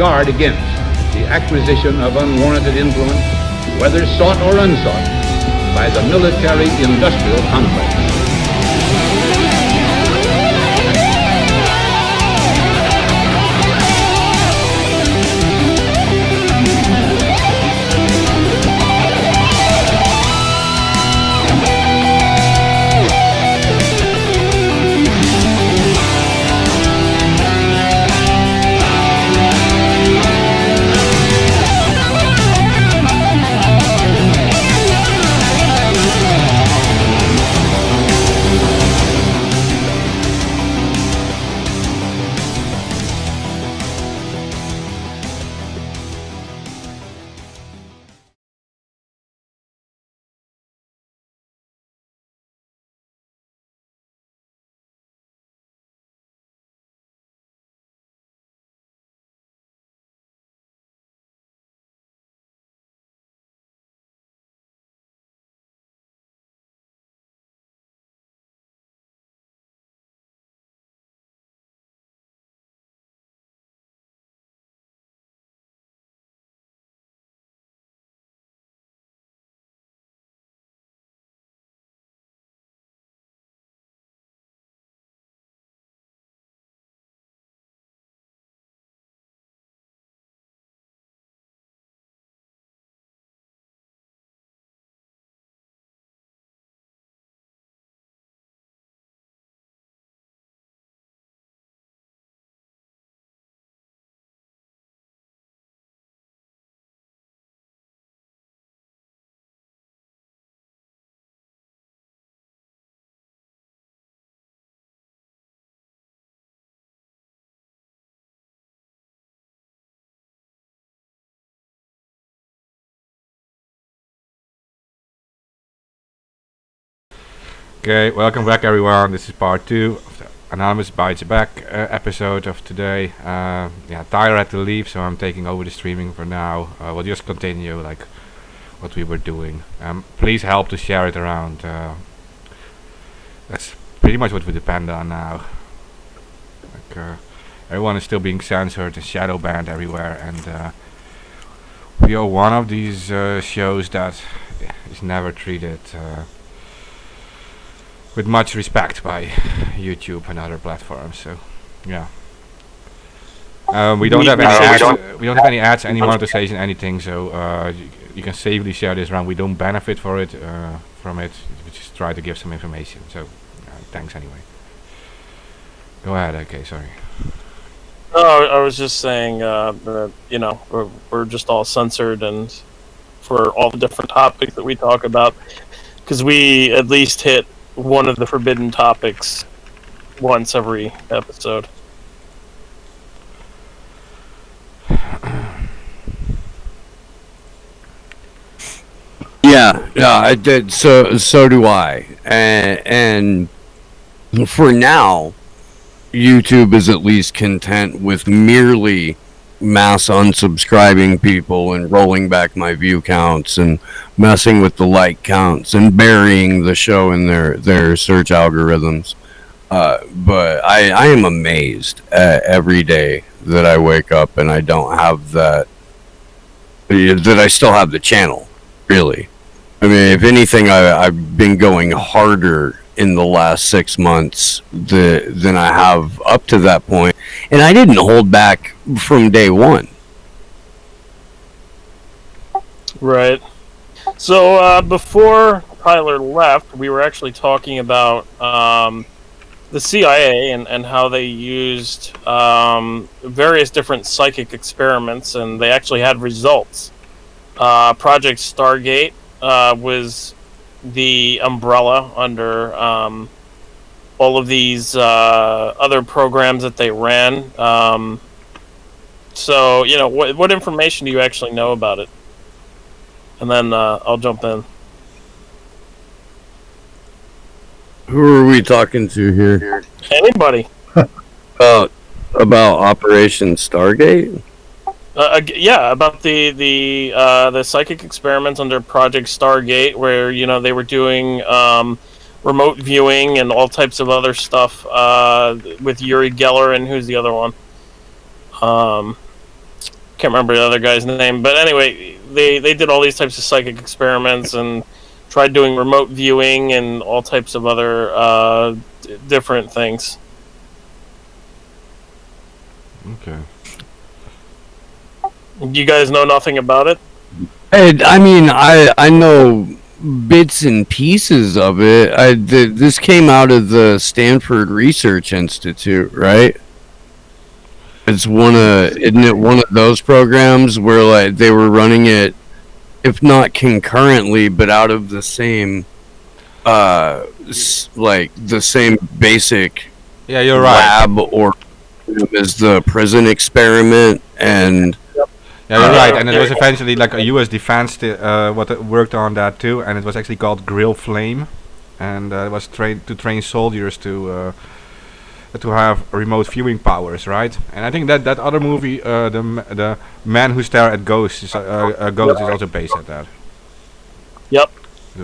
guard against the acquisition of unwarranted influence, whether sought or unsought, by the military-industrial complex. Okay, welcome back everyone. This is part 2 of the Anonymous Bites Back episode of today. Tyler had to leave, so I'm taking over the streaming for now. We'll just continue like what we were doing. Please help to share it around. That's pretty much what we depend on now. Everyone is still being censored and shadow banned everywhere, and we are one of these shows that is never treated with much respect by YouTube and other platforms. So, yeah. We don't have any ads. We don't have any ads, any monetization, anything. So you can safely share this around. We don't benefit from it. We just try to give some information. So, thanks anyway. Go ahead. Okay, sorry. Oh, I was just saying that we're just all censored, and for all the different topics that we talk about, because we at least hit one of the forbidden topics once every episode. Yeah, I did. So do I. And for now, YouTube is at least content with merely mass unsubscribing people and rolling back my view counts and messing with the like counts and burying the show in their search algorithms. But I am amazed every day that I wake up and I don't have that I still have the channel, really. I mean, if anything, I've been going harder in the last 6 months than I have up to that point, and I didn't hold back from day one. Right. So before Tyler left, we were actually talking about the CIA and how they used various different psychic experiments, and they actually had results. Project Stargate was the umbrella under all of these other programs that they ran. So, what information do you actually know about it? And then I'll jump in. Who are we talking to here? Anybody. About Operation Stargate? Yeah, about the psychic experiments under Project Stargate, where they were doing remote viewing and all types of other stuff with Uri Geller and who's the other one? can't remember the other guy's name, but anyway, they did all these types of psychic experiments and tried doing remote viewing and all types of other different things. Okay. You guys know nothing about it? I mean, I know bits and pieces of it. This came out of the Stanford Research Institute, right? Isn't it one of those programs where like they were running it, if not concurrently, but out of the same, like the same basic Yeah, you're right. lab or as the prison experiment, and Yeah, you're right. And it was eventually like a U.S. defense what worked on that too, and it was actually called Grill Flame, and it was to train soldiers to have remote viewing powers, right? And I think that other movie, the Man Who Stare at Ghosts, is also based on that. Yep.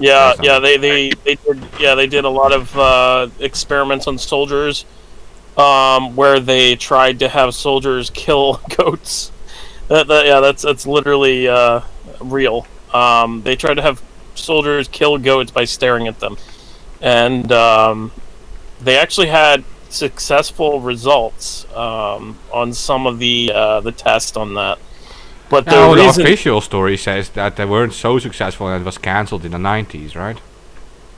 Yeah, Based on yeah, that. they did a lot of experiments on soldiers, where they tried to have soldiers kill goats. That's literally real. They tried to have soldiers kill goats by staring at them, and they actually had successful results on some of the tests on that. But Now, the the reason, official story says that they weren't so successful and it was cancelled in the 90s, right?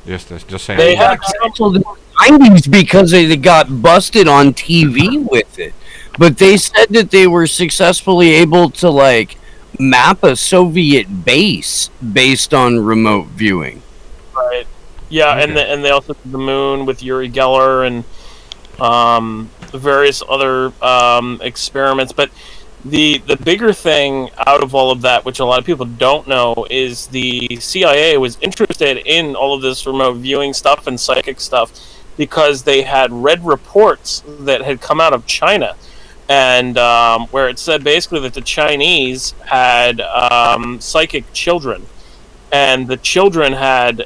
Just saying. They got had canceled in the 90s because they got busted on TV with it. But they said that they were successfully able to like map a Soviet base based on remote viewing. right. Yeah, Okay. and they also did the moon with Yuri Geller and various other experiments. But the bigger thing out of all of that, which a lot of people don't know, is the CIA was interested in all of this remote viewing stuff and psychic stuff because they had read reports that had come out of China, and where it said basically that the Chinese had psychic children, and the children had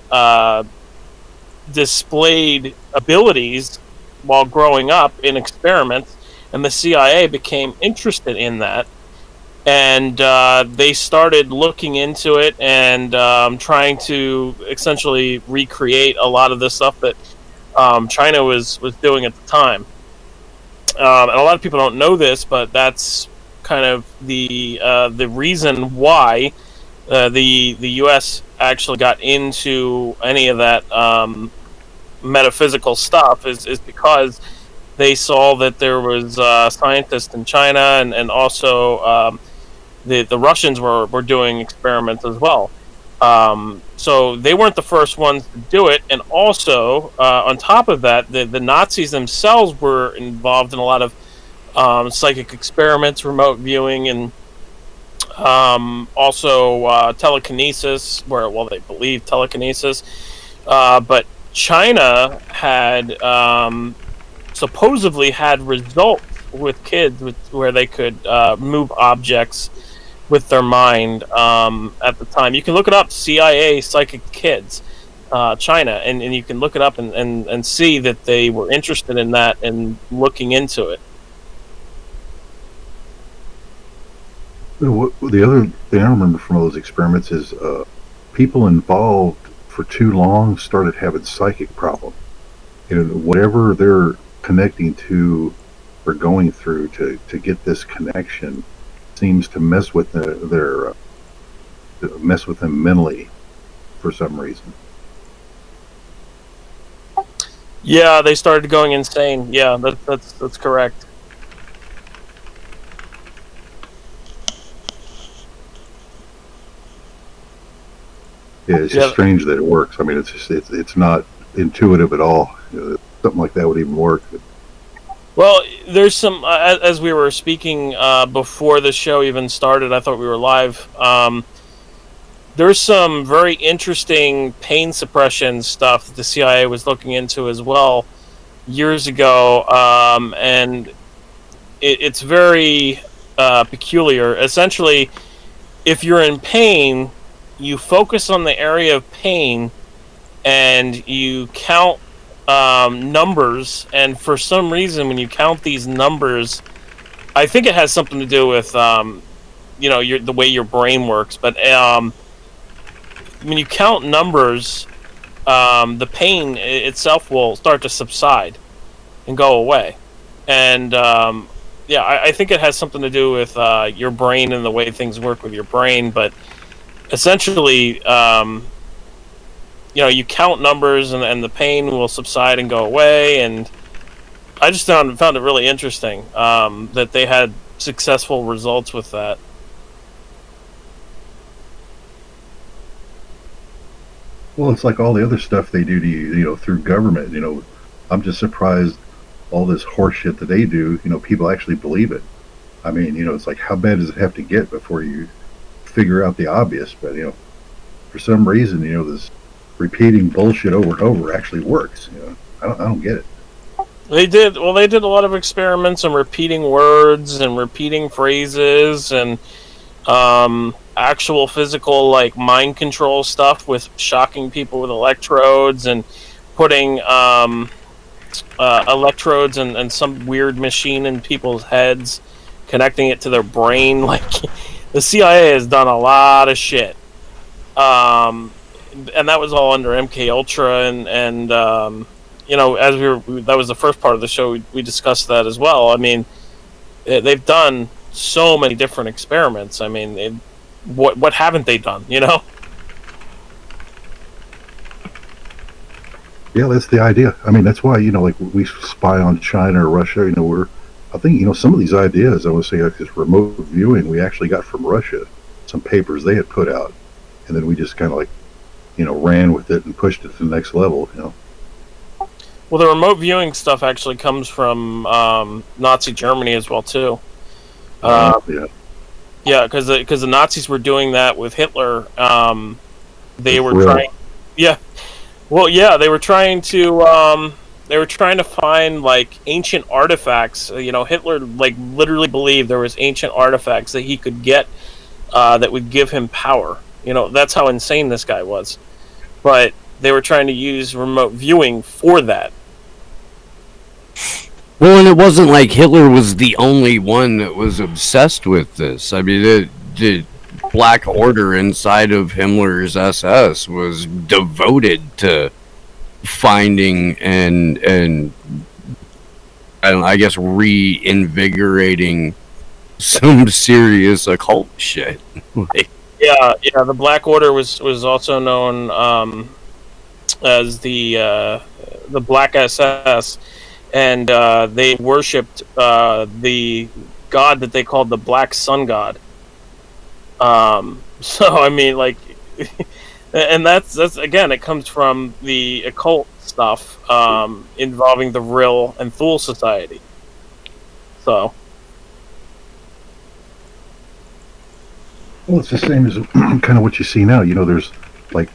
displayed abilities while growing up in experiments, and the CIA became interested in that, and they started looking into it and trying to essentially recreate a lot of the stuff that China was doing at the time. And a lot of people don't know this, but that's kind of the reason why the U.S. actually got into any of that metaphysical stuff is because they saw that there was scientists in China, and also the Russians were doing experiments as well. So they weren't the first ones to do it, and also on top of that, the Nazis themselves were involved in a lot of psychic experiments, remote viewing, and also telekinesis, where they believed telekinesis, but China had supposedly had results with kids where they could move objects with their mind at the time. You can look it up, CIA Psychic Kids, China, and you can look it up and see that they were interested in that and looking into it. The other thing I remember from all those experiments is people involved for too long started having psychic problems. Whatever they're connecting to or going through to get this connection seems to mess with mess with them mentally for some reason. Yeah, they started going insane. Yeah, that's correct. Yeah, it's just strange that it works. I mean, it's not intuitive at all. Something like that would even work. Well, there's some as we were speaking before the show even started. I thought we were live. There's some very interesting pain suppression stuff that the CIA was looking into as well years ago, and it's very peculiar. Essentially, if you're in pain, you focus on the area of pain and you count numbers, and for some reason when you count these numbers, I think it has something to do with the way your brain works. But when you count numbers, the pain itself will start to subside and go away. And I think it has something to do with your brain and the way things work with your brain. But essentially, you count numbers and the pain will subside and go away. And I just found it really interesting that they had successful results with that. Well, it's like all the other stuff they do to you, through government. I'm just surprised all this horse shit that they do. People actually believe it. I mean, it's like, how bad does it have to get before you figure out the obvious? But for some reason, this repeating bullshit over and over actually works. I don't get it. They did a lot of experiments on repeating words and repeating phrases and actual physical, like, mind control stuff with shocking people with electrodes and putting electrodes and some weird machine in people's heads, connecting it to their brain. Like, the CIA has done a lot of shit, and that was all under MK Ultra, and as that was the first part of the show, we discussed that as well. I mean, they've done so many different experiments. I mean, what haven't they done? Yeah, that's the idea. I mean, that's why, like, we spy on China or Russia. I think, some of these ideas, I would say, like this remote viewing, we actually got from Russia, some papers they had put out, and then we just kind of, like, ran with it and pushed it to the next level. Well, the remote viewing stuff actually comes from Nazi Germany as well too. Yeah. Yeah, because the Nazis were doing that with Hitler. They were Really? trying. Yeah. Well, yeah, they were trying to. They were trying to find, like, ancient artifacts. Hitler, like, literally believed there was ancient artifacts that he could get that would give him power. That's how insane this guy was. But they were trying to use remote viewing for that. Well, and it wasn't like Hitler was the only one that was obsessed with this. I mean, the Black Order inside of Himmler's SS was devoted to finding and I guess reinvigorating some serious occult shit. Yeah. The Black Order was also known as the Black SS. And they worshipped the god that they called the Black Sun God. So, I mean, like, and that's again, it comes from the occult stuff involving the Vril and Thule Society. So, Well, it's the same as kind of what you see now. There's, like,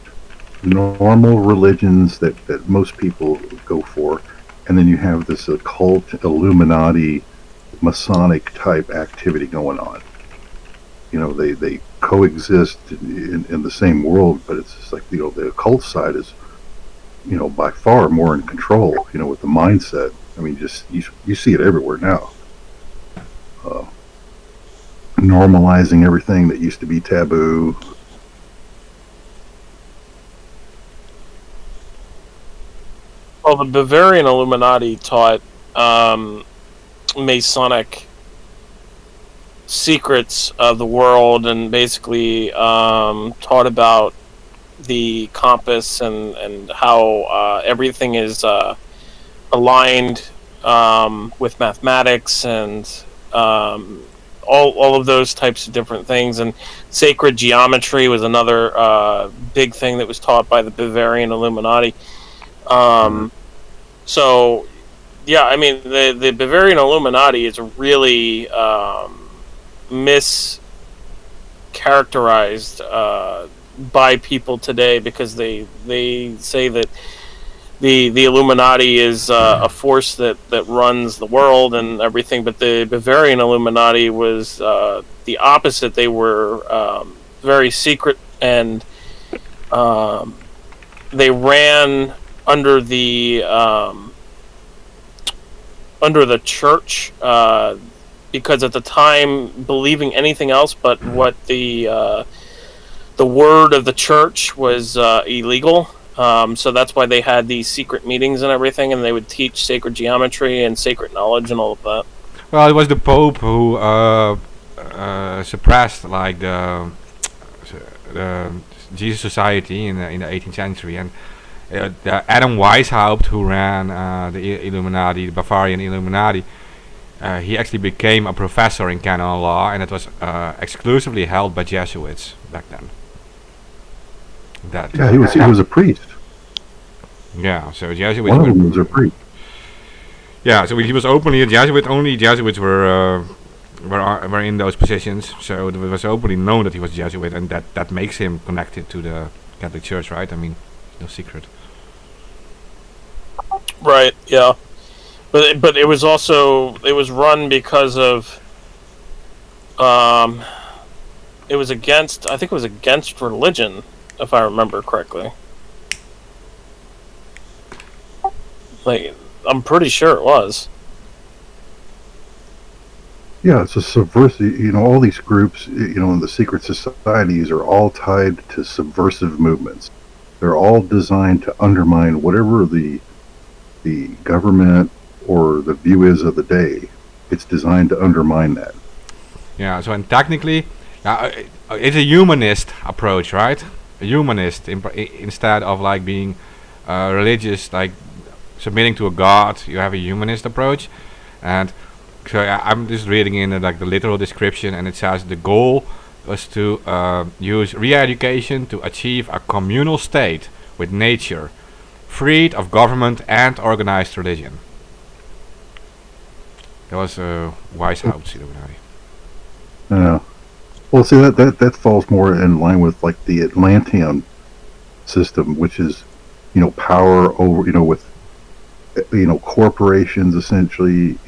normal religions that most people go for. And then you have this occult, Illuminati, Masonic type activity going on. They coexist in the same world, but it's just like, the occult side is, by far more in control, with the mindset. I mean, just you see it everywhere now. Normalizing everything that used to be taboo. well, the Bavarian Illuminati taught Masonic secrets of the world, and basically taught about the compass and how everything is aligned with mathematics and all of those types of different things. And sacred geometry was another big thing that was taught by the Bavarian Illuminati. So, yeah, I mean, the Bavarian Illuminati is really mischaracterized by people today, because they say that the Illuminati is a force that runs the world and everything, but the Bavarian Illuminati was the opposite. They were very secret, and they ran under the church. because at the time, believing anything else but what the word of the church was illegal. So that's why they had these secret meetings and everything, and they would teach sacred geometry and sacred knowledge and all of that. Well, it was the Pope who suppressed like the Jesus Society in the 18th century, and Adam Weishaupt, who ran the Illuminati, the Bavarian Illuminati, he actually became a professor in canon law, and it was exclusively held by Jesuits back then. That Yeah, he was a priest. yeah, so Jesuits One of were, them was a priest. yeah, so he was openly a Jesuit. Only Jesuits were in those positions, so it was openly known that he was Jesuit, and that makes him connected to the Catholic Church, right? I mean, no secret. Right. Yeah. But it was also it was run because of it was against, I think it was against religion, if I remember correctly. Like, I'm pretty sure it was. Yeah, it's a subversive. All these groups, in the secret societies are all tied to subversive movements. They're all designed to undermine whatever the government or the view is of the day. It's designed to undermine that. Yeah, so and technically, it's a humanist approach, right? A humanist instead of like being religious, like submitting to a god. You have a humanist approach, and so I'm just reading in like the literal description, and it says the goal was to use re-education to achieve a communal state with nature, freed of government and organized religion. That was Weishaupt's Illuminati. Well, see that falls more in line with like the Atlantean system, which is power over with corporations essentially,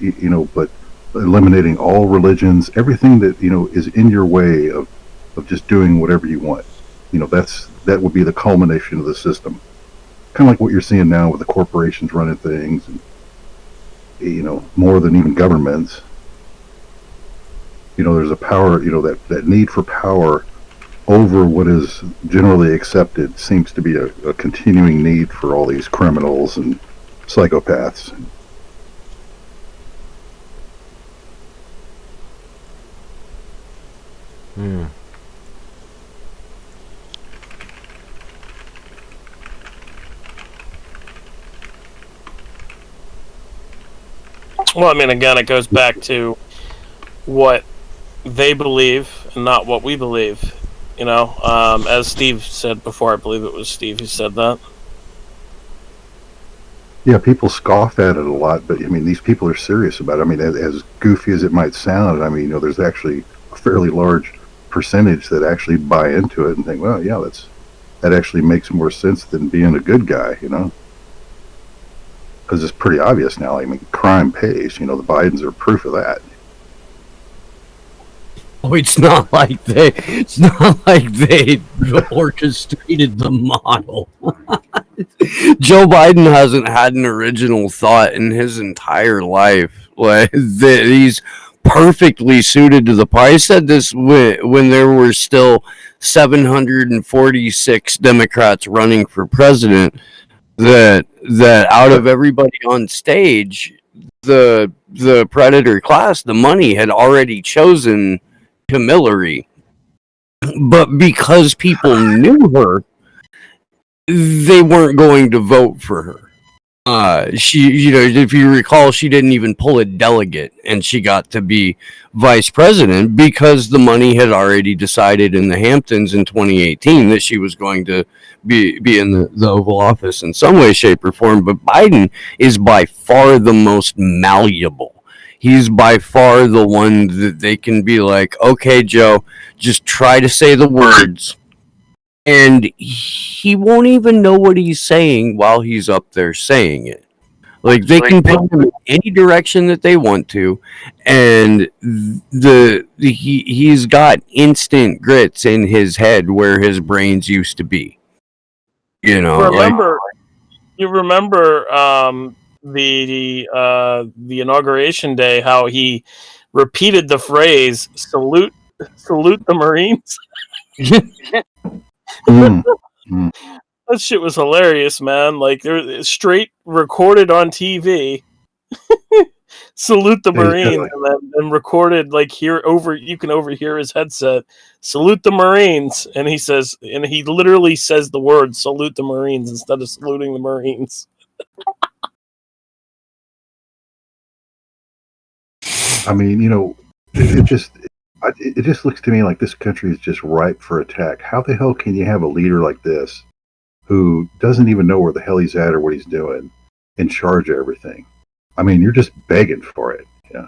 but eliminating all religions, everything that is in your way of just doing whatever you want. That would be the culmination of the system. Kind of like what you're seeing now with the corporations running things, and more than even governments. There's a power, that need for power over what is generally accepted seems to be a continuing need for all these criminals and psychopaths. Hmm. Well, I mean, again, it goes back to what they believe and not what we believe. As Steve said before, I believe it was Steve who said that. Yeah, people scoff at it a lot, but I mean, these people are serious about it. I mean, as goofy as it might sound, I mean, there's actually a fairly large percentage that actually buy into it and think, well, yeah, that actually makes more sense than being a good guy, because it's pretty obvious now. I mean, crime pays. The Bidens are proof of that. Oh, it's not like they orchestrated the model. Joe Biden hasn't had an original thought in his entire life. Like that, he's perfectly suited to the part. I said this when there were still 746 Democrats running for president. That out of everybody on stage, the predator class, the money had already chosen Hillary, but because people knew her, they weren't going to vote for her. She, if you recall, she didn't even pull a delegate, and she got to be vice president because the money had already decided in the Hamptons in 2018 that she was going to be in the Oval Office in some way, shape, or form. But Biden is by far the most malleable. He's by far the one that they can be like, okay, Joe, just try to say the words. And he won't even know what he's saying while he's up there saying it. Like, they can put him in any direction that they want to, and he's got instant grits in his head where his brains used to be. You remember the inauguration day, how he repeated the phrase salute the Marines. Mm. That shit was hilarious, man. Like they're straight recorded on TV. Salute the Hey, Marines, and recorded like you can overhear his headset. Salute the Marines, and he literally says the word salute the Marines instead of saluting the Marines. I mean, it just looks to me like this country is just ripe for attack. How the hell can you have a leader like this who doesn't even know where the hell he's at or what he's doing in charge of everything? I mean, you're just begging for it. Yeah.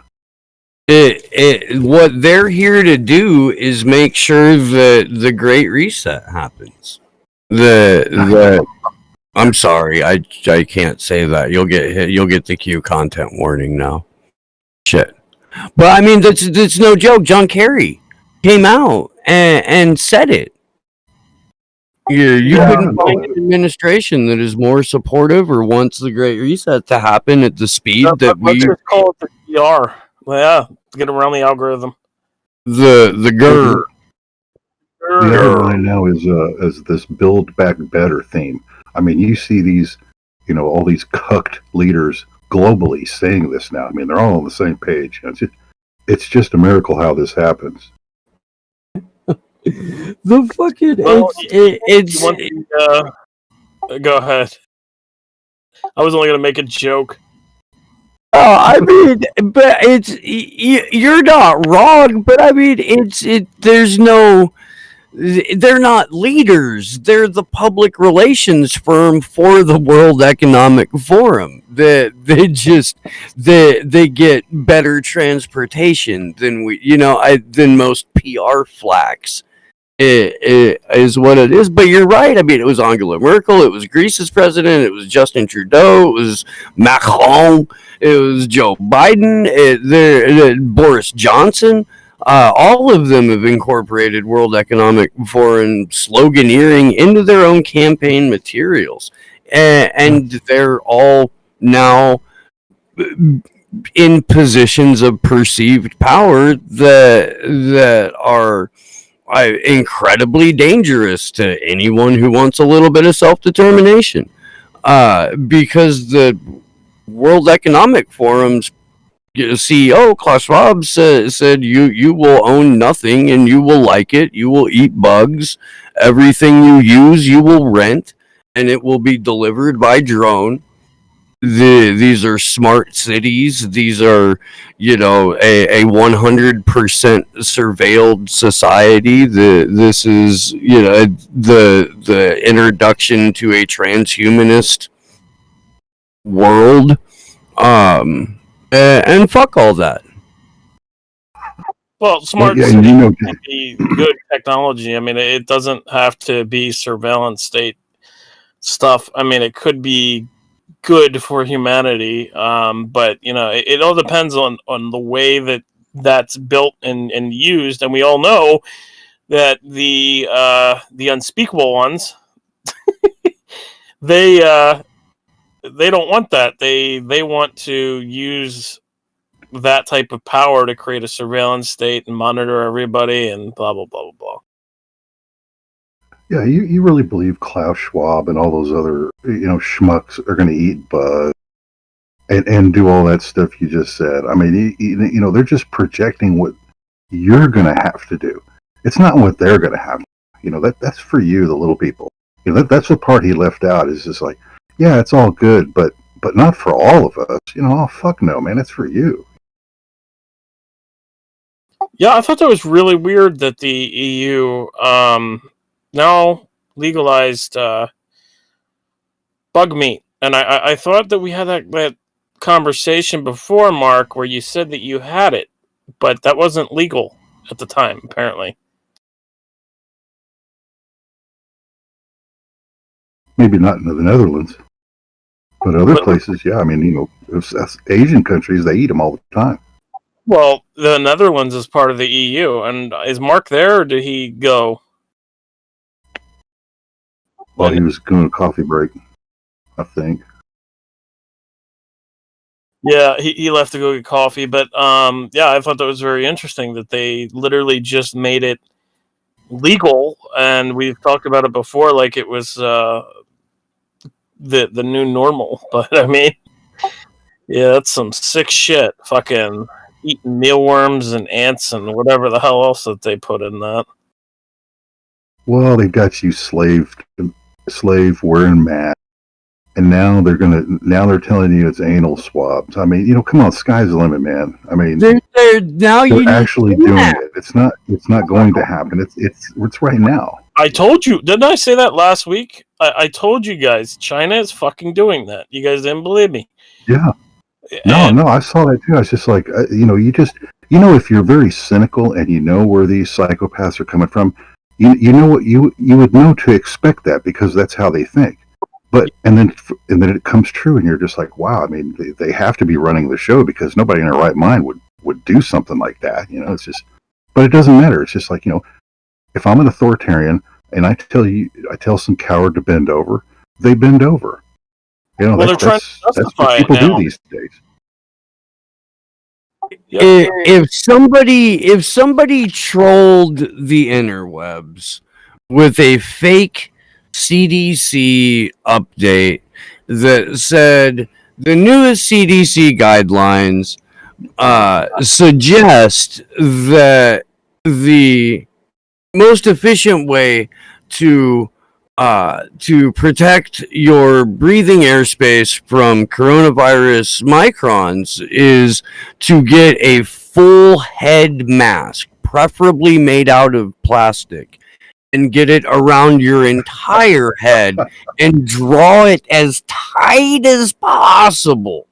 What they're here to do is make sure that the Great Reset happens. I'm sorry, I can't say that. You'll get hit. You'll get the Q content warning now. Shit. But I mean, that's no joke. John Kerry came out and said it. You couldn't find an administration that is more supportive or wants the Great Reset to happen at the speed that we. Let's just call it the PR. Yeah, to get around the algorithm. The GER. The headline now is this Build Back Better theme. I mean, you see these, all these cucked leaders globally saying this now. I mean, they're all on the same page. It's just a miracle how this happens. The fucking go ahead. I was only gonna make a joke. Oh, I mean, but you're not wrong. But I mean, they're not leaders. They're the public relations firm for the World Economic Forum. They get better transportation than than most PR flacks. It is what it is. But you're right. I mean, it was Angela Merkel. It was Greece's president. It was Justin Trudeau. It was Macron. It was Joe Biden. Boris Johnson. All of them have incorporated World Economic Forum sloganeering into their own campaign materials. And they're all now in positions of perceived power that are incredibly dangerous to anyone who wants a little bit of self-determination. Because the World Economic Forum's CEO Klaus Schwab said you will own nothing and you will like it. You will eat bugs. Everything you use you will rent, and it will be delivered by drone. These are smart cities. These are, a 100% surveilled society. This is, the introduction to a transhumanist world. And fuck all that. Well, smart cities can be good technology. I mean, it doesn't have to be surveillance state stuff. I mean, it could be good for humanity, but it all depends on the way that's built and used. And we all know that the unspeakable ones they don't want that. They want to use that type of power to create a surveillance state and monitor everybody and blah blah blah blah blah. Yeah, you really believe Klaus Schwab and all those other schmucks are going to eat bugs and do all that stuff you just said? I mean, they're just projecting what you're going to have to do. It's not what they're going to have. That's for you, the little people. That's the part he left out. Is just like, yeah, it's all good, but not for all of us. Oh fuck no, man, it's for you. Yeah, I thought that was really weird that the EU now legalized bug meat, and I thought that we had that conversation before, Mark, where you said that you had it, but that wasn't legal at the time, apparently. Maybe not in the Netherlands, but other places, yeah. I mean, Asian countries, they eat them all the time. Well, the Netherlands is part of the EU, and is Mark there, or did he go? Well, he was going to a coffee break, I think. Yeah, he left to go get coffee, but yeah, I thought that was very interesting that they literally just made it legal, and we've talked about it before, like it was the new normal. But I mean, yeah, that's some sick shit. Fucking eating mealworms and ants and whatever the hell else that they put in that. Well, they got you slave wearing masks, and now they're telling you it's anal swabs. I mean, come on, sky's the limit, man. I mean, They're now they're you actually doing it. It's not going to happen. It's right now. I told you, didn't I say that last week? I told you guys, China is fucking doing that. You guys didn't believe me. Yeah. And No, I saw that too. I was just like, if you're very cynical and you know where these psychopaths are coming from, you know what you would know to expect that because that's how they think. But and then it comes true, and you're just like, wow. I mean, they have to be running the show because nobody in their right mind would do something like that. It's just, but it doesn't matter. It's just like, if I'm an authoritarian and I tell some coward to bend over, they bend over. Well, they're trying to That's justify what it people now. do these days. Yep. If somebody trolled the interwebs with a fake CDC update that said the newest CDC guidelines suggest that the most efficient way to protect your breathing airspace from coronavirus microns is to get a full head mask, preferably made out of plastic, and get it around your entire head and draw it as tight as possible.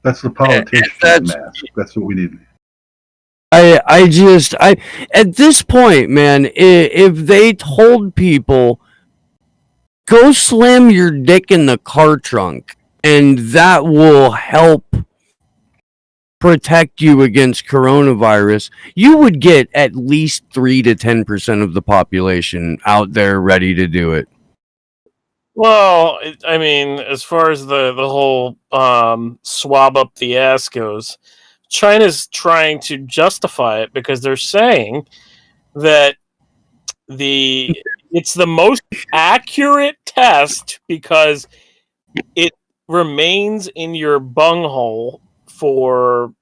That's the politician mask. That's what we need. I at this point, man, if they told people, go slam your dick in the car trunk, and that will help protect you against coronavirus, you would get at least 3 to 10% of the population out there ready to do it. Well, I mean, as far as the whole swab up the ass goes, China's trying to justify it because they're saying that it's the most accurate test because it remains in your bunghole for,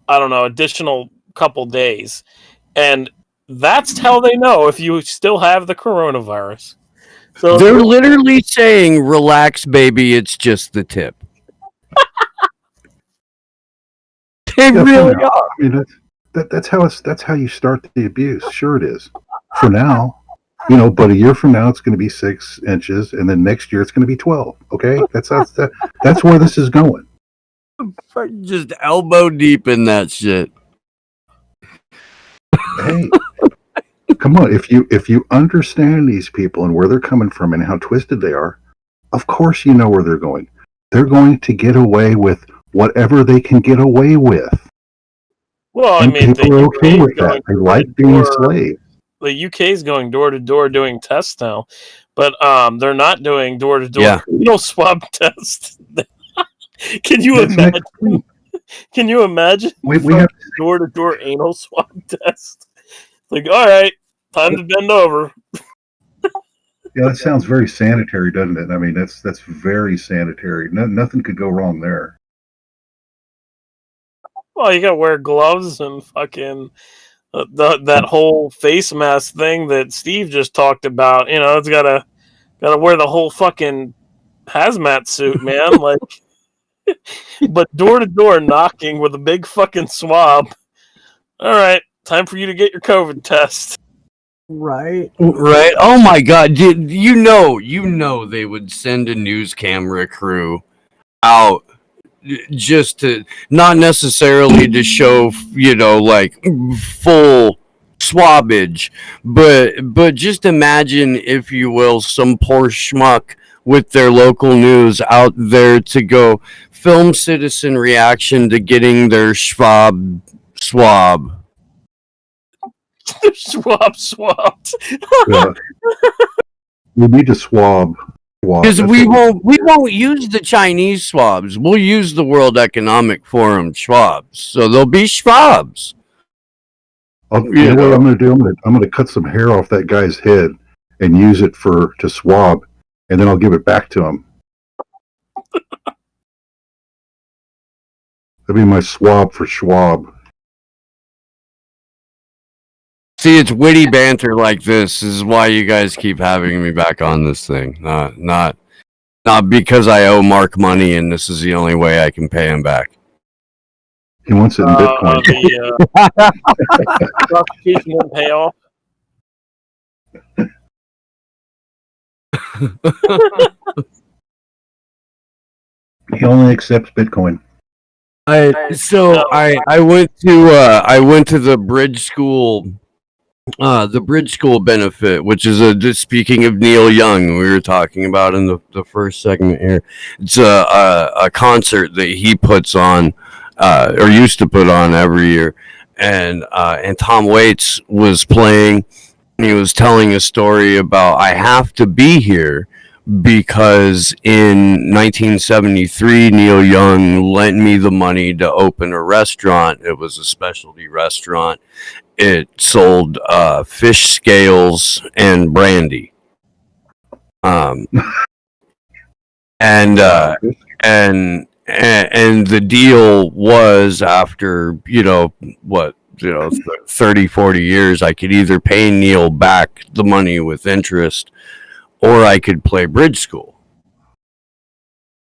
I don't know, additional couple days. And that's how they know if you still have the coronavirus. So They're literally saying, relax, baby, it's just the tip. They really are. I mean, that's how you start the abuse. Sure, it is. For now, but a year from now it's going to be 6 inches, and then next year it's going to be 12. Okay, that's where this is going. Just elbow deep in that shit. Hey, come on! If you understand these people and where they're coming from and how twisted they are, of course you know where they're going. They're going to get away with whatever they can get away with. Well, and I mean, people are okay with that. They like being slaves. The UK is going door to door doing tests now, but they're not doing door to door swab tests. Can you imagine? Can you imagine? We have door to door anal swab test. Like, all right, time to bend over. Yeah, that sounds very sanitary, doesn't it? I mean, that's very sanitary. Nothing could go wrong there. Well, you gotta wear gloves and fucking that whole face mask thing that Steve just talked about. It's gotta wear the whole fucking hazmat suit, man. Like, but door to door knocking with a big fucking swab. All right, time for you to get your COVID test. Right. Oh my God! You know they would send a news camera crew out just to not necessarily to show like full swabbage, but just imagine, if you will, some poor schmuck with their local news out there to go film citizen reaction to getting their swab. Swabbed. Yeah. We need to swab Schwab, Because that's we what won't use the Chinese swabs. We'll use the World Economic Forum Schwabs. So there'll be Schwabs. you know what I'm going to do? I'm going to cut some hair off that guy's head and use it to swab, and then I'll give it back to him. That'll be my swab for Schwab. See, it's witty banter like this is why you guys keep having me back on this thing. Not because I owe Mark money and this is the only way I can pay him back. He wants it in Bitcoin. The prosecution didn't pay off. He only accepts Bitcoin. I went to the bridge school. The bridge school benefit, which is speaking of Neil Young, we were talking about in the first segment here. It's a concert that he puts on, or used to put on every year, and Tom Waits was playing. He was telling a story about I have to be here because in 1973 Neil Young lent me the money to open a restaurant. It was a specialty restaurant. It sold fish scales and brandy. And the deal was after 30, 40 years, I could either pay Neil back the money with interest or I could play bridge school.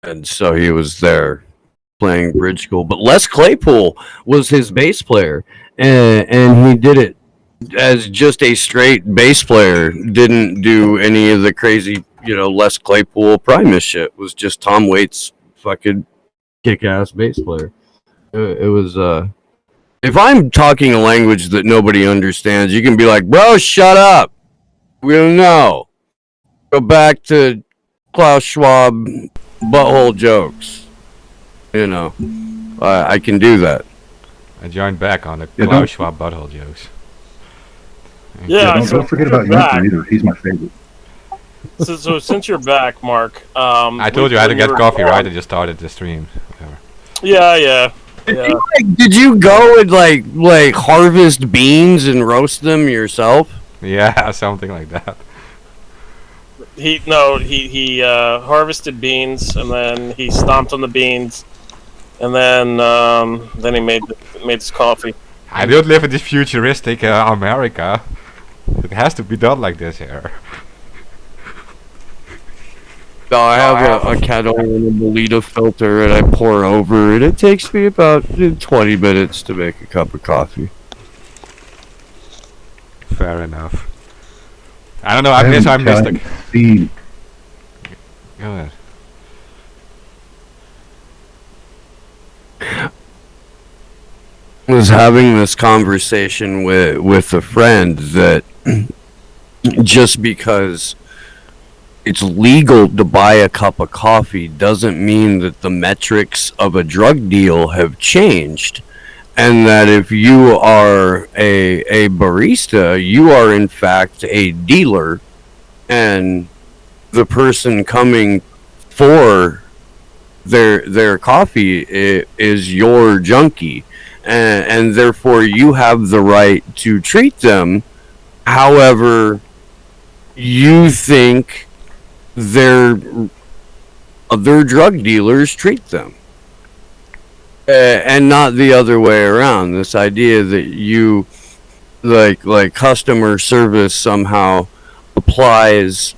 And so he was there playing bridge school. But Les Claypool was his bass player, and he did it as just a straight bass player. Didn't do any of the crazy, Les Claypool Primus shit. It was just Tom Waits' fucking kick-ass bass player. It was, if I'm talking a language that nobody understands, you can be like, bro, shut up. We don't know. Go back to Klaus Schwab butthole jokes. I can do that. I joined back on the Klaus Schwab butthole jokes. Yeah, don't forget about Yunkler either. He's my favorite. So since you're back, Mark, I told you I had to get coffee, right? I just started the stream. Whatever. Yeah. Did you go and like harvest beans and roast them yourself? Yeah, something like that. He harvested beans and then he stomped on the beans, and then he made his coffee. I don't live in this futuristic America. It has to be done like this here. No, I have a kettle and a Melita filter, and I pour over it. It takes me about 20 minutes to make a cup of coffee. Fair enough. I don't know. I missed the. Feed. Go ahead. I was having this conversation with a friend that just because it's legal to buy a cup of coffee doesn't mean that the metrics of a drug deal have changed, and that if you are a barista, you are in fact a dealer, and the person coming for their coffee is your junkie, and therefore you have the right to treat them however you think their other drug dealers treat them, and not the other way around. This idea that you like customer service somehow applies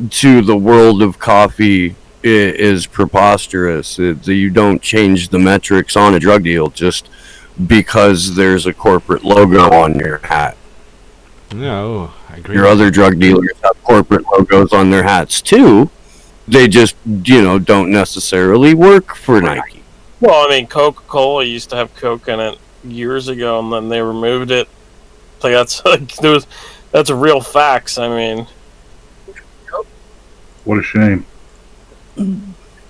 to the world of coffee is preposterous. That you don't change the metrics on a drug deal just because there's a corporate logo on your hat. No, I agree. Your other drug dealers have corporate logos on their hats too. They just, don't necessarily work for Nike. Well, I mean, Coca-Cola used to have Coke in it years ago, and then they removed it. That's a real facts. I mean, What a shame.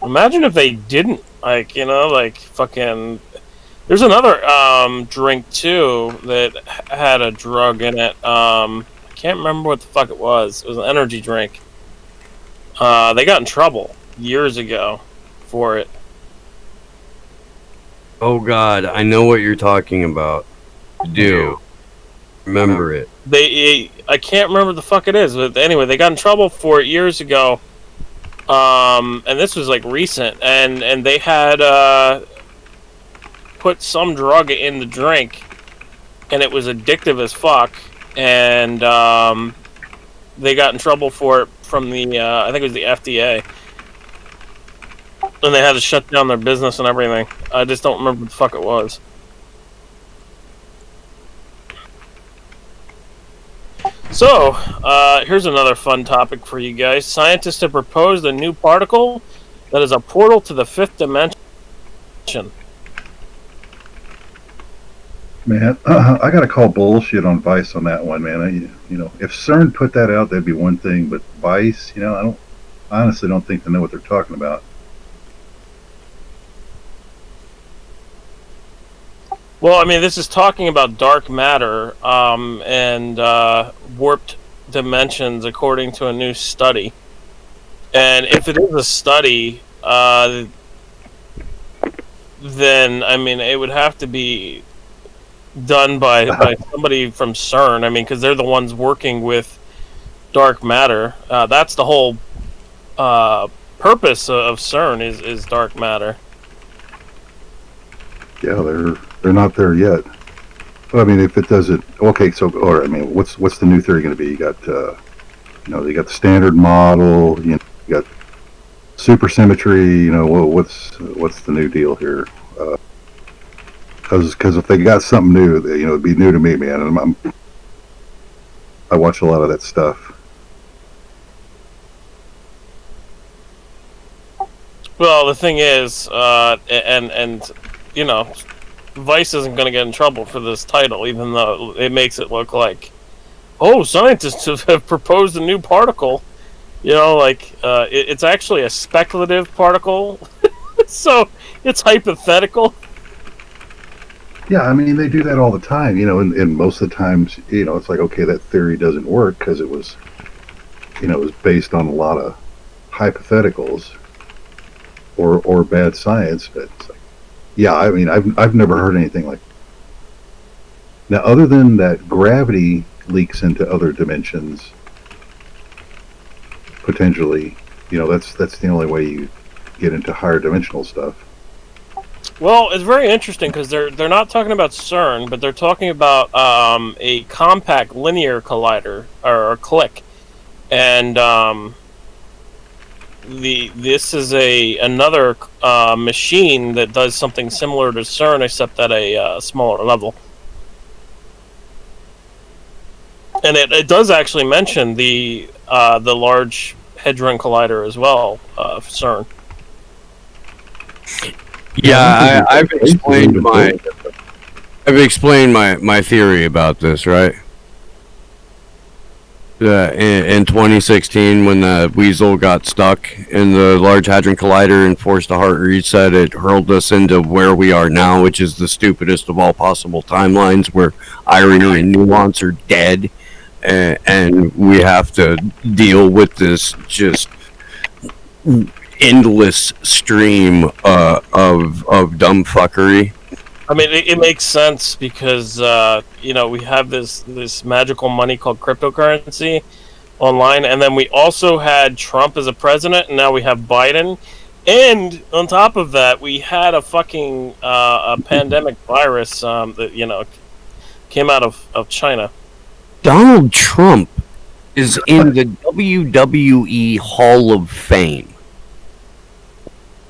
imagine if they didn't. Fucking. There's another drink too that had a drug in it. I can't remember what the fuck it was. It was an energy drink. They got in trouble years ago for it. Oh God, I know what you're talking about. I do remember it? I can't remember the fuck it is, but anyway, they got in trouble for it years ago. And this was like recent, and they had put some drug in the drink, and it was addictive as fuck, and they got in trouble for it from the I think it was the FDA, and they had to shut down their business and everything. I just don't remember what the fuck it was. So, here's another fun topic for you guys. Scientists have proposed a new particle that is a portal to the fifth dimension. Man, I got to call bullshit on Vice on that one, man. If CERN put that out, that'd be one thing, but Vice, I honestly don't think they know what they're talking about. Well, I mean, this is talking about dark matter and warped dimensions, according to a new study. And if it is a study, then I mean, it would have to be done by somebody from CERN. I mean, because they're the ones working with dark matter. That's the whole purpose of CERN is dark matter. Yeah, they're not there yet. But I mean, if it doesn't, okay. So, or I mean, what's the new theory going to be? You got, you got the standard model. You got supersymmetry. What's the new deal here? Because if they got something new, it'd be new to me, man. And I watch a lot of that stuff. Well, the thing is, Vice isn't going to get in trouble for this title, even though it makes it look like, oh, scientists have proposed a new particle. It's actually a speculative particle, so it's hypothetical. Yeah, I mean, they do that all the time, and most of the times, it's like, okay, that theory doesn't work because it was based on a lot of hypotheticals or bad science, but it's like, yeah, I mean, I've never heard anything like that. Now, other than that, gravity leaks into other dimensions, potentially, that's the only way you get into higher dimensional stuff. Well, it's very interesting because they're not talking about CERN, but they're talking about a compact linear collider or CLIC, and this is another machine that does something similar to CERN, except at a smaller level. And it does actually mention the Large Hadron Collider as well, CERN. Yeah, I've explained my theory about this, right? In 2016, when the Weasel got stuck in the Large Hadron Collider and forced a hard reset, it hurled us into where we are now, which is the stupidest of all possible timelines, where irony and nuance are dead, and we have to deal with this just endless stream of dumb fuckery. I mean, it makes sense because we have this magical money called cryptocurrency online, and then we also had Trump as a president, and now we have Biden, and on top of that, we had a fucking a pandemic virus that came out of China. Donald Trump is in the WWE Hall of Fame.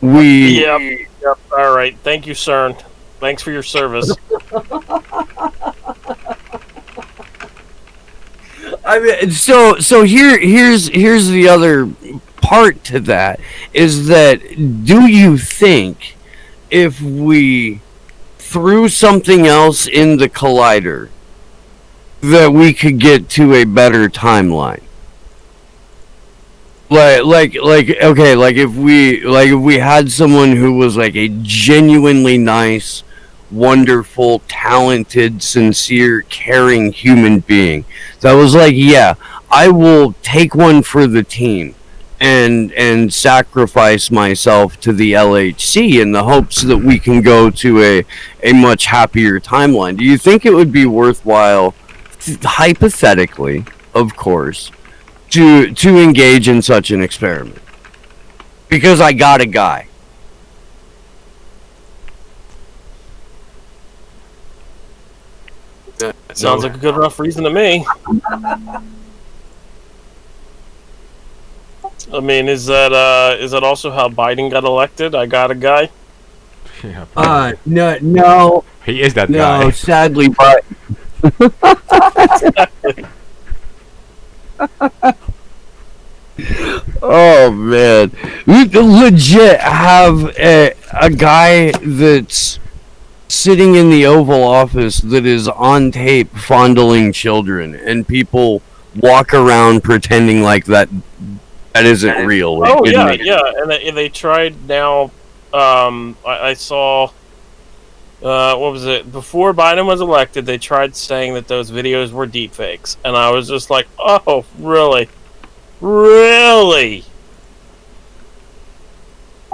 Yep. All right. Thank you, CERN. Thanks for your service. I mean, so here's the other part to that, is that, do you think if we threw something else in the collider that we could get to a better timeline? Like if we had someone who was like a genuinely nice, wonderful, talented, sincere, caring human being that was like, yeah, I will take one for the team and sacrifice myself to the LHC in the hopes that we can go to a much happier timeline. Do you think it would be worthwhile, hypothetically, of course, to engage in such an experiment? Because I got a guy. Sounds like a good enough reason to me. I mean, is that also how Biden got elected? I got a guy. Yeah, No, he is that no, guy. sadly, but. Oh man, we legit have a guy that's sitting in the Oval Office that is on tape fondling children, and people walk around pretending like that isn't real. Like, Oh yeah, admit it. yeah, and they tried now. I saw. What was it? Before Biden was elected, they tried saying that those videos were deepfakes, and I was just like, "Oh, really, really,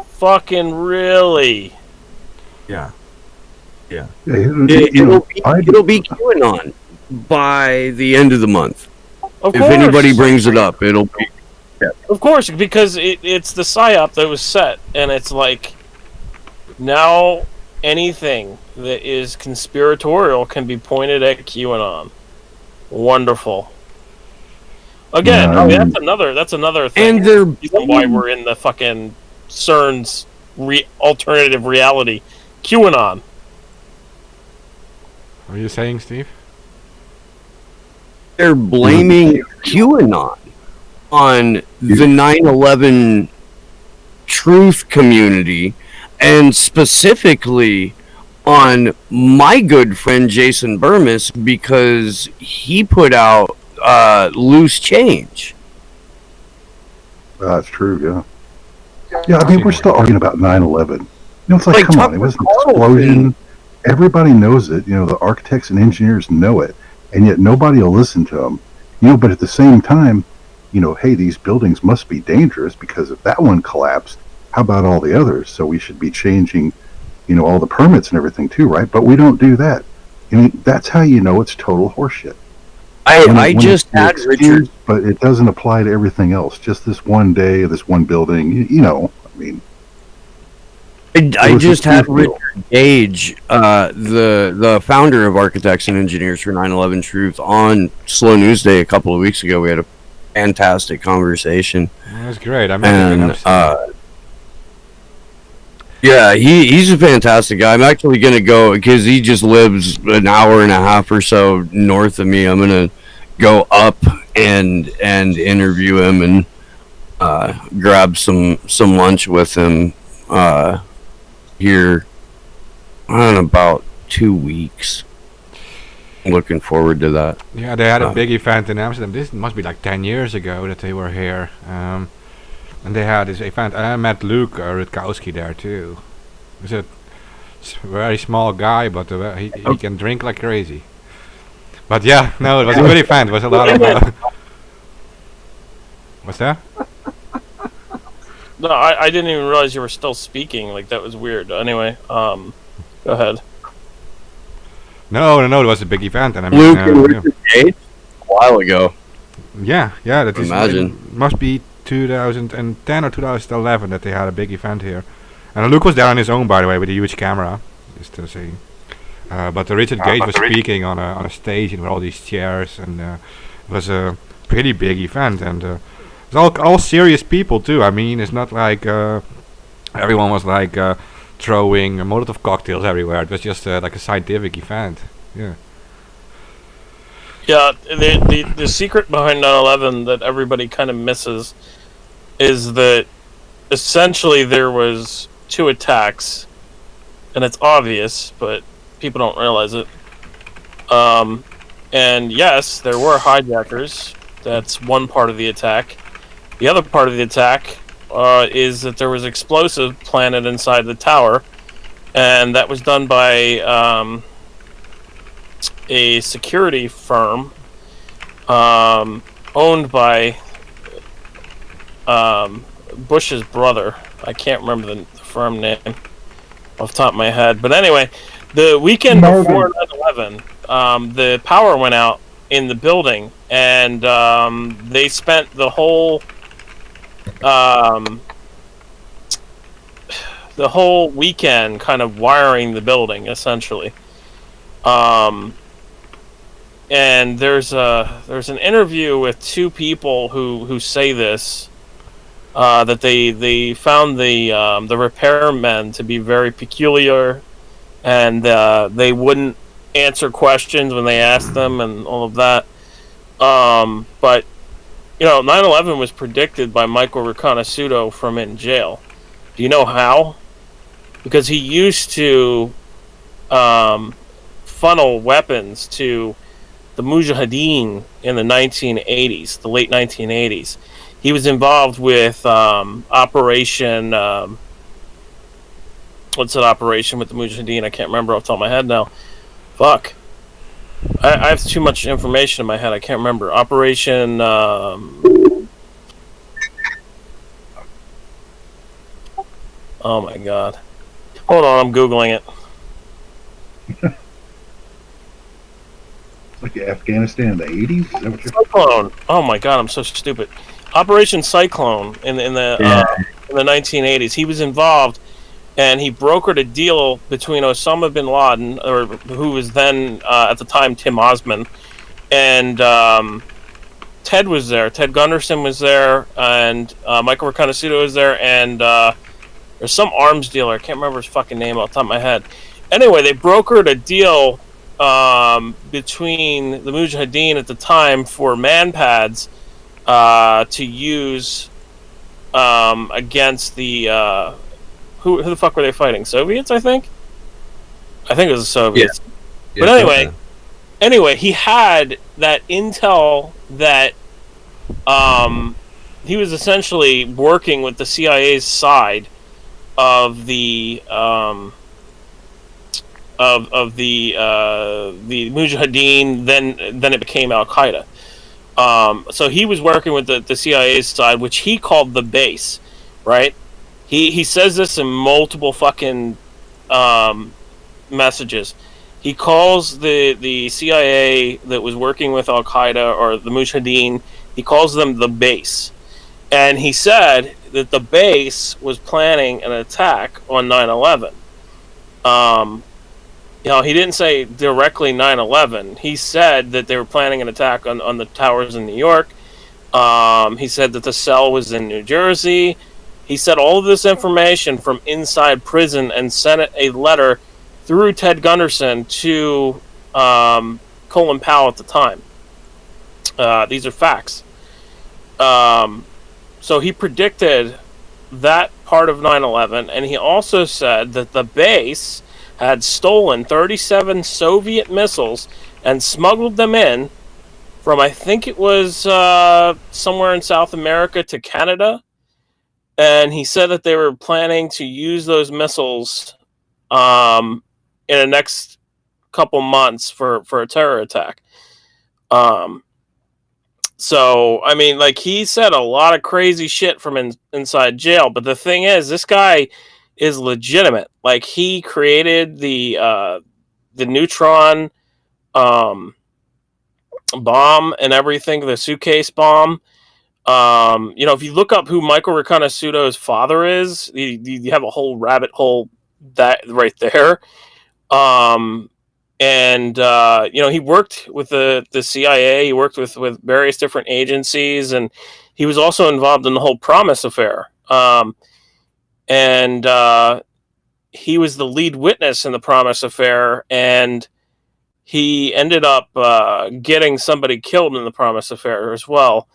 fucking really." Yeah. Yeah, It'll be QAnon by the end of the month. Of If course, anybody brings it up, it'll be. of course, because it's the psyop that was set, and it's like now anything that is conspiratorial can be pointed at QAnon. Wonderful. Again, Yeah, I mean- that's another thing. And they're Reason why we're in the fucking CERN's alternative reality. QAnon. What are you saying, Steve? they're blaming QAnon on the 9/11 truth community, and specifically on my good friend Jason Burmis, because he put out Loose Change. That's true, yeah. Yeah, I mean, we're still arguing about 9/11. You know, it's like, Like, come on, Tucker it was an Carlson. explosion. Everybody knows it. You know, the architects and engineers know it, and yet nobody will listen to them. You know, but at the same time, you know, hey, these buildings must be dangerous because if that one collapsed, how about all the others? So we should be changing, you know, all the permits and everything too, right? But we don't do that. I mean, that's how you know it's total horseshit. I When just it's an had excuse, Richard. but it doesn't apply to everything else. Just this one day, this one building. You know, I mean, I was just a had truth deal. Richard Gage, the founder of Architects and Engineers for 9/11 Truth, on Slow News Day a couple of weeks ago. We had a fantastic conversation, That's great. I met him. and yeah, he's a fantastic guy. I'm actually gonna go because he just lives an hour and a half or so north of me. I'm gonna go up and interview him and grab some lunch with him here in about 2 weeks. I'm looking forward to that. Yeah, they had a big event in Amsterdam. This must be like 10 years ago that they were here. And they had this event. I met Luke Rutkowski there too. He's a very small guy, but he can drink like crazy. But yeah, no, it was a good event. It was a lot of... what's that? No, I didn't even realize you were still speaking. Like, that was weird. Anyway, go ahead. No, it was a big event. And I mean, Luke and yeah. Richard Gage a while ago. Yeah, that is. Imagine. It must be 2010 or 2011 that they had a big event here. And Luke was there on his own, by the way, with a huge camera. Just to say. But Richard Gage was speaking on a stage with all these chairs, and it was a pretty big event. And it's all serious people too. I mean, it's not like everyone was like throwing Molotov cocktails everywhere. It was just like a scientific event. Yeah. Yeah, the secret behind 9/11 that everybody kind of misses is that essentially there was 2 attacks, and it's obvious, but people don't realize it. And yes, there were hijackers. That's one part of the attack. The other part of the attack is that there was explosive planted inside the tower, and that was done by a security firm owned by Bush's brother. I can't remember the firm name off the top of my head. But anyway, the weekend before 9/11, the power went out in the building, and they spent the whole weekend kind of wiring the building, essentially. And there's an interview with two people who say this, that they found the repairmen to be very peculiar, and they wouldn't answer questions when they asked them and all of that. But 9/11 was predicted by Michael Riconosciuto from in jail. Do you know how? Because he used to funnel weapons to the Mujahideen in the 1980s, the late 1980s. He was involved with Operation... what's that operation with the Mujahideen? I can't remember off the top of my head now. Fuck. I have too much information in my head. I can't remember. Operation... oh my god. Hold on, I'm Googling it. Like Afghanistan in the 80s? Is that what you're... Cyclone. Oh my god, I'm so stupid. Operation Cyclone in the 1980s. He was involved, and he brokered a deal between Osama bin Laden, or who was then at the time Tim Osman, and Ted was there. Ted Gunderson was there, and Michael Riconosciuto was there, and there's some arms dealer. I can't remember his fucking name off the top of my head. Anyway, they brokered a deal between the Mujahideen at the time for man pads to use against the who the fuck were they fighting? Soviets, I think it was the Soviets. Yeah. But anyway, he had that intel that he was essentially working with the CIA's side of the the Mujahideen, then it became Al Qaeda. So he was working with the CIA's side, which he called the base, right? He says this in multiple fucking messages. He calls the CIA that was working with Al Qaeda or the Mujahideen, he calls them the base. And he said that the base was planning an attack on 9/11. He didn't say directly 9/11. He said that they were planning an attack on the towers in New York. He said that the cell was in New Jersey. He said all of this information from inside prison and sent a letter through Ted Gunderson to Colin Powell at the time. These are facts. So he predicted that part of 9/11, and he also said that the base had stolen 37 Soviet missiles and smuggled them in from, I think it was somewhere in South America to Canada. And he said that they were planning to use those missiles in the next couple months for a terror attack. So, I mean, like, he said a lot of crazy shit from inside jail. But the thing is, this guy is legitimate. Like, he created the neutron bomb and everything, the suitcase bomb. If you look up who Michael Riconosciuto's father is, you have a whole rabbit hole that right there. He worked with the CIA. He worked with various different agencies, and he was also involved in the whole Promise affair. He was the lead witness in the Promise affair, and he ended up getting somebody killed in the Promise affair as well.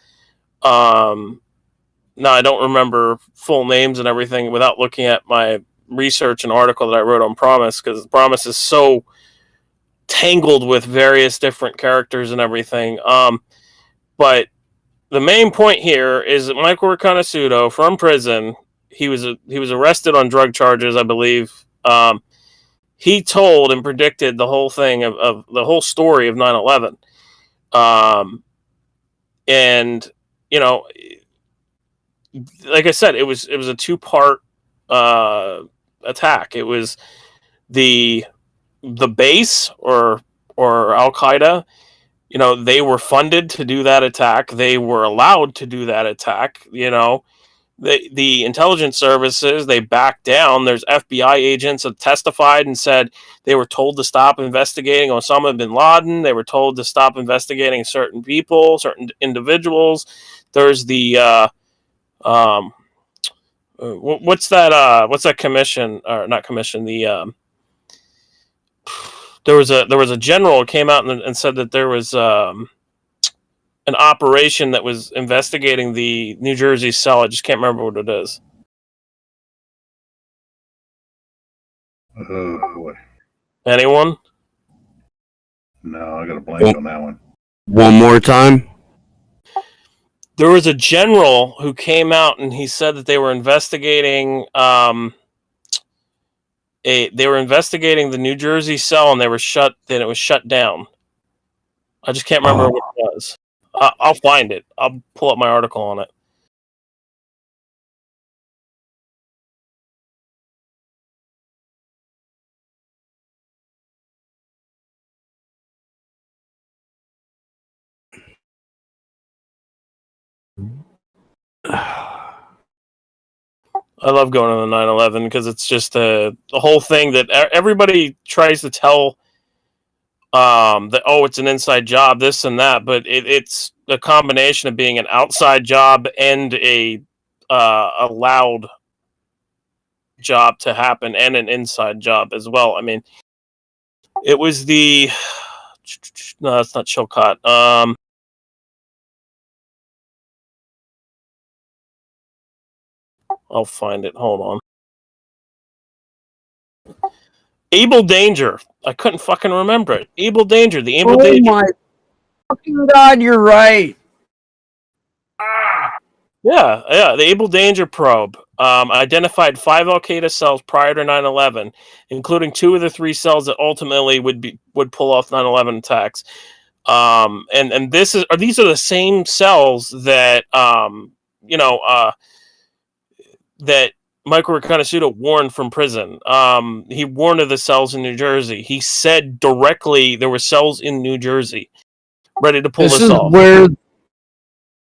Now, I don't remember full names and everything without looking at my research and article that I wrote on Promise, because Promise is so tangled with various different characters and everything. But the main point here is that Michael Riconosciuto, from prison, he was arrested on drug charges, I believe. He told and predicted the whole thing of the whole story of 9/11. like I said, it was a 2-part attack. It was the base or Al Qaeda. You know, they were funded to do that attack. They were allowed to do that attack. You know, the intelligence services, they backed down. There's FBI agents that testified and said they were told to stop investigating Osama bin Laden. They were told to stop investigating certain people, certain individuals. There's the what's that commission, or not commission, the there was a general who came out and said that there was an operation that was investigating the New Jersey cell. I just can't remember what it is. Oh boy. Anyone? No, I got a blank on that one. One more time. There was a general who came out and he said that they were investigating the New Jersey cell, and they were shut. Then it was shut down. I just can't remember what it was. I'll find it. I'll pull up my article on it. I love going to the 9/11 because it's just the whole thing that everybody tries to tell that, oh, it's an inside job, this and that, but it's a combination of being an outside job and a allowed job to happen, and an inside job as well. I mean, it was the no, that's not Chilcot. I'll find it. Hold on. Able Danger. I couldn't fucking remember it. Able Danger. The Able Danger. Oh my fucking god, you're right. Yeah. The Able Danger probe identified 5 Al Qaeda cells prior to 9/11, including 2 of the 3 cells that ultimately would pull off 9/11 attacks. And these are the same cells that that Michael Riconosciuto warned from prison. He warned of the cells in New Jersey. He said directly there were cells in New Jersey ready to pull this off. Where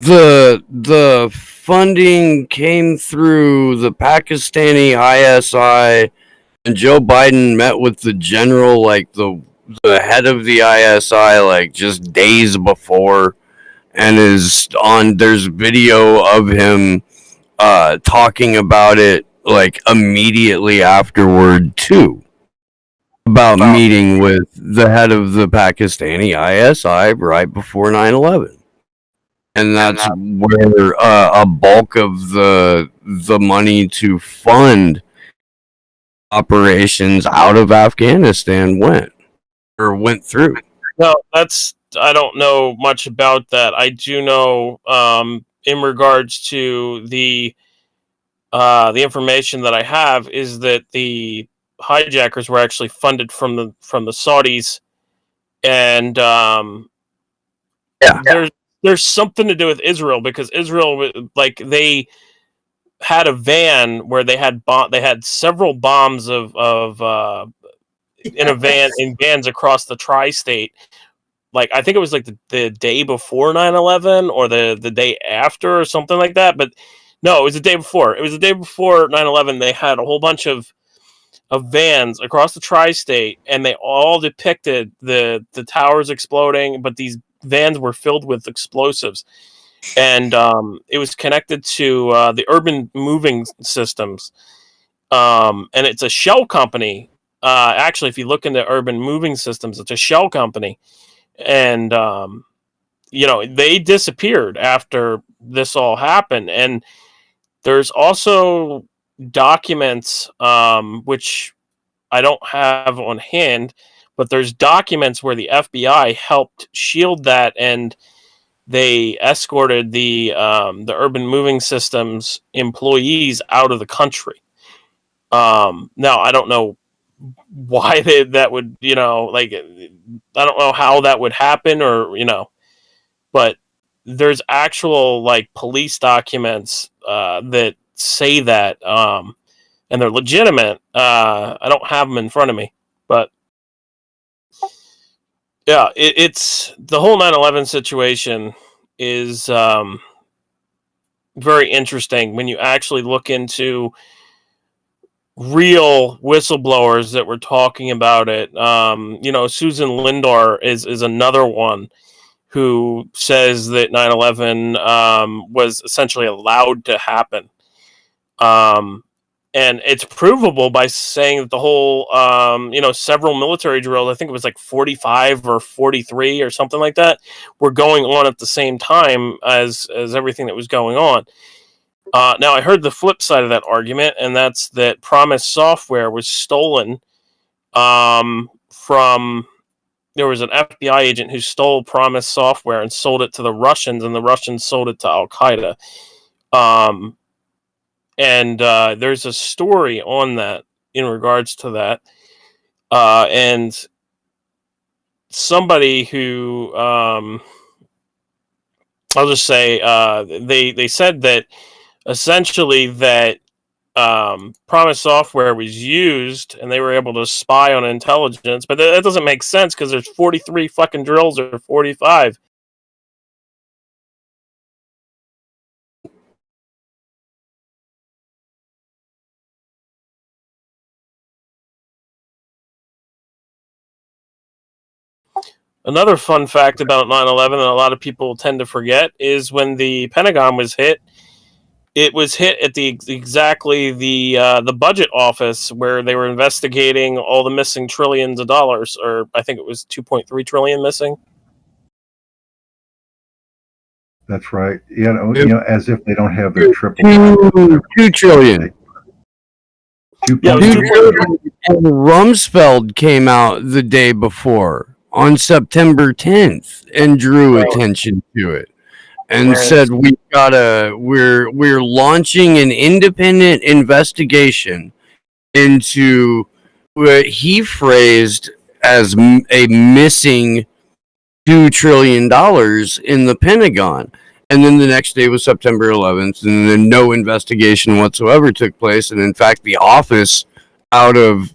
the funding came through the Pakistani ISI, and Joe Biden met with the general, like the head of the ISI, like just days before, and there's video of him talking about it like immediately afterward too, about meeting with the head of the Pakistani ISI right before 9/11. And that's where a bulk of the money to fund operations out of Afghanistan went through. No, I don't know much about that. I do know in regards to the information that I have is that the hijackers were actually funded from the Saudis, and there's something to do with Israel, because Israel, like, they had a van where they had several bombs in vans across the tri-state. Like, I think it was like the day before 9/11 or the day after or something like that. But no, it was the day before. It was the day before 9/11. They had a whole bunch of vans across the tri-state, and they all depicted the towers exploding, but these vans were filled with explosives, and it was connected to the urban moving systems, and it's a shell company. Actually, if you look into urban moving systems, it's a shell company, and they disappeared after this all happened. And there's also documents, which I don't have on hand, but there's documents where the FBI helped shield that, and they escorted the urban moving systems employees out of the country. Now, I don't know why that would, like, I don't know how that would happen, or, but there's actual, like, police documents that say that, and they're legitimate. I don't have them in front of me, but yeah, it's the whole 9/11 situation is very interesting when you actually look into real whistleblowers that were talking about it. Susan Lindor is another one who says that 9/11 was essentially allowed to happen. And it's provable by saying that the whole, several military drills, I think it was like 45 or 43 or something like that, were going on at the same time as everything that was going on. Now, I heard the flip side of that argument, and that's that Promise software was stolen from. There was an FBI agent who stole Promise software and sold it to the Russians, and the Russians sold it to Al Qaeda. And there's a story on that in regards to that, and somebody who I'll just say they said that essentially that Promise software was used and they were able to spy on intelligence, but that doesn't make sense because there's 43 fucking drills or 45. Another fun fact about 9/11 that a lot of people tend to forget is when the Pentagon was hit, it was hit at exactly the budget office where they were investigating all the missing trillions of dollars, or I think it was 2.3 trillion missing. That's right. As if they don't have their triple. 2 trillion. Yeah, it was 2 trillion. And Rumsfeld came out the day before on September 10th and drew attention to it and said we're launching an independent investigation into what he phrased as a missing $2 trillion in the Pentagon. And then the next day was September 11th, and then no investigation whatsoever took place. And in fact, the office out of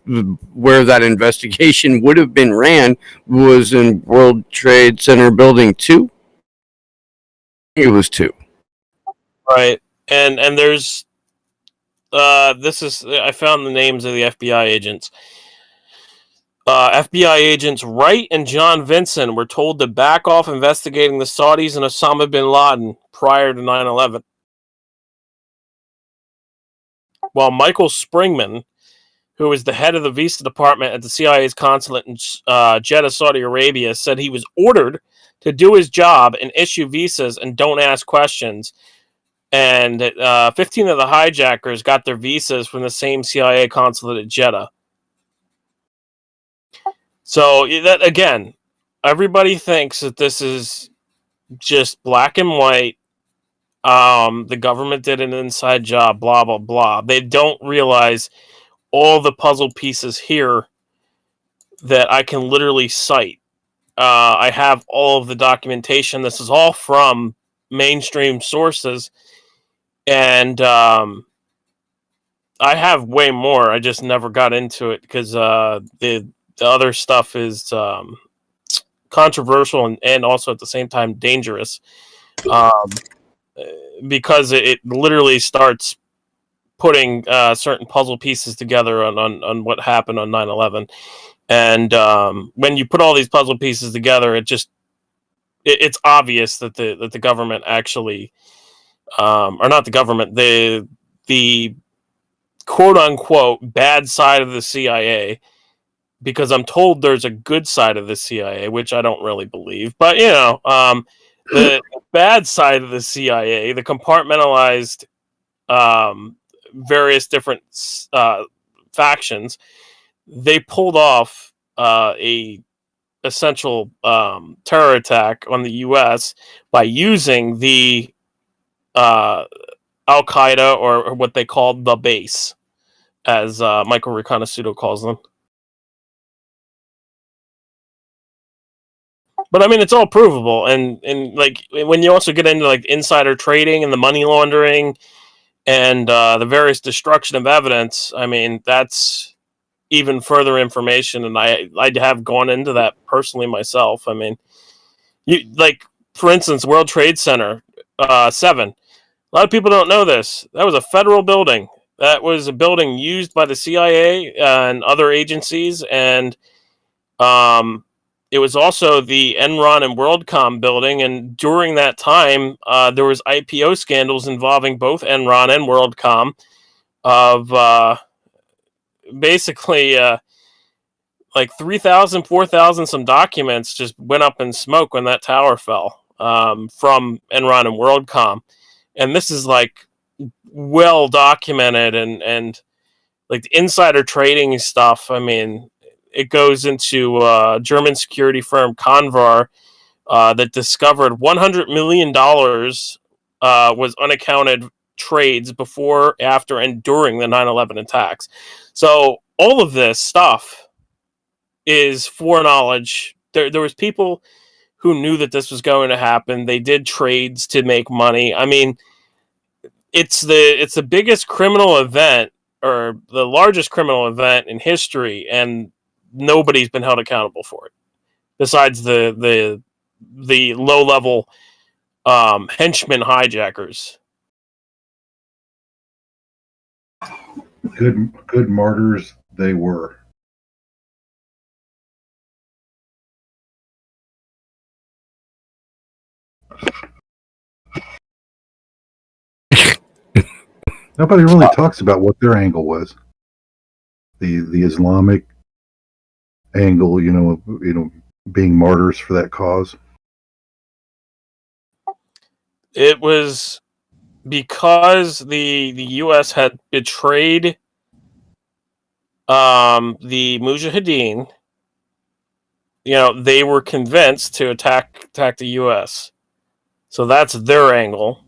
where that investigation would have been ran was in World Trade Center Building 2. It was 2. Right. And there's I found the names of the FBI agents. FBI agents Wright and John Vinson were told to back off investigating the Saudis and Osama bin Laden prior to 9/11. While Michael Springman, who was the head of the visa department at the CIA's consulate in Jeddah, Saudi Arabia, said he was ordered to do his job and issue visas and don't ask questions. And 15 of the hijackers got their visas from the same CIA consulate at Jeddah. So that, again, everybody thinks that this is just black and white. The government did an inside job, blah, blah, blah. They don't realize all the puzzle pieces here that I can literally cite. I have all of the documentation. This is all from mainstream sources. And I have way more. I just never got into it because the other stuff is controversial and also at the same time dangerous, because it literally starts putting certain puzzle pieces together on what happened on 9/11. And when you put all these puzzle pieces together, it's obvious that the government actually, or not the government, the quote unquote bad side of the CIA, because I'm told there's a good side of the CIA, which I don't really believe. But, the bad side of the CIA, the compartmentalized various different factions, they pulled off a essential terror attack on the U.S. by using the Al-Qaeda, or what they called the base, as Michael Riconosciuto calls them. But I mean, it's all provable, and like when you also get into like insider trading and the money laundering, and the various destruction of evidence. I mean, that's even further information, and I have gone into that personally myself. I mean, you like, for instance, World Trade Center 7. A lot of people don't know this. That was a federal building. That was a building used by the CIA and other agencies, and it was also the Enron and WorldCom building. And during that time, there was IPO scandals involving both Enron and WorldCom of basically like 3,000, 4,000 some documents just went up in smoke when that tower fell from Enron and WorldCom. And this is like well documented, and like the insider trading stuff. I mean, it goes into German security firm Convar that discovered $100 million was unaccounted trades before, after, and during the 9/11 attacks. So all of this stuff is foreknowledge. There was people who knew that this was going to happen. They did trades to make money. I mean, it's the biggest criminal event, or the largest criminal event in history, and nobody's been held accountable for it besides the low level henchmen hijackers. Good martyrs they were. Nobody really talks about what their angle was. The Islamic angle, you know, being martyrs for that cause. It was because the U.S. had betrayed the Mujahideen. You know, they were convinced to attack the U.S. So that's their angle.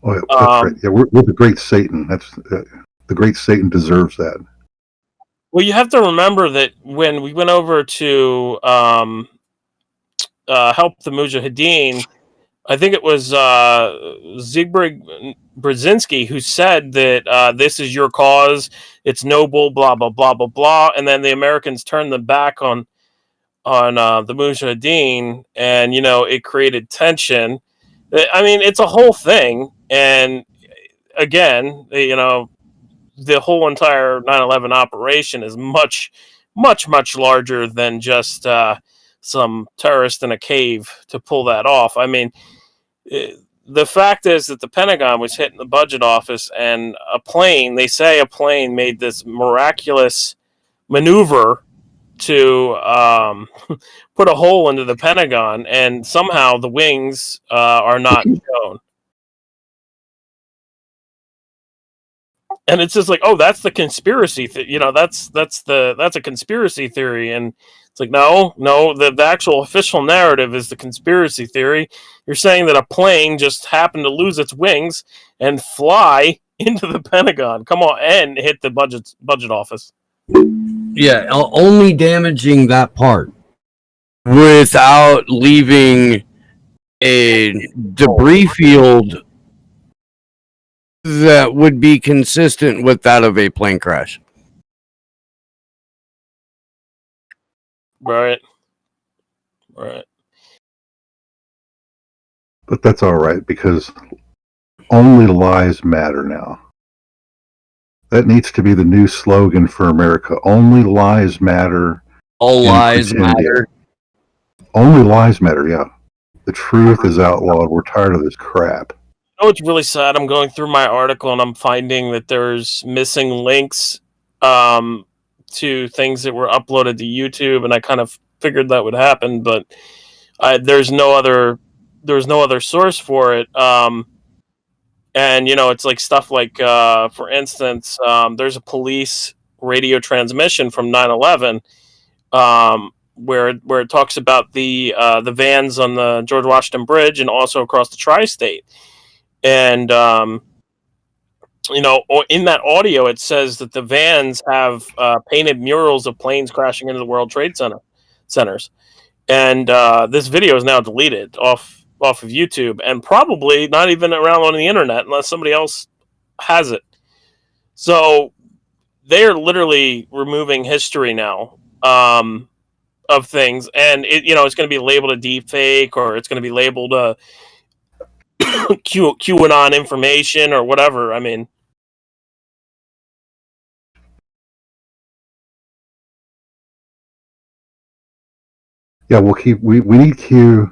Oh, yeah, that's right. Yeah, we're the great Satan. That's the great Satan deserves that. Well, you have to remember that when we went over to help the Mujahideen, I think it was Zygmunt Brzezinski who said that this is your cause, it's noble, blah blah blah blah blah, and then the Americans turned them back on the Mujahideen, and you know, it created tension. I mean, it's a whole thing, and again, you know, the whole entire 9/11 operation is much, much, much larger than just some terrorist in a cave to pull that off. I mean, the fact is that the Pentagon was hit in the budget office, and they say a plane made this miraculous maneuver to put a hole into the Pentagon, and somehow the wings are not shown. And it's just like, oh, that's the conspiracy. You know, that's a conspiracy theory, and it's like, no, the actual official narrative is the conspiracy theory. You're saying that a plane just happened to lose its wings and fly into the Pentagon. Come on, and hit the budget office. Yeah, only damaging that part without leaving a debris field that would be consistent with that of a plane crash. Right. But that's all right, because only lies matter now. That needs to be the new slogan for America. Only lies matter. All lies matter. Only lies matter, yeah. The truth is outlawed. We're tired of this crap. You know, it's really sad. I'm going through my article and I'm finding that there's missing links to things that were uploaded to YouTube, and I kind of figured that would happen, but there's no other source for it. And you know, it's like stuff like, for instance, there's a police radio transmission from 9/11 where it talks about the vans on the George Washington Bridge and also across the tri-state. And you know, in that audio, it says that the vans have painted murals of planes crashing into the World Trade Centers. And this video is now deleted off of YouTube, and probably not even around on the internet unless somebody else has it. So they are literally removing history now of things, and it's going to be labeled a deep fake, or it's going to be labeled a QAnon information or whatever. I mean, Yeah, we need Q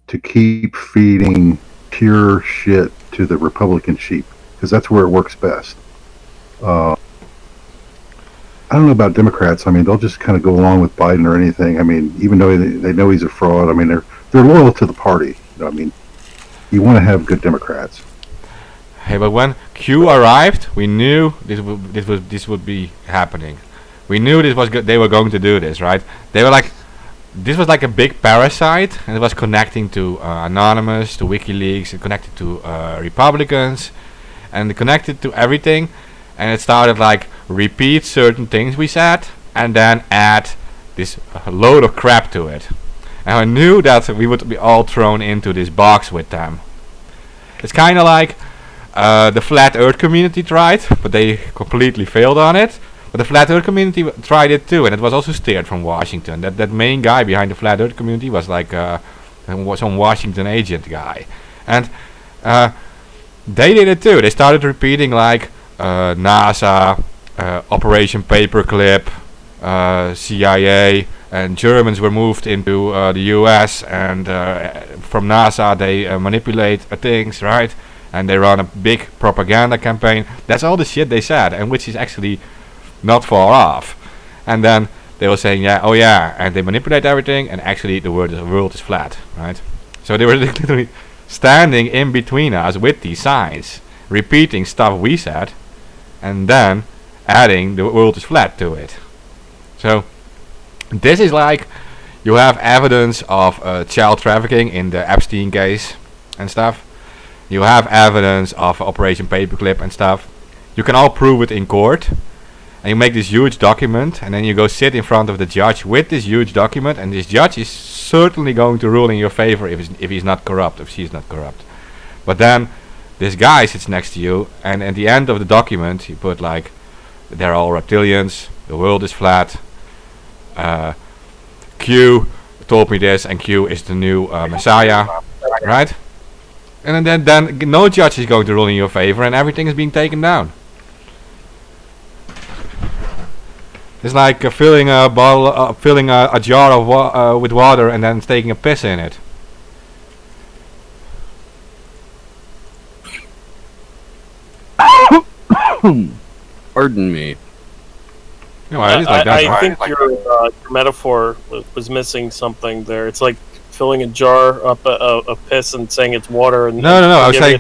to keep feeding pure shit to the Republican sheep, because that's where it works best. I don't know about Democrats. I mean, they'll just kind of go along with Biden or anything. I mean, even though they know he's a fraud. I mean, they're loyal to the party. I mean, you want to have good Democrats. Hey, but when Q arrived, we knew this would be happening. We knew they were going to do this, right? They were like, this was like a big parasite, and it was connecting to Anonymous, to WikiLeaks, and connected to Republicans, and connected to everything. And it started like repeat certain things we said, and then add this load of crap to it. And I knew that we would be all thrown into this box with them. It's kind of like the Flat Earth community tried, but they completely failed on it. But the Flat Earth community tried it too, and it was also steered from Washington. That main guy behind the Flat Earth community was like some Washington agent guy. And they did it too. They started repeating like NASA, Operation Paperclip, CIA, and Germans were moved into the US, and from NASA they manipulate things, right? And they run a big propaganda campaign. That's all the shit they said, and which is actually not far off. And then they were saying, and they manipulate everything, and actually the world is flat, right? So they were literally standing in between us with these signs, repeating stuff we said, and then adding the world is flat to it. So this is like, you have evidence of child trafficking in the Epstein case and stuff. You have evidence of Operation Paperclip and stuff. You can all prove it in court. And you make this huge document, and then you go sit in front of the judge with this huge document, and this judge is certainly going to rule in your favor if he's not corrupt, if she's not corrupt. But then this guy sits next to you, and at the end of the document he put like, they're all reptilians, the world is flat, Q told me this, and Q is the new messiah, right? And then no judge is going to rule in your favor, and everything is being taken down. It's like filling a bottle, filling a jar of with water, and then taking a piss in it. Pardon me. No, it is like that. I think your metaphor was missing something there. It's like filling a jar up a piss and saying it's water. And no. I was saying,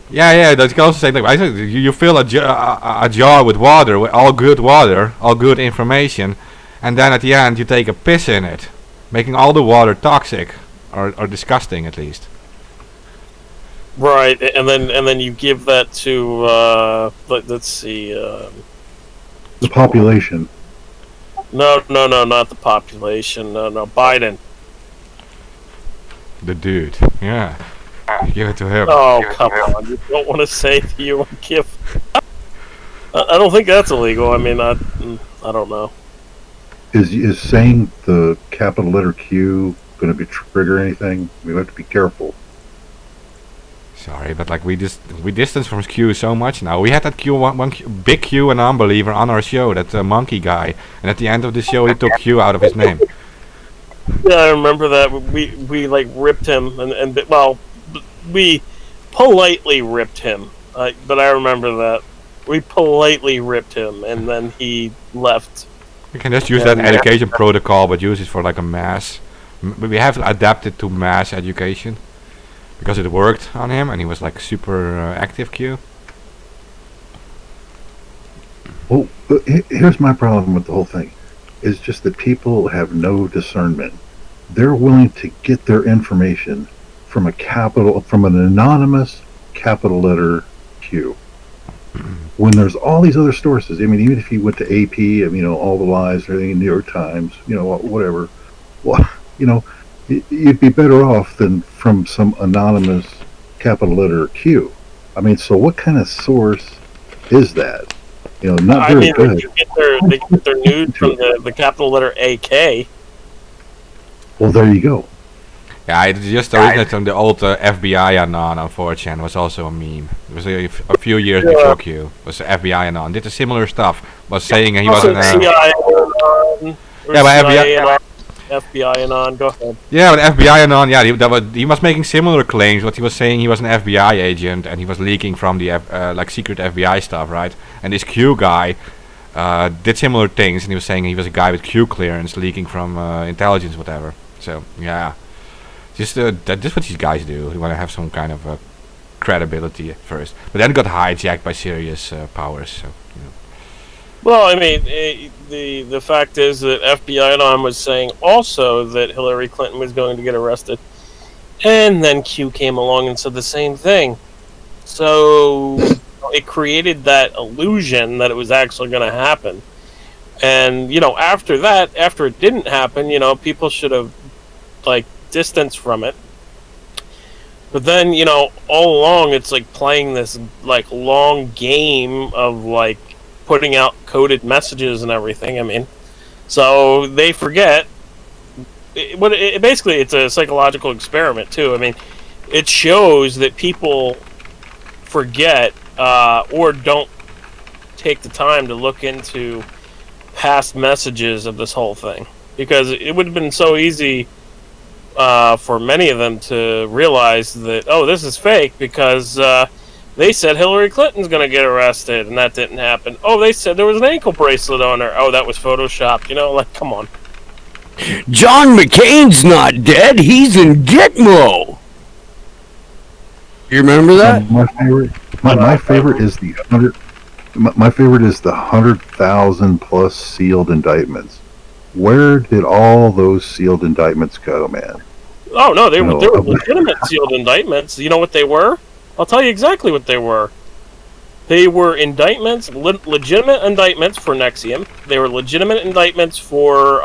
yeah. That can also say like, I said, you fill a jar with water, with all good water, all good information, and then at the end you take a piss in it, making all the water toxic or disgusting at least. Right, and then you give that to let's see. The population. No, not the population. No, Biden. The dude, yeah. Give it to him. Oh, come on. You don't want to say that you would give... I don't think that's illegal. I mean, I don't know. Is saying the capital letter Q going to be trigger anything? We have to be careful. Sorry, but like we distance from Q so much now. We had that big Q and unbeliever on our show, that monkey guy, and at the end of the show he took Q out of his name. Yeah, I remember that. We like ripped him, and well, we politely ripped him. But I remember that we politely ripped him, and then he left. We can just use that education protocol, but use it for like a mass. We have adapted to mass education because it worked on him, and he was like super active Q. Well, here's my problem with the whole thing. It's just that people have no discernment. They're willing to get their information from an anonymous capital letter Q. When there's all these other sources, I mean, even if you went to AP, all the lies, everything, New York Times, whatever, well, you'd be better off than from some anonymous capital letter Q. I mean, so what kind of source is that? Not I very mean, good. they get their news from the capital letter AK. Well, there you go. Yeah, it just originated from the old FBI Anon on 4chan. Was also a meme. It was a few years before Q. Was FBI Anon. Did a similar stuff. Was saying he Also, wasn't. CIA Anon, or Yeah, but CIA Anon, FBI Anon. Go ahead. Yeah, but FBI Anon. Yeah, he was making similar claims. What he was saying, he was an FBI agent and he was leaking from the like secret FBI stuff, right? And this Q guy did similar things, and he was saying he was a guy with Q clearance leaking from intelligence, whatever. So yeah. Just that's what these guys do. They want to have some kind of credibility at first, but then got hijacked by serious powers. So, Well, I mean, the fact is that FBI Anon was saying also that Hillary Clinton was going to get arrested, and then Q came along and said the same thing. So it created that illusion that it was actually going to happen. And after that, after it didn't happen, people should have distanced from it. But then, all along it's like playing this long game of putting out coded messages and everything. I mean, so they forget. Basically, it's a psychological experiment too. I mean, it shows that people forget or don't take the time to look into past messages of this whole thing, because it would have been so easy for many of them to realize that, oh, this is fake, because they said Hillary Clinton's going to get arrested, and that didn't happen. Oh, they said there was an ankle bracelet on her. Oh, that was photoshopped. Come on. John McCain's not dead. He's in Gitmo. You remember that? My favorite is the 100. My favorite is the 100,000 plus sealed indictments. Where did all those sealed indictments go, man? Oh, no, they were legitimate sealed indictments. You know what they were? I'll tell you exactly what they were. They were indictments, legitimate indictments for NXIVM. They were legitimate indictments for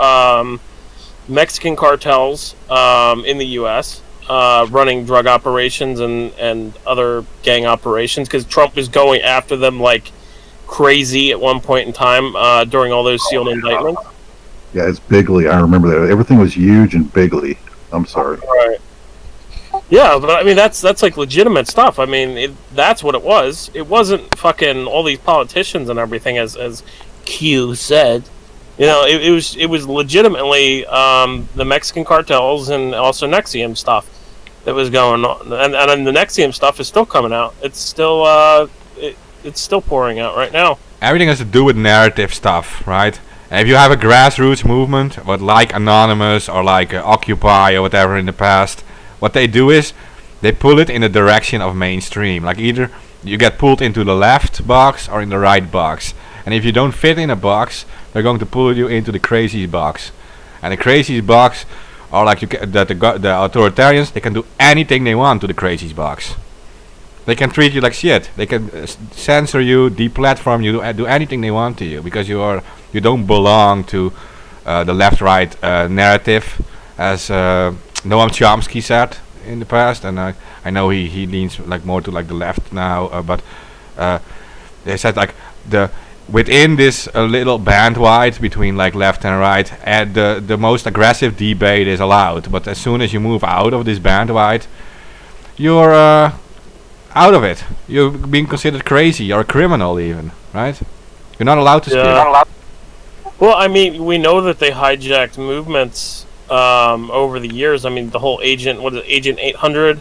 Mexican cartels in the U.S., running drug operations and other gang operations, because Trump was going after them like crazy at one point in time during all those sealed indictments. Yeah, it's Bigley. I remember that. Everything was huge and Bigley. I'm sorry. Right. Yeah, but I mean that's like legitimate stuff. I mean that's what it was. It wasn't fucking all these politicians and everything, as Q said. It was legitimately the Mexican cartels and also NXIVM stuff that was going on, and the NXIVM stuff is still coming out. It's still it's still pouring out right now. everything has to do with narrative stuff, right? And if you have a grassroots movement, what like Anonymous or like Occupy or whatever in the past, what they do is they pull it in the direction of mainstream. Like either you get pulled into the left box or in the right box. And if you don't fit in a box, they're going to pull you into the crazies box. And the crazies box are like the authoritarians. They can do anything they want to the crazies box. They can treat you like shit. They can censor you, deplatform you, do anything they want to you because you don't belong to the left-right narrative, as Noam Chomsky said in the past. And I know he leans like more to like the left now, but they said like within this little bandwidth between like left and right, and the most aggressive debate is allowed. But as soon as you move out of this bandwidth, you're out of it. You're being considered crazy or a criminal even, right? You're not allowed to speak. Well, I mean, we know that they hijacked movements over the years. I mean, the whole Agent 800,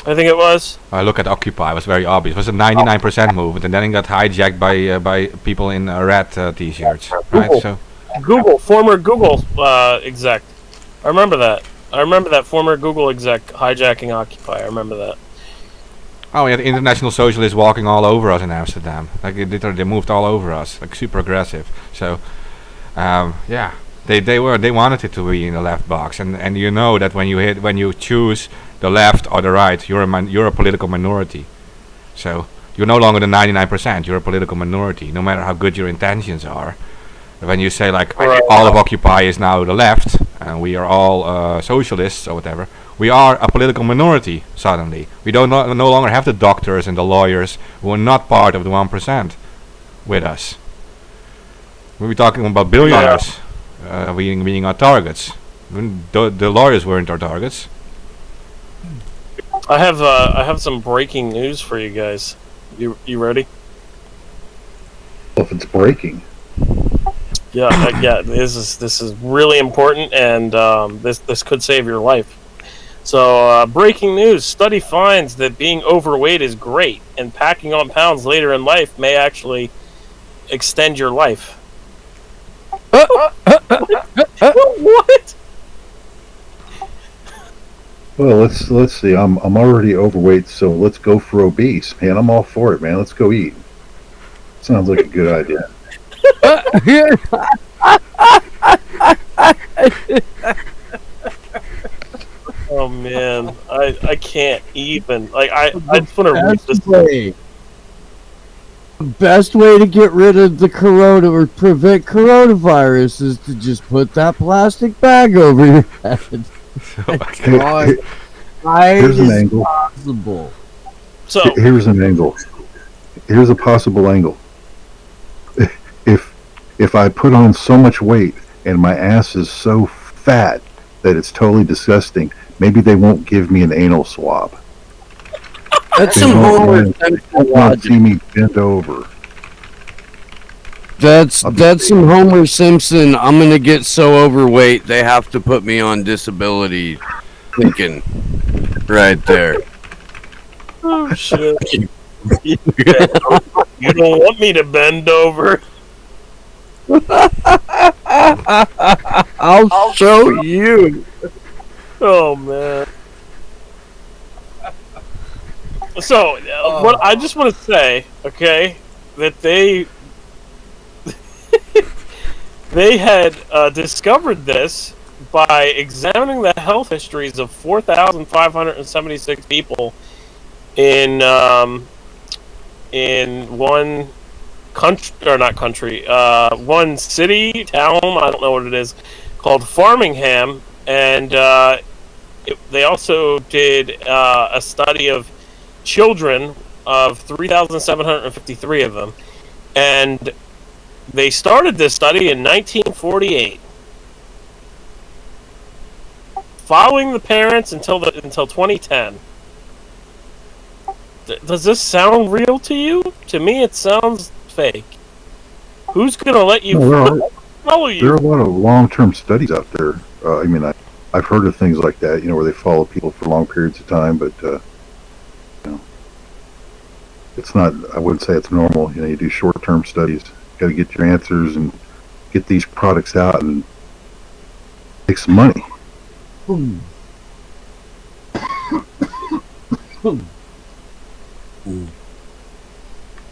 I think it was. I look at Occupy. It was very obvious. It was a 99% movement, and then it got hijacked by people in red t-shirts. Right? So Former Google exec. I remember that. I remember that former Google exec hijacking Occupy. I remember that. Oh, we had international socialists walking all over us in Amsterdam. Like they moved all over us, like super aggressive. So, yeah, they wanted it to be in the left box, and you know that when you choose the left or the right, you're a political minority. So you're no longer the 99%. You're a political minority, no matter how good your intentions are. When you say like all of Occupy is now the left, and we are all socialists or whatever, we are a political minority suddenly. We no longer have the doctors and the lawyers who are not part of the 1%. with us. We're talking about billionaires being our targets. The lawyers weren't our targets. I have some breaking news for you guys. You ready? Well, if it's breaking, Yeah. This is really important, and this could save your life. So, breaking news: study finds that being overweight is great, and packing on pounds later in life may actually extend your life. What? well, let's see. I'm already overweight, so let's go for obese, man. I'm all for it, man. Let's go eat. Sounds like a good idea. Oh man, I can't even. Like I just want to read Best this. way. The best way to get rid of the corona or prevent coronavirus is to just put that plastic bag over your head. Hey, Right here's an is angle. possible. So Here's an angle. Here's a possible angle. If I put on so much weight and my ass is so fat that it's totally disgusting, maybe they won't give me an anal swab. That's They some won't Homer want- Simpson won't logic. see me bent over. That's some Homer Simpson. I'm gonna get so overweight they have to put me on disability thinking right there. oh shit, you don't want me to bend over. I'll show you. Oh man. So, what I just want to say, okay, that they had discovered this by examining the health histories of 4,576 people in one country, or not country, one city, town, I don't know what it is, called Farmingham, and they also did a study of children of 3,753 of them, and they started this study in 1948, following the parents until 2010. Does this sound real to you? To me, it sounds fake. Who's gonna let you No, follow there are you? a lot of long-term studies out there. I've heard of things like that, where they follow people for long periods of time, but it's not. I wouldn't say it's normal. You do short-term studies. Got to get your answers and get these products out and make some money.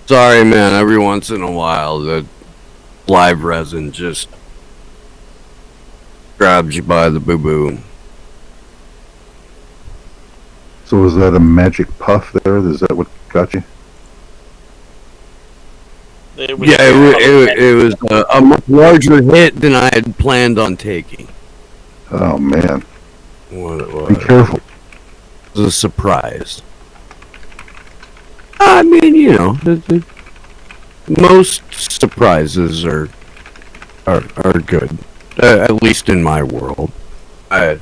Sorry, man. Every once in a while, the live resin just grabs you by the boo-boo. So was that a magic puff there? Is that what got you? It was- Yeah, it was a much larger hit than I had planned on taking. Oh man, What it be was. careful. It was a surprise. I mean, most surprises are good, at least in my world. I've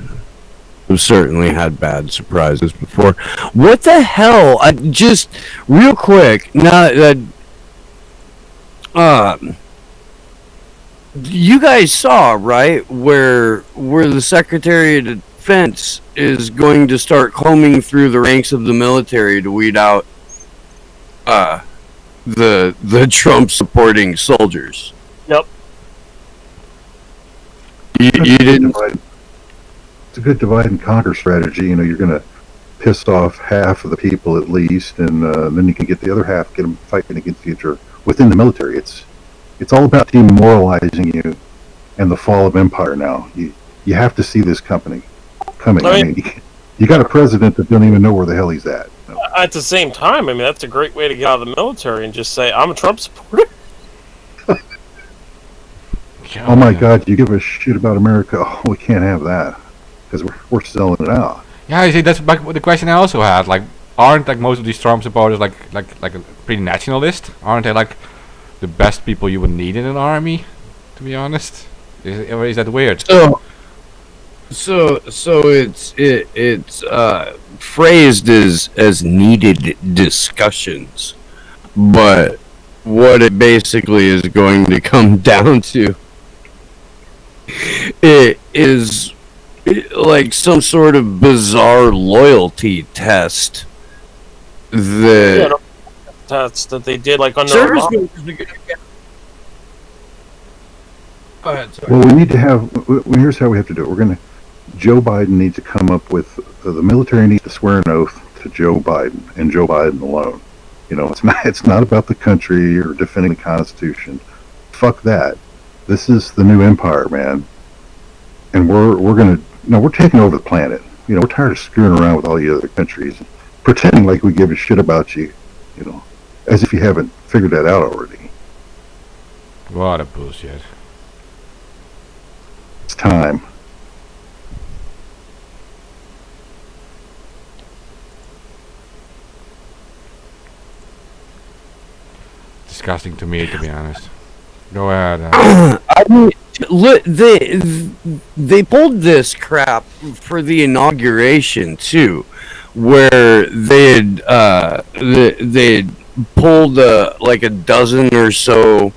certainly had bad surprises before. What the hell? I just real quick now that you guys saw, right, where the Secretary of Defense is going to start combing through the ranks of the military to weed out the Trump supporting soldiers. Yep. You didn't. It's a good divide and conquer strategy. You're going to piss off half of the people at least, and then you can get the other half, get them fighting against each other within the military. It's all about demoralizing you and the fall of empire. Now you have to see this company coming. I I mean, you got a president that doesn't even know where the hell he's at. At the same time, I mean, that's a great way to get out of the military and just say, I'm a Trump supporter. Oh my God, you give a shit about America? Oh, we can't have that because we're selling it out. Yeah, you see, that's like the question I also had. Like, aren't like most of these Trump supporters like pretty nationalist? Aren't they like the best people you would need in an army, to be honest. Or is that weird? So it's phrased as needed discussions, but what it basically is going to come down to it is like some sort of bizarre loyalty test that That's that they did like under service Obama. members. Go ahead, sorry. Well, we need to have. Here's how we have to do it. Joe Biden needs to come up with. The military needs to swear an oath to Joe Biden and Joe Biden alone. You know, it's not. It's not about the country or defending the Constitution. Fuck that. This is the new empire, man. And we're gonna. No, we're taking over the planet. You know, we're tired of screwing around with all the other countries, pretending like we give a shit about you. You know, as if you haven't figured that out already. What a bullshit. It's time. Disgusting to me, to be honest. Go ahead. I mean, look, they pulled this crap for the inauguration too, where they had pulled like a dozen or so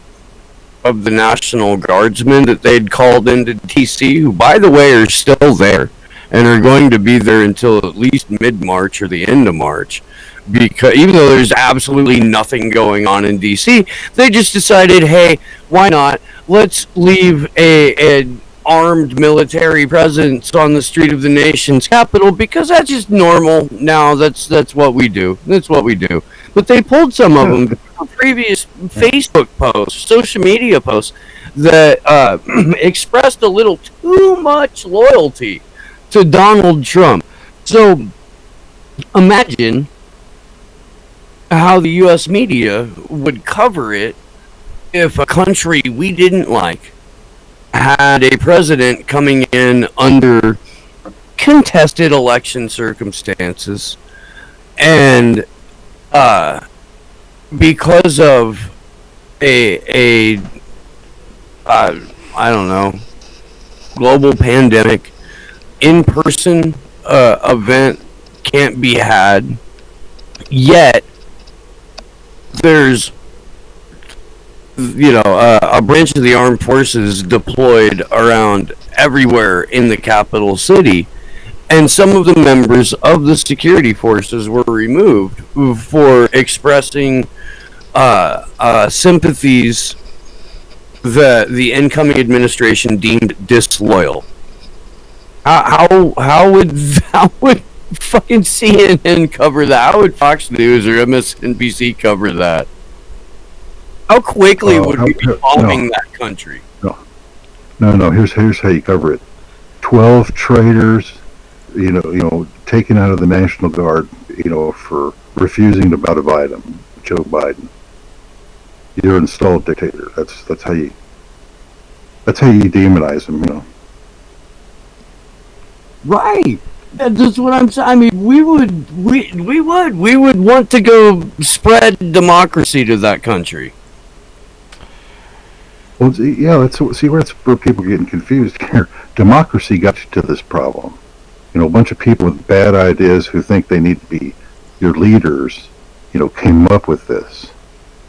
of the National Guardsmen that they'd called into DC, who, by the way, are still there and are going to be there until at least mid-March or the end of March. Because even though there's absolutely nothing going on in DC, they just decided, hey, why not? Let's leave an armed military presence on the street of the nation's capital, because that's just normal now. That's what we do. That's what we do. But they pulled some of them from previous Facebook posts, social media posts that expressed a little too much loyalty to Donald Trump. So imagine how the U.S. media would cover it if a country we didn't like had a president coming in under contested election circumstances, and because of a I don't know, global pandemic, in-person event can't be had, yet there's a branch of the armed forces deployed around everywhere in the capital city, and some of the members of the security forces were removed for expressing sympathies that the incoming administration deemed disloyal. How would fucking CNN cover that? How would Fox News or MSNBC cover that? How quickly would we be bombing that country? No. Here's how you cover it. 12 traitors, taken out of the National Guard, for refusing to bow to Biden, Joe Biden. You're an installed dictator. That's how you demonize him. Right. That's what I'm saying. I mean, we would want to go spread democracy to that country. Well, yeah, that's where people are getting confused here. Democracy got you to this problem. A bunch of people with bad ideas who think they need to be your leaders, came up with this,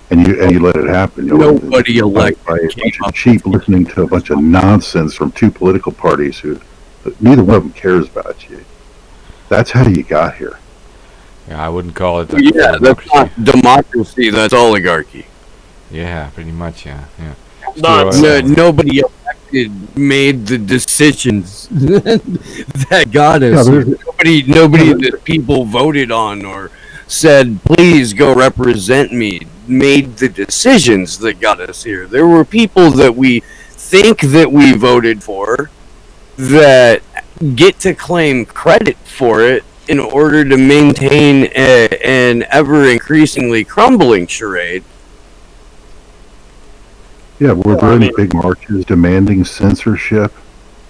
and you let it happen. Nobody elected by a bunch of cheap listening to a bunch of nonsense from two political parties who neither one of them cares about you. That's how you got here. Yeah, I wouldn't call it. That's not democracy. That's oligarchy. Yeah, pretty much. Yeah. Nobody elected made the decisions that got us. Nobody that people voted on or said, please go represent me, made the decisions that got us here. There were people that we think that we voted for that get to claim credit for it in order to maintain an ever increasingly crumbling charade. Yeah, were there any big marches demanding censorship?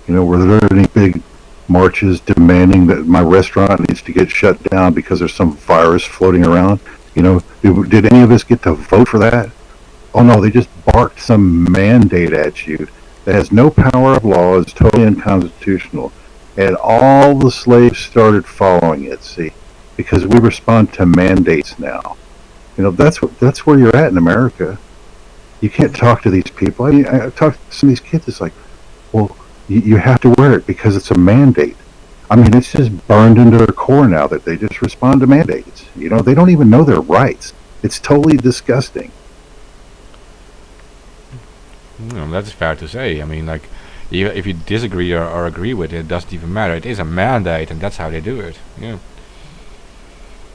Were there any big marches demanding that my restaurant needs to get shut down because there's some virus floating around? Did any of us get to vote for that? Oh no, they just barked some mandate at you that has no power of law, is totally unconstitutional. And all the slaves started following it, see, because we respond to mandates now. That's where you're at in America. You can't talk to these people. I mean, I talk to some of these kids. It's like, well, you have to wear it because it's a mandate. I mean, it's just burned into their core now that they just respond to mandates. They don't even know their rights. It's totally disgusting. That's fair to say. I mean, like, if you disagree or agree with it, it doesn't even matter. It is a mandate, and that's how they do it. Yeah.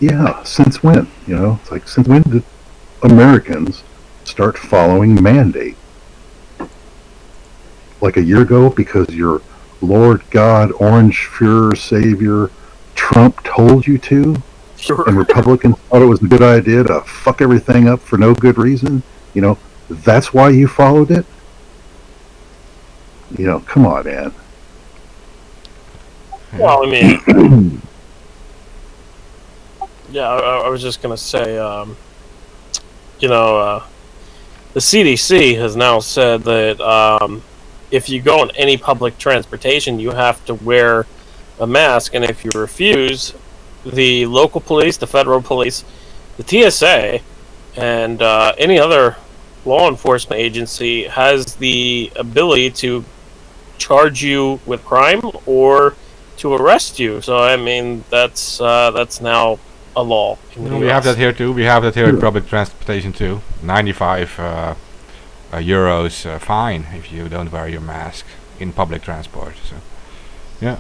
Yeah, since when? It's like, since when did Americans start following mandate? Like a year ago, because your Lord God, Orange Führer, Savior, Trump told you to? Sure. And Republicans thought it was a good idea to fuck everything up for no good reason? That's why you followed it? Come on, man. Well, I mean, yeah, I was just gonna say, the CDC has now said that if you go on any public transportation, you have to wear a mask, and if you refuse, the local police, the federal police, the TSA, and any other law enforcement agency has the ability to charge you with crime or to arrest you. So I mean, that's now a law in the We have that here too. We have that here in public transportation too. 95 euros fine if you don't wear your mask in public transport. So, yeah.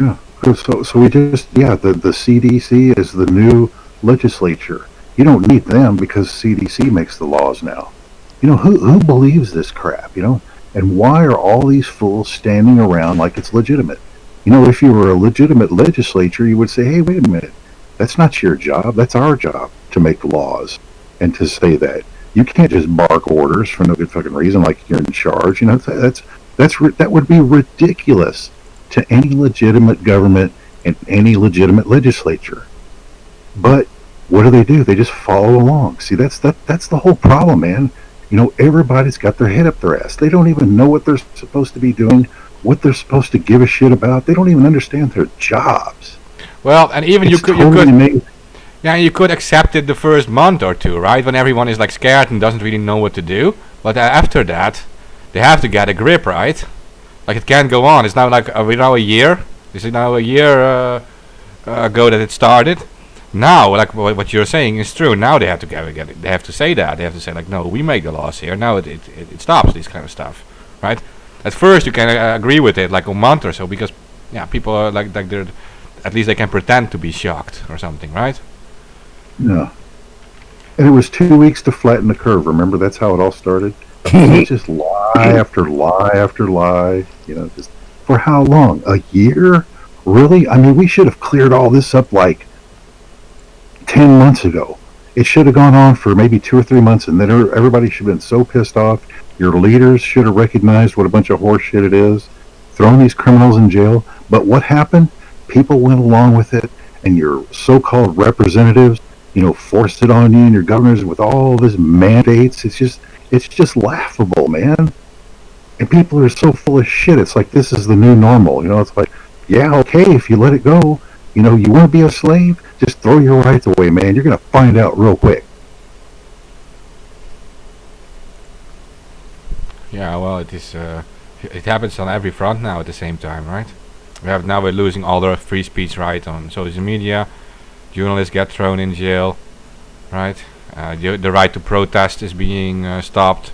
Yeah. So we just, the CDC is the new legislature. You don't need them because CDC makes the laws now. Who believes this crap, And why are all these fools standing around like it's legitimate? If you were a legitimate legislature, you would say, hey, wait a minute. That's not your job. That's our job to make laws and to say that. You can't just bark orders for no good fucking reason like you're in charge. That would be ridiculous to any legitimate government and any legitimate legislature. But what do? They just follow along. See, that's the whole problem, man. Everybody's got their head up their ass. They don't even know what they're supposed to be doing, what they're supposed to give a shit about. They don't even understand their jobs. Well, and even You could accept it the first month or two, right? When everyone is like scared and doesn't really know what to do. But after that, they have to get a grip, right? Like, it can't go on. It's now like we're now a year. Is it now a year ago that it started? Now, like what you're saying is true. Now they have to get it. They have to say that. They have to say, like, no, we make the laws here. Now it stops this kind of stuff, right? At first you can agree with it, like a month or so, because people are like they're, at least they can pretend to be shocked or something, right? No. And it was 2 weeks to flatten the curve. Remember, that's how it all started. It's just lie after lie after lie. Just for how long? A year? Really? I mean, we should have cleared all this up like 10 months ago. It should have gone on for maybe 2 or 3 months, and then everybody should have been so pissed off. Your leaders should have recognized what a bunch of horse shit it is, thrown these criminals in jail. But what happened? People went along with it, and your so-called representatives, forced it on you, and your governors with all this mandates. It's just laughable, man. And people are so full of shit. It's like, this is the new normal. It's like, yeah, okay, if you let it go. You want to be a slave? Just throw your rights away, man. You're going to find out real quick. Yeah, well, it is. It happens on every front now at the same time, right? We're losing all the free speech right on social media. Journalists get thrown in jail, right? The right to protest is being stopped.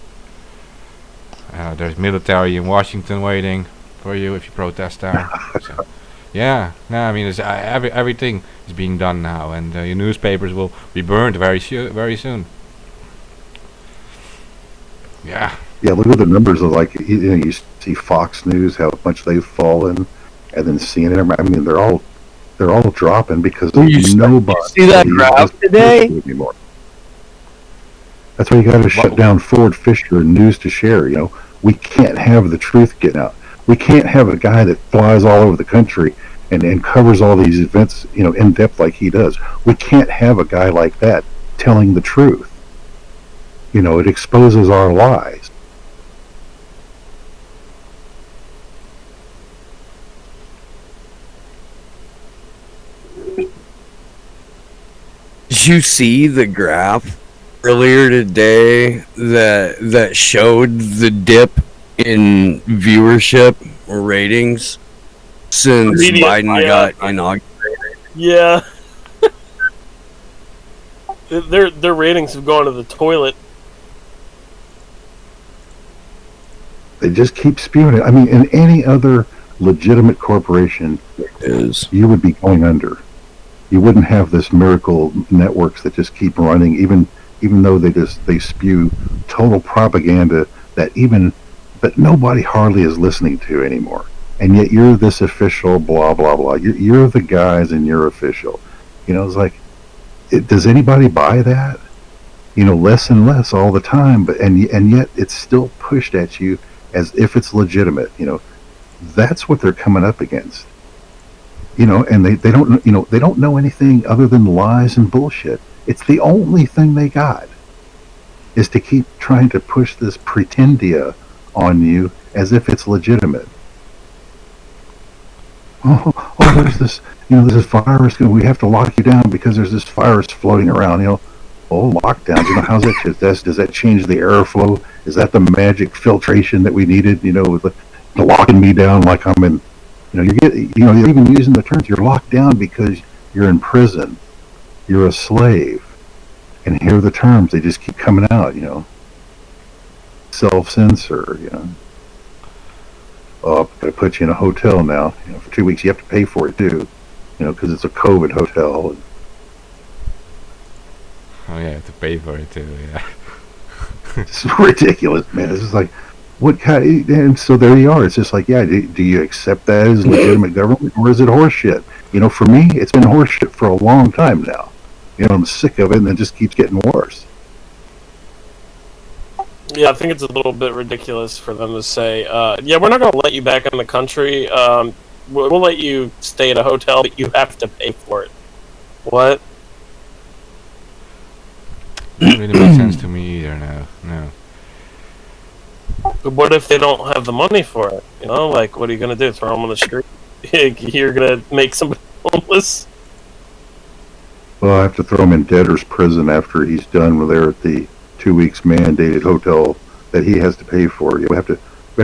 There's military in Washington waiting for you if you protest there. So, yeah, no, I mean, everything is being done now, and your newspapers will be burned very soon. Yeah. Yeah, look at the numbers of, like, you see Fox News, how much they've fallen, and then CNN. I mean, they're all dropping because nobody see that graph today anymore. That's why you got to shut down Ford Fisher and News to Share. We can't have the truth getting out. We can't have a guy that flies all over the country and covers all these events, in depth like he does. We can't have a guy like that telling the truth. it exposes our lies. Did you see the graph earlier today that showed the dip in viewership or ratings since Biden got inaugurated? Yeah. Their ratings have gone to the toilet. They just keep spewing it. I mean, in any other legitimate corporation, you would be going under. You wouldn't have this miracle networks that just keep running, even though they spew total propaganda that nobody hardly is listening to anymore. And yet you're this official, blah blah blah. You're the guys, and you're official. It's like, does anybody buy that? Less and less all the time, and yet it's still pushed at you as if it's legitimate. That's what they're coming up against. And they don't, they don't know anything other than lies and bullshit. It's the only thing they got, is to keep trying to push this pretendia on you as if it's legitimate. Oh, there's this, there's this virus, we have to lock you down because there's this virus floating around, lockdowns, how's that, does that change the airflow? Is that the magic filtration that we needed, with locking me down like I'm in, you're even using the terms, you're locked down because you're in prison, you're a slave, and here are the terms, they just keep coming out, self-censor, oh, I'm going to put you in a hotel now, for 2 weeks, you have to pay for it too, because it's a COVID hotel. Oh yeah, you have to pay for it too, yeah. It's ridiculous, man. It's just like, what kind? And so there you are. It's just like, yeah, do you accept that as legitimate government, or is it horseshit? For me, it's been horseshit for a long time now. I'm sick of it, and it just keeps getting worse. Yeah, I think it's a little bit ridiculous for them to say, yeah, we're not going to let you back in the country. We'll let you stay at a hotel, but you have to pay for it. What? Doesn't really make sense to me either. No. But what if they don't have the money for it? Like, what are you going to do? Throw them on the street? You're going to make somebody homeless? Well, I have to throw him in debtor's prison after he's done there at the 2 weeks mandated hotel that he has to pay for. We have to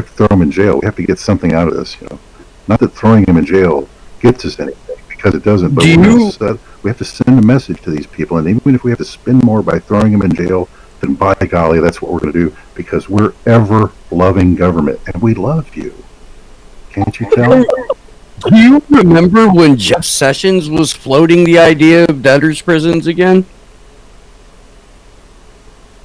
throw him in jail. We have to get something out of this. Not that throwing him in jail gets us anything, because it doesn't. But we have to send a message to these people, and even if we have to spend more by throwing them in jail, then by golly, that's what we're going to do, because we're ever-loving government, and we love you. Can't you tell? Do you remember when Jeff Sessions was floating the idea of debtors' prisons again?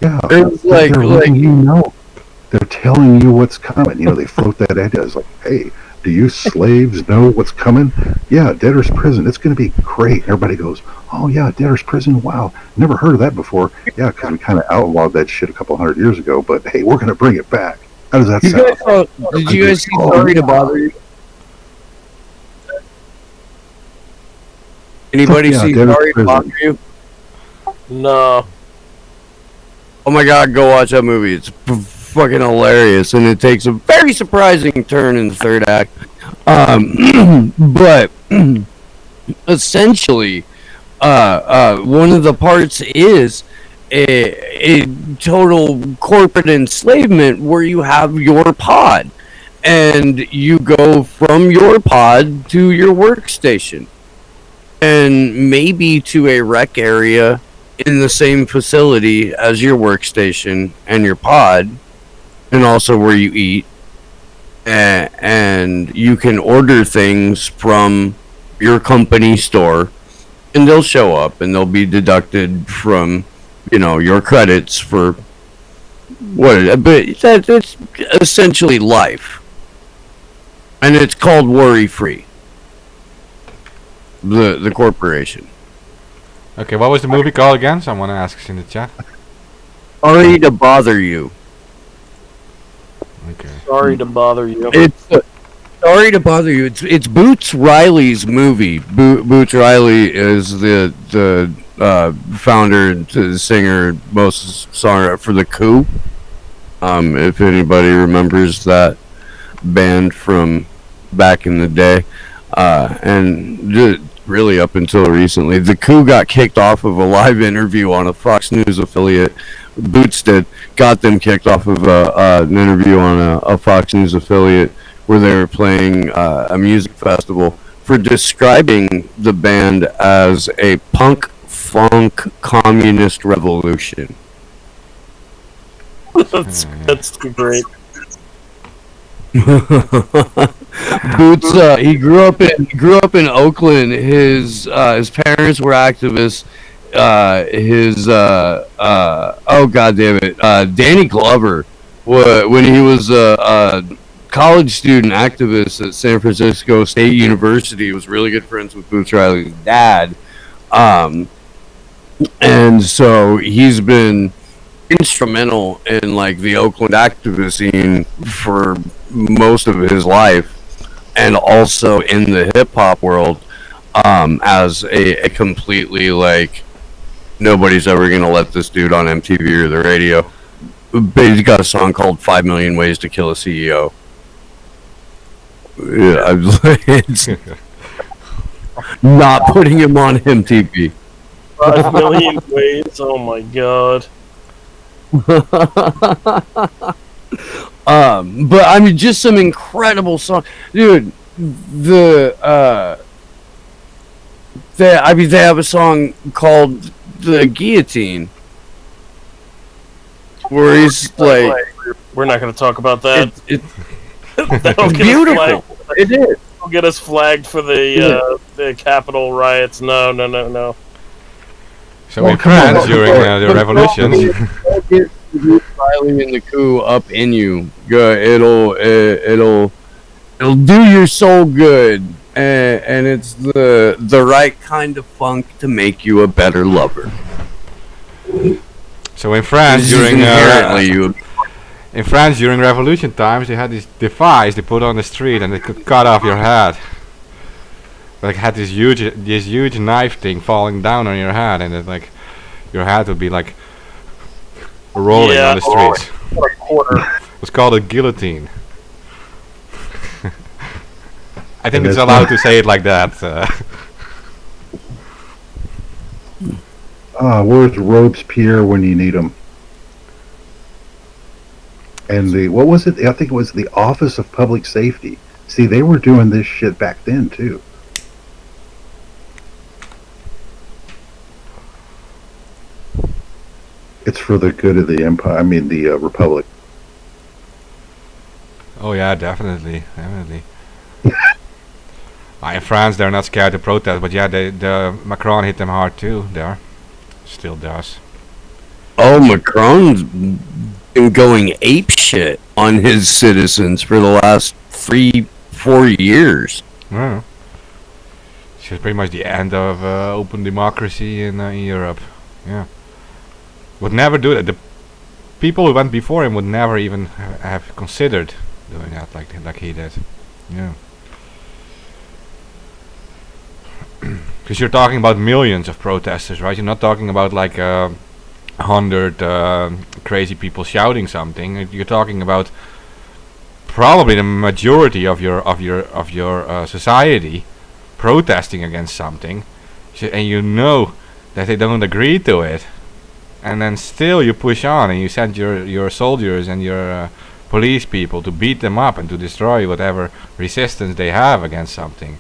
Yeah, It's they're telling you what's coming. They float that idea. It's like, hey, do you slaves know what's coming? Yeah, debtor's prison. It's going to be great. Everybody goes, oh yeah, debtor's prison. Wow, never heard of that before. Yeah, because we kind of outlawed that shit a couple hundred years ago. But hey, we're going to bring it back. How does that sound? Did you guys see Sorry to Bother You? Anybody see Sorry to Bother You? No. Oh my god, go watch that movie. It's fucking hilarious, and it takes a very surprising turn in the third act. But essentially, one of the parts is a total corporate enslavement where you have your pod, and you go from your pod to your workstation, and maybe to a rec area in the same facility as your workstation and your pod, and also where you eat, and you can order things from your company store, and they'll show up and they'll be deducted from your credits for what, but that's essentially life, and it's called Worry Free, the corporation. Okay, what was the movie called again? Someone asks in the chat. Sorry to Bother You. Okay. Sorry to bother you. It's Sorry to Bother You. It's Boots Riley's movie. Boots Riley is the founder, singer, most songwriter for The Coup. If anybody remembers that band from back in the day, and really up until recently, The Coup got kicked off of a live interview on a Fox News affiliate. Boots did, got them kicked off of an interview on a Fox News affiliate where they were playing a music festival for describing the band as a punk funk communist revolution. That's too great. Boots, he grew up in Oakland. His parents were activists. Oh god damn it, Danny Glover, when he was a college student activist at San Francisco State University, was really good friends with Boots Riley's dad, and so he's been instrumental in like the Oakland activist scene for most of his life, and also in the hip hop world, as a completely like nobody's ever gonna let this dude on MTV or the radio. But he's got a song called 5 Million Ways to Kill a CEO. Yeah, it's not putting him on MTV. 5 million ways. Oh my god. But I mean, just some incredible songs, dude. They have a song called "The Guillotine," where he's like, We're not going to talk about that. it's That'll get us beautiful. flagged. It is. That'll get us flagged for the Capitol riots. No. So in France during the revolution, Get Riley and The Coup up in you. It'll do your soul good, and it's the right kind of funk to make you a better lover. so in France This is during inherently you. in France during revolution times, they had this device they put on the street and they could cut off your head. Like had this huge knife thing falling down on your head, and it like your head would be like rolling on the streets. Or a quarter. It was called a guillotine. I think And it's that's allowed not- to say it like that. Where's Robespierre when you need him? And what was it? I think it was the Office of Public Safety. See, they were doing this shit back then too. It's for the good of the empire. I mean, the republic. Oh yeah, definitely. In France, they're not scared to protest, but yeah, the Macron hit them hard too. There, still does. Oh, Macron's been going ape shit on his citizens for the last 3-4 years. Yeah. It's just pretty much the end of open democracy in Europe. Yeah. Would never do that. The people who went before him would never even have considered doing that like he did. Yeah. Because you're talking about millions of protesters, right? You're not talking about like 100 crazy people shouting something. You're talking about probably the majority of your society protesting against something, and you know that they don't agree to it, and then still you push on and you send your soldiers and your police people to beat them up and to destroy whatever resistance they have against something.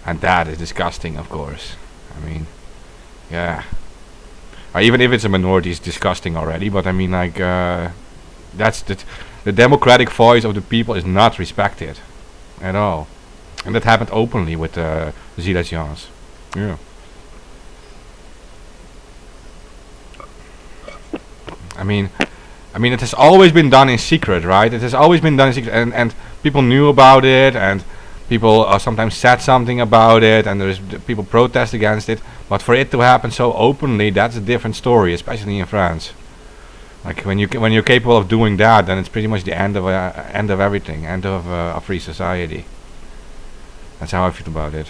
And that is disgusting, of course. I mean, yeah. Even if it's a minority, it's disgusting already. But I mean, like, that's the democratic voice of the people is not respected at all, and that happened openly with Gilets Jaunes. Yeah. I mean, it has always been done in secret, right? It has always been done in secret, and people knew about it, and people sometimes said something about it, and there's people protest against it. But for it to happen so openly, that's a different story, especially in France. Like when you're capable of doing that, then it's pretty much the end of everything, end of a free society. That's how I feel about it.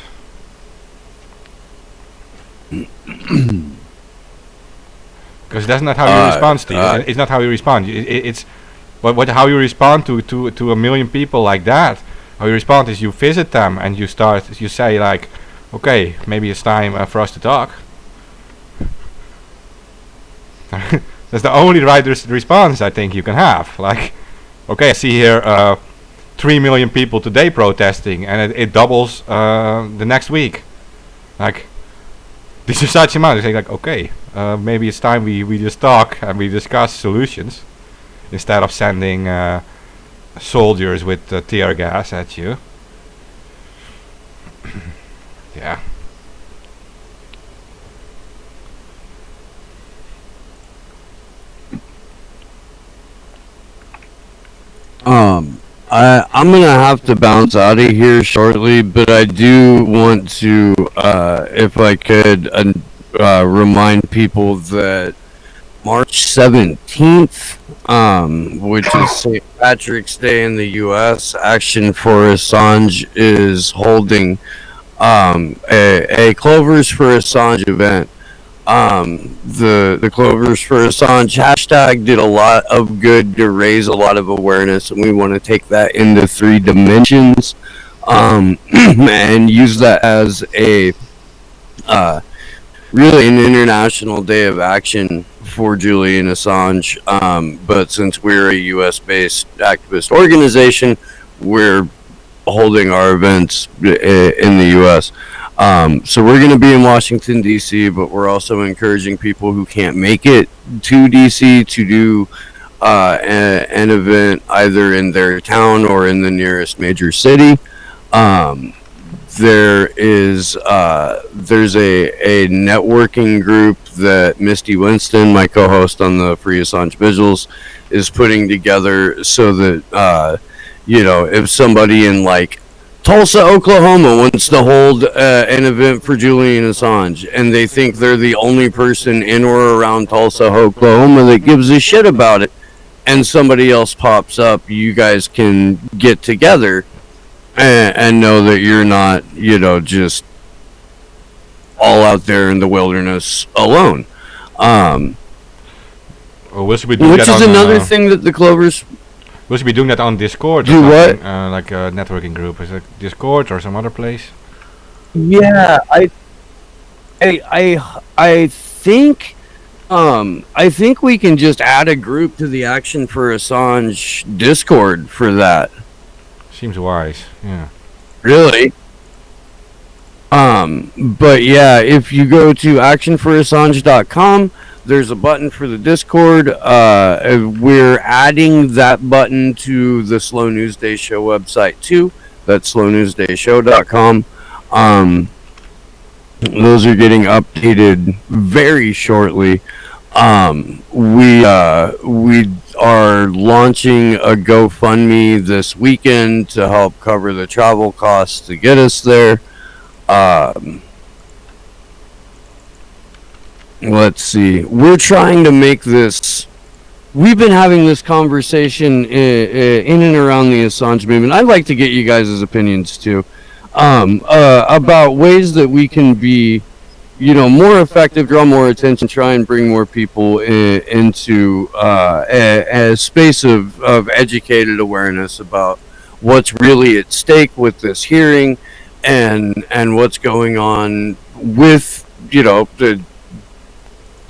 because that's not how you respond, Steve. It's not how you respond. It's how you respond to a million people like that. How you respond is you visit them and you say like, okay, maybe it's time for us to talk. That's the only right response I think you can have. Like, okay, I see here 3 million people today protesting, and it doubles the next week. Like, this is such amount. You say like, okay, maybe it's time we just talk and we discuss solutions instead of sending soldiers with tear gas at you. Yeah. I'm gonna have to bounce out of here shortly, but I do want to, if I could, remind people that March 17th, which is St. Patrick's Day in the U.S., Action for Assange is holding a Clovers for Assange event. The Clovers for Assange hashtag did a lot of good to raise a lot of awareness, and we want to take that into 3 dimensions, and use that as a really an international day of action for Julian Assange. But since we're a U.S.-based activist organization, we're holding our events in the U.S. So we're going to be in Washington, D.C., but we're also encouraging people who can't make it to D.C. to do an event either in their town or in the nearest major city. There's a networking group that Misty Winston, my co-host on the Free Assange Vigils, is putting together so that if somebody in like Tulsa, Oklahoma wants to hold an event for Julian Assange, and they think they're the only person in or around Tulsa, Oklahoma that gives a shit about it, and somebody else pops up, you guys can get together and know that you're not, just all out there in the wilderness alone. We should be doing which that is on, another thing that the Clovers... We should be doing that on Discord. Do what? Like a networking group. Is it Discord or some other place? Yeah, I think we can just add a group to the Action for Assange Discord for that. Seems wise. Yeah. Really? But yeah, if you go to actionforassange.com, there's a button for the Discord. We're adding that button to the Slow News Day Show website too. That's slownewsdayshow.com. Those are getting updated very shortly. We are launching a GoFundMe this weekend to help cover the travel costs to get us there. Let's see. We're trying to make this... We've been having this conversation in and around the Assange movement. I'd like to get you guys' opinions too. About ways that we can be, more effective, draw more attention, try and bring more people into a space of educated awareness about what's really at stake with this hearing and what's going on with, the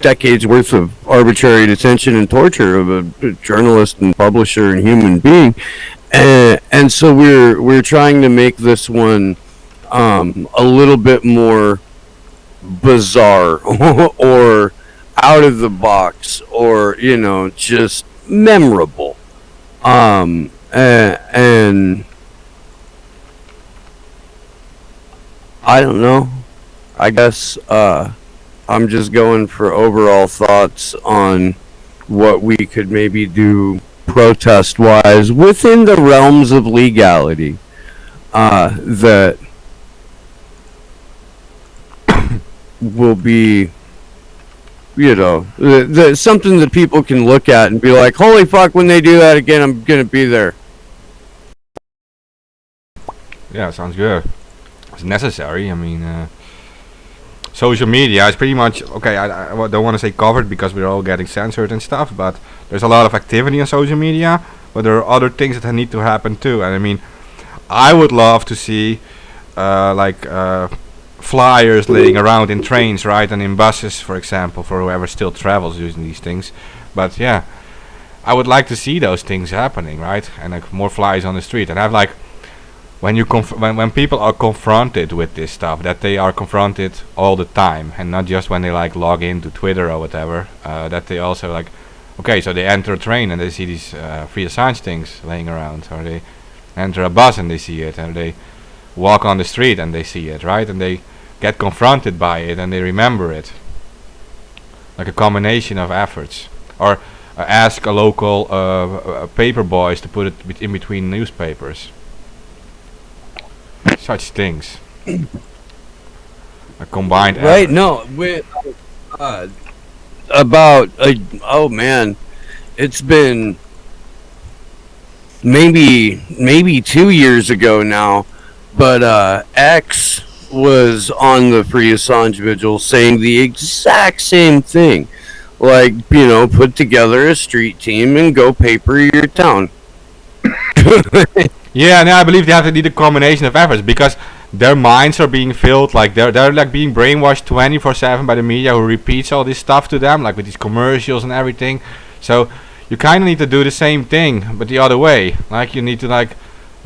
decades worth of arbitrary detention and torture of a journalist and publisher and human being. And so we're trying to make this one a little bit more bizarre or out of the box or just memorable. And I don't know. I guess I'm just going for overall thoughts on what we could maybe do protest-wise within the realms of legality that will be, something that people can look at and be like, holy fuck, when they do that again, I'm going to be there. Yeah, sounds good. It's necessary. I mean, social media is pretty much okay. I don't want to say covered because we're all getting censored and stuff, but there's a lot of activity on social media. But there are other things that need to happen too. And I mean, I would love to see flyers laying around in trains, right, and in buses, for example, for whoever still travels using these things. But yeah, I would like to see those things happening, right, and like more flyers on the street. And have like when you when people are confronted with this stuff, that they are confronted all the time, and not just when they like log into Twitter or whatever. That they also like, okay, so they enter a train and they see these Free Assange things laying around, or they enter a bus and they see it, and they walk on the street and they see it, right, and they get confronted by it and they remember it. Like a combination of efforts, or ask a local paper boys to put it in between newspapers. Such things. A combined Right? effort. No, with about oh man, it's been maybe 2 years ago now, but X was on the Free Assange vigil saying the exact same thing. Like, put together a street team and go paper your town. Yeah, no, I believe they have to need a combination of efforts because their minds are being filled, like they're like being brainwashed 24/7 by the media who repeats all this stuff to them, like with these commercials and everything. So you kind of need to do the same thing, but the other way. Like you need to like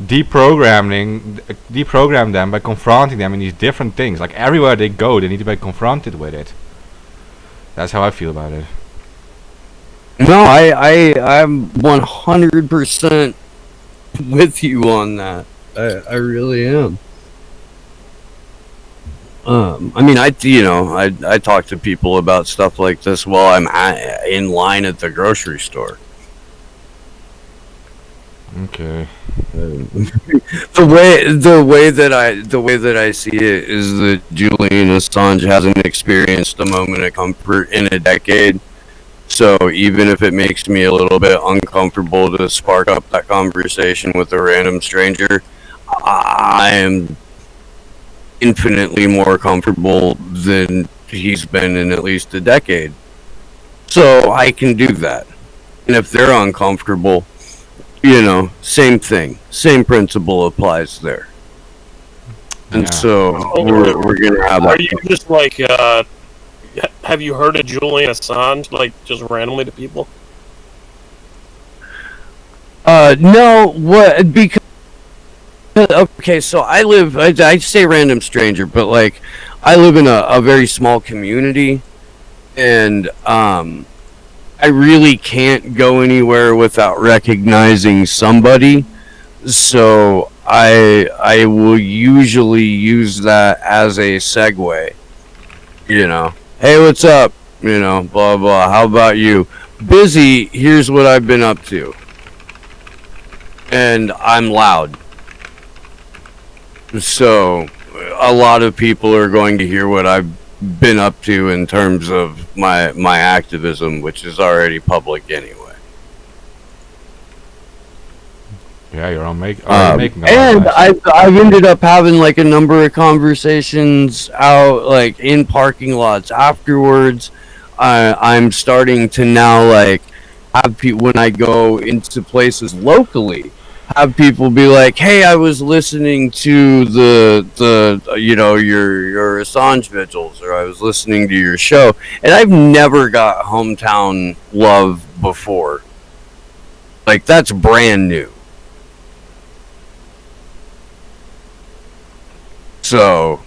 deprogram them by confronting them in these different things. Like everywhere they go, they need to be confronted with it. That's how I feel about it. No, I'm 100% with you on that. I really am. I mean, I talk to people about stuff like this while I'm in line at the grocery store. Okay. The way that I see it is that Julian Assange hasn't experienced a moment of comfort in a decade. So even if it makes me a little bit uncomfortable to spark up that conversation with a random stranger, I am infinitely more comfortable than he's been in at least a decade. So I can do that. And if they're uncomfortable, same thing. Same principle applies there. And Yeah. so we're going to have Are that. you just like, have you heard of Julian Assange, like, just randomly to people? No, what, because, okay, so I say random stranger, but like, I live in a very small community, and, I really can't go anywhere without recognizing somebody, so I will usually use that as a segue, Hey, what's up? Blah, blah, how about you? Busy, here's what I've been up to. And I'm loud. So, a lot of people are going to hear what I've been up to in terms of my activism, which is already public anyway. Yeah, you're making a And lot of I've ended up having like a number of conversations out like in parking lots afterwards. I'm starting to now like have people when I go into places locally, have people be like, "Hey, I was listening to the your Assange vigils, or I was listening to your show," and I've never got hometown love before. Like that's brand new. So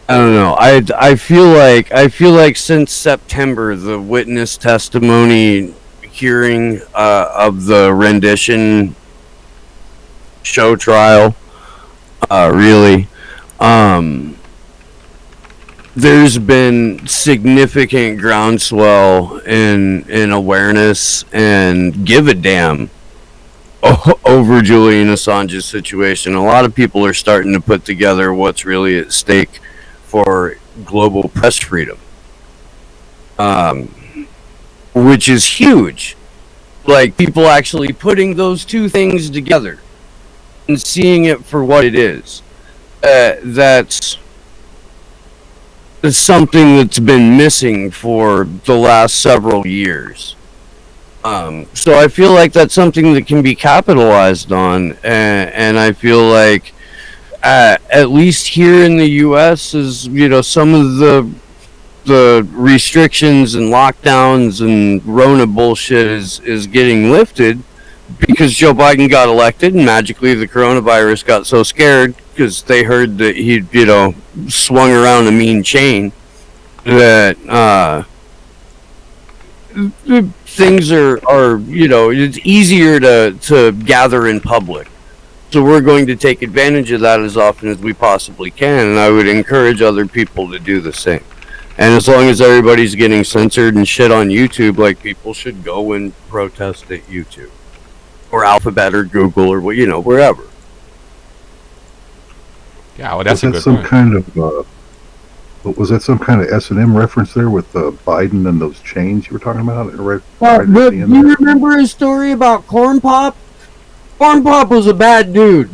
I don't know. I feel like since September, the witness testimony hearing of the rendition show trial, really, there's been significant groundswell in awareness and give a damn over Julian Assange's situation. A lot of people are starting to put together what's really at stake for global press freedom, which is huge. Like people actually putting those two things together and seeing it for what it is. that's something that's been missing for the last several years. So I feel like that's something that can be capitalized on, and I feel like at least here in the U.S. is some of the restrictions and lockdowns and Rona bullshit is getting lifted because Joe Biden got elected and magically the coronavirus got so scared because they heard that he swung around a mean chain that things are it's easier to gather in public. So we're going to take advantage of that as often as we possibly can, and I would encourage other people to do the same. And as long as everybody's getting censored and shit on YouTube, like, people should go and protest at YouTube or Alphabet or Google or wherever. Yeah, well, that's was a that good some point. kind of was that some kind of S&M reference there with Biden and those chains you were talking about? Right at the But end you there? remember his story about Corn Pop? Corn Pop was a bad dude.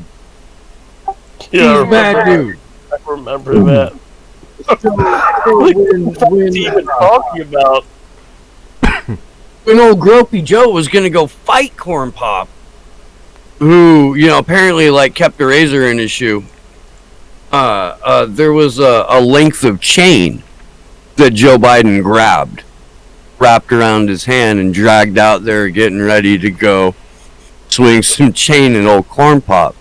He Yeah, was a bad dude. I remember that. What's he even talking about? When old Gropey Joe was gonna go fight Corn Pop, who apparently kept a razor in his shoe. There was a length of chain that Joe Biden grabbed, wrapped around his hand, and dragged out there, getting ready to go swing some chain at old Corn Pop.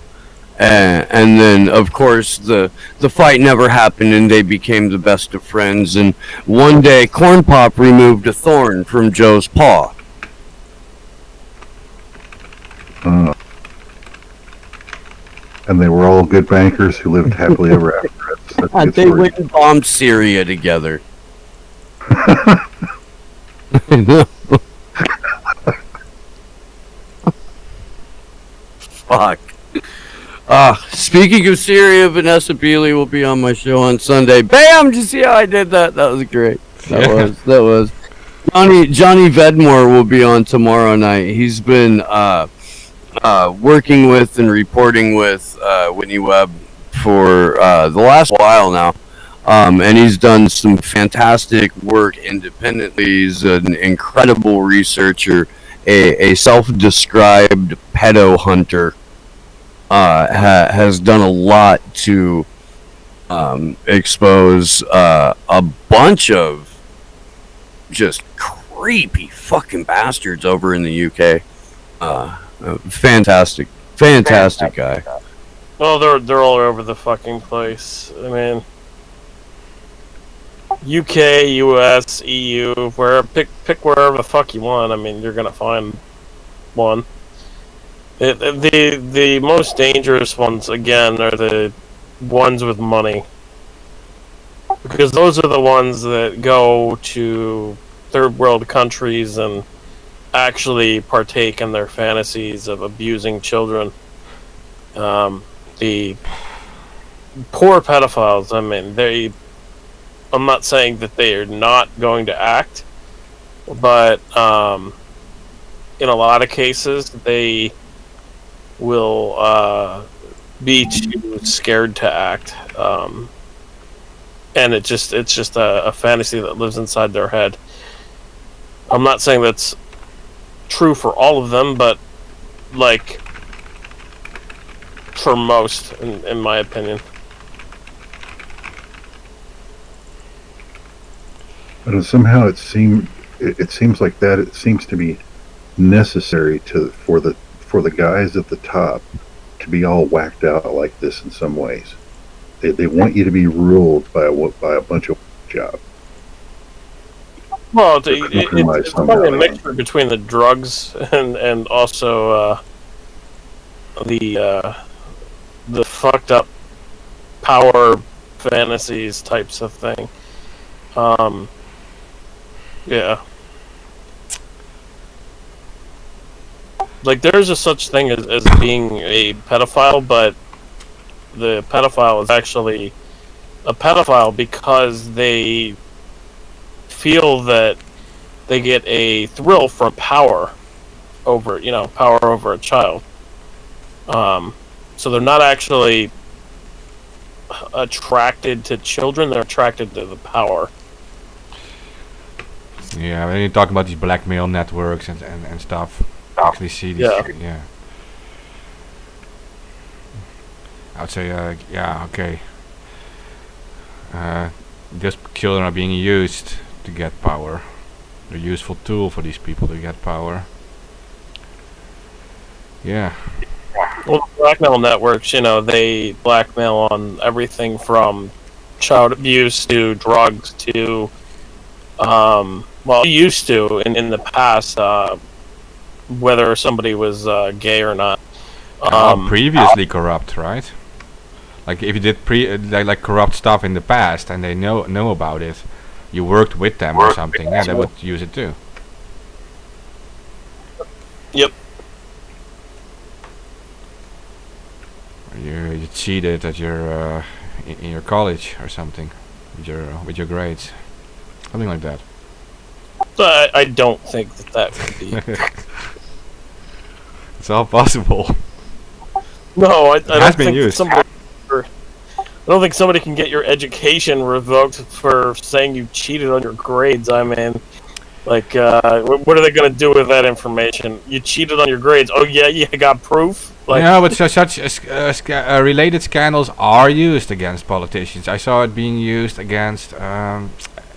And then, of course, the fight never happened, and they became the best of friends. And one day, Corn Pop removed a thorn from Joe's paw. And they were all good bankers who lived happily ever after. That's a And good they story. went and bombed Syria together. Fuck. Speaking of Syria, Vanessa Beeley will be on my show on Sunday. Bam! Did you see how I did that? That was great. That was. Johnny Vedmore will be on tomorrow night. He's been working with and reporting with Whitney Webb for the last while now. And he's done some fantastic work independently. He's an incredible researcher, a self-described pedo hunter. Has done a lot to expose a bunch of just creepy fucking bastards over in the UK. Fantastic guy. Well, they're all over the fucking place. I mean, UK, US, EU, pick wherever the fuck you want. I mean, you're gonna find one. The most dangerous ones, again, are the ones with money. Because those are the ones that go to third world countries and actually partake in their fantasies of abusing children. The poor pedophiles, I mean, I'm not saying that they are not going to act, but in a lot of cases, they will be too scared to act, and it's just a fantasy that lives inside their head. I'm not saying that's true for all of them, but for most, in my opinion. But somehow it seems like that it seems to be necessary for the guys at the top to be all whacked out like this in some ways. They want you to be ruled by a bunch of job. Well, it's probably a mixture between the drugs and also the fucked up power fantasies types of thing. Yeah. There's a such thing as being a pedophile, but the pedophile is actually a pedophile because they feel that they get a thrill from power over a child. So they're not actually attracted to children; they're attracted to the power. Yeah, when you talk about these blackmail networks and stuff, actually see these. Yeah. I would say, yeah, okay. These children are being used to get power. They're a useful tool for these people to get power. Yeah. Well, blackmail networks, they blackmail on everything from child abuse to drugs to, used to in the past, whether somebody was gay or not. Previously corrupt, right? Like if you did like corrupt stuff in the past and they know about it, you worked with them or something, yeah, they would use it too. Yep. You cheated at your in your college or something with your grades, something like that. But I don't think that could be. It's all possible. No, I don't been think used. I don't think somebody can get your education revoked for saying you cheated on your grades. I mean, like, what are they going to do with that information? You cheated on your grades. Oh yeah, you got proof. Like, yeah, but such related scandals are used against politicians. I saw it being used against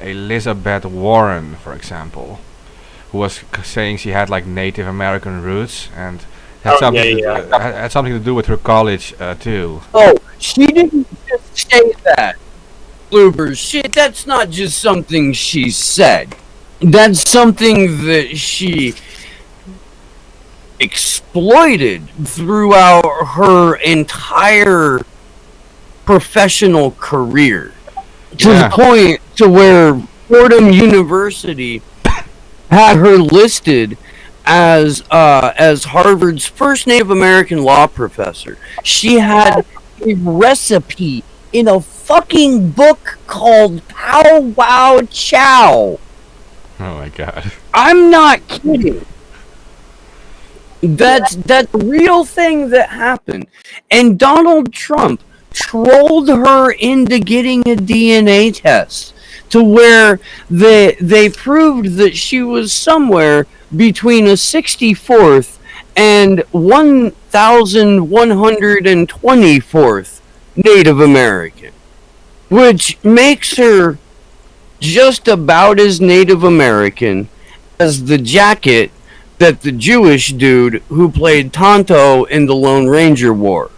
Elizabeth Warren, for example, who was saying she had like Native American roots and had had something to do with her college too. Oh, she didn't just say that. Bloopers. Shit, that's not just something she said. That's something that she exploited throughout her entire professional career. To the point to where Fordham University had her listed as Harvard's first Native American law professor. She had a recipe in a fucking book called Pow Wow Chow. Oh my god. I'm not kidding. That's a real thing that happened. And Donald Trump trolled her into getting a DNA test to where they proved that she was somewhere between a 64th and 1,124th Native American, which makes her just about as Native American as the jacket that the Jewish dude who played Tonto in the Lone Ranger wore.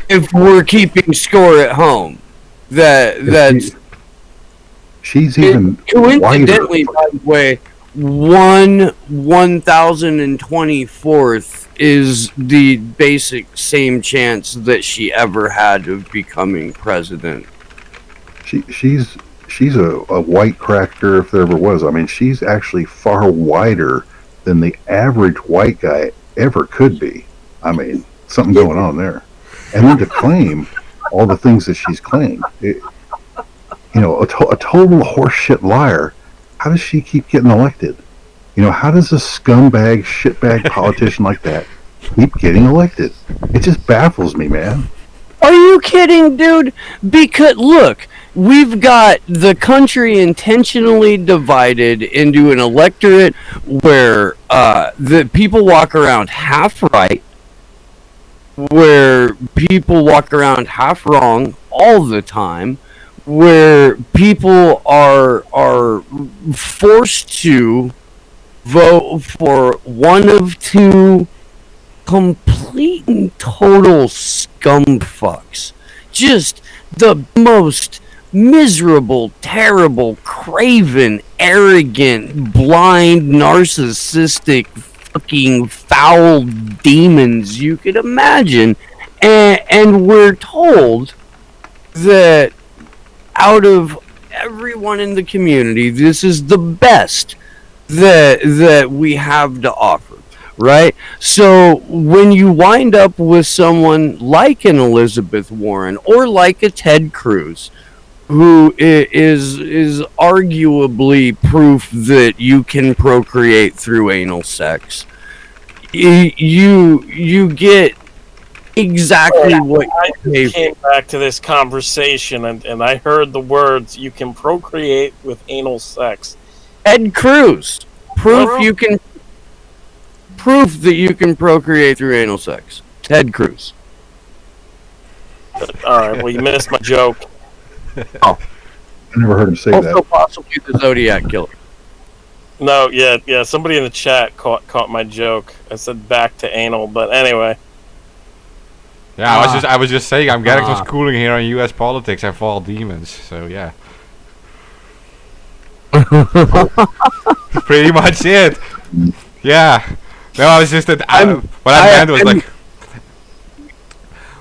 If we're keeping score at home, that's she's even coincidentally, whiter. by the way, 1,024th is the basic same chance that she ever had of becoming president. She's a white cracker if there ever was. I mean, she's actually far whiter than the average white guy ever could be. I mean, something going on there. And then to claim all the things that she's claimed, a total horseshit liar. How does she keep getting elected? How does a scumbag, shitbag politician like that keep getting elected? It just baffles me, man. Are you kidding, dude? Because, look, we've got the country intentionally divided into an electorate where the people walk around half right, where people walk around half wrong all the time, where people are forced to vote for one of two complete and total scumfucks. Just the most miserable, terrible, craven, arrogant, blind, narcissistic, fucking foul demons you could imagine. And we're told that out of everyone in the community, this is the best that we have to offer. Right? So when you wind up with someone like an Elizabeth Warren or like a Ted Cruz, who is arguably proof that you can procreate through anal sex, you get exactly what I they came back to this conversation and I heard the words, "You can procreate with anal sex." Ted Cruz. Proof What? you can proof that you can procreate through anal sex. Ted Cruz. All right, well, you missed my joke. I never heard him say Also that. possibly the Zodiac Killer. No, yeah. Somebody in the chat caught my joke. I said back to anal, but anyway. Yeah, I was just saying I'm getting some Ah. schooling here on U.S. politics and fall demons. So yeah, pretty much it. Yeah. No, I was just that. What I meant was like.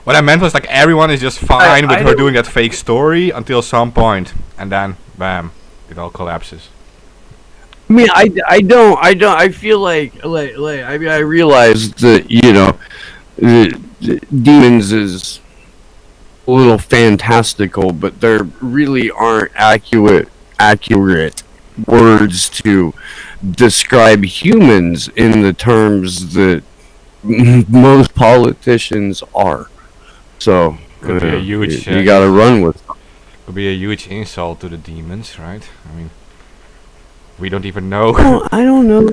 What I meant was like everyone is just fine with her doing that fake story until some point, and then bam, it all collapses. I mean, I feel like I mean, I realize that, demons is a little fantastical, but there really aren't accurate words to describe humans in the terms that most politicians are. So, Could be a huge, you gotta run with it. Could be a huge insult to the demons, right? I mean, we don't even know. Well, I don't know.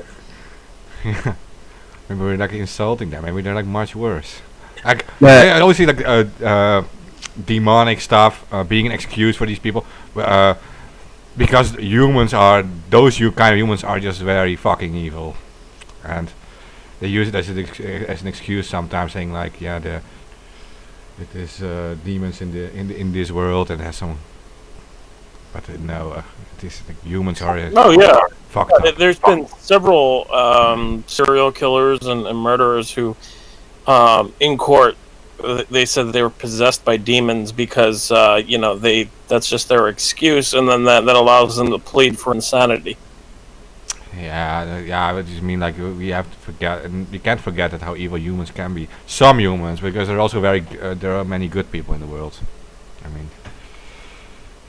Maybe we're like insulting them. Maybe they're like much worse. Like But- I always see like demonic stuff being an excuse for these people, because those kind of humans are just very fucking evil, and they use it as an excuse sometimes, saying like, yeah, it is demons in this world and has some. But no, it is like humans are Oh yeah. fucked up. There's been several serial killers and murderers who, in court, they said that they were possessed by demons because that's just their excuse, and then that allows them to plead for insanity. Yeah, I just mean like we have to forget, and we can't forget that how evil humans can be. Some humans, because there are also there are many good people in the world. I mean,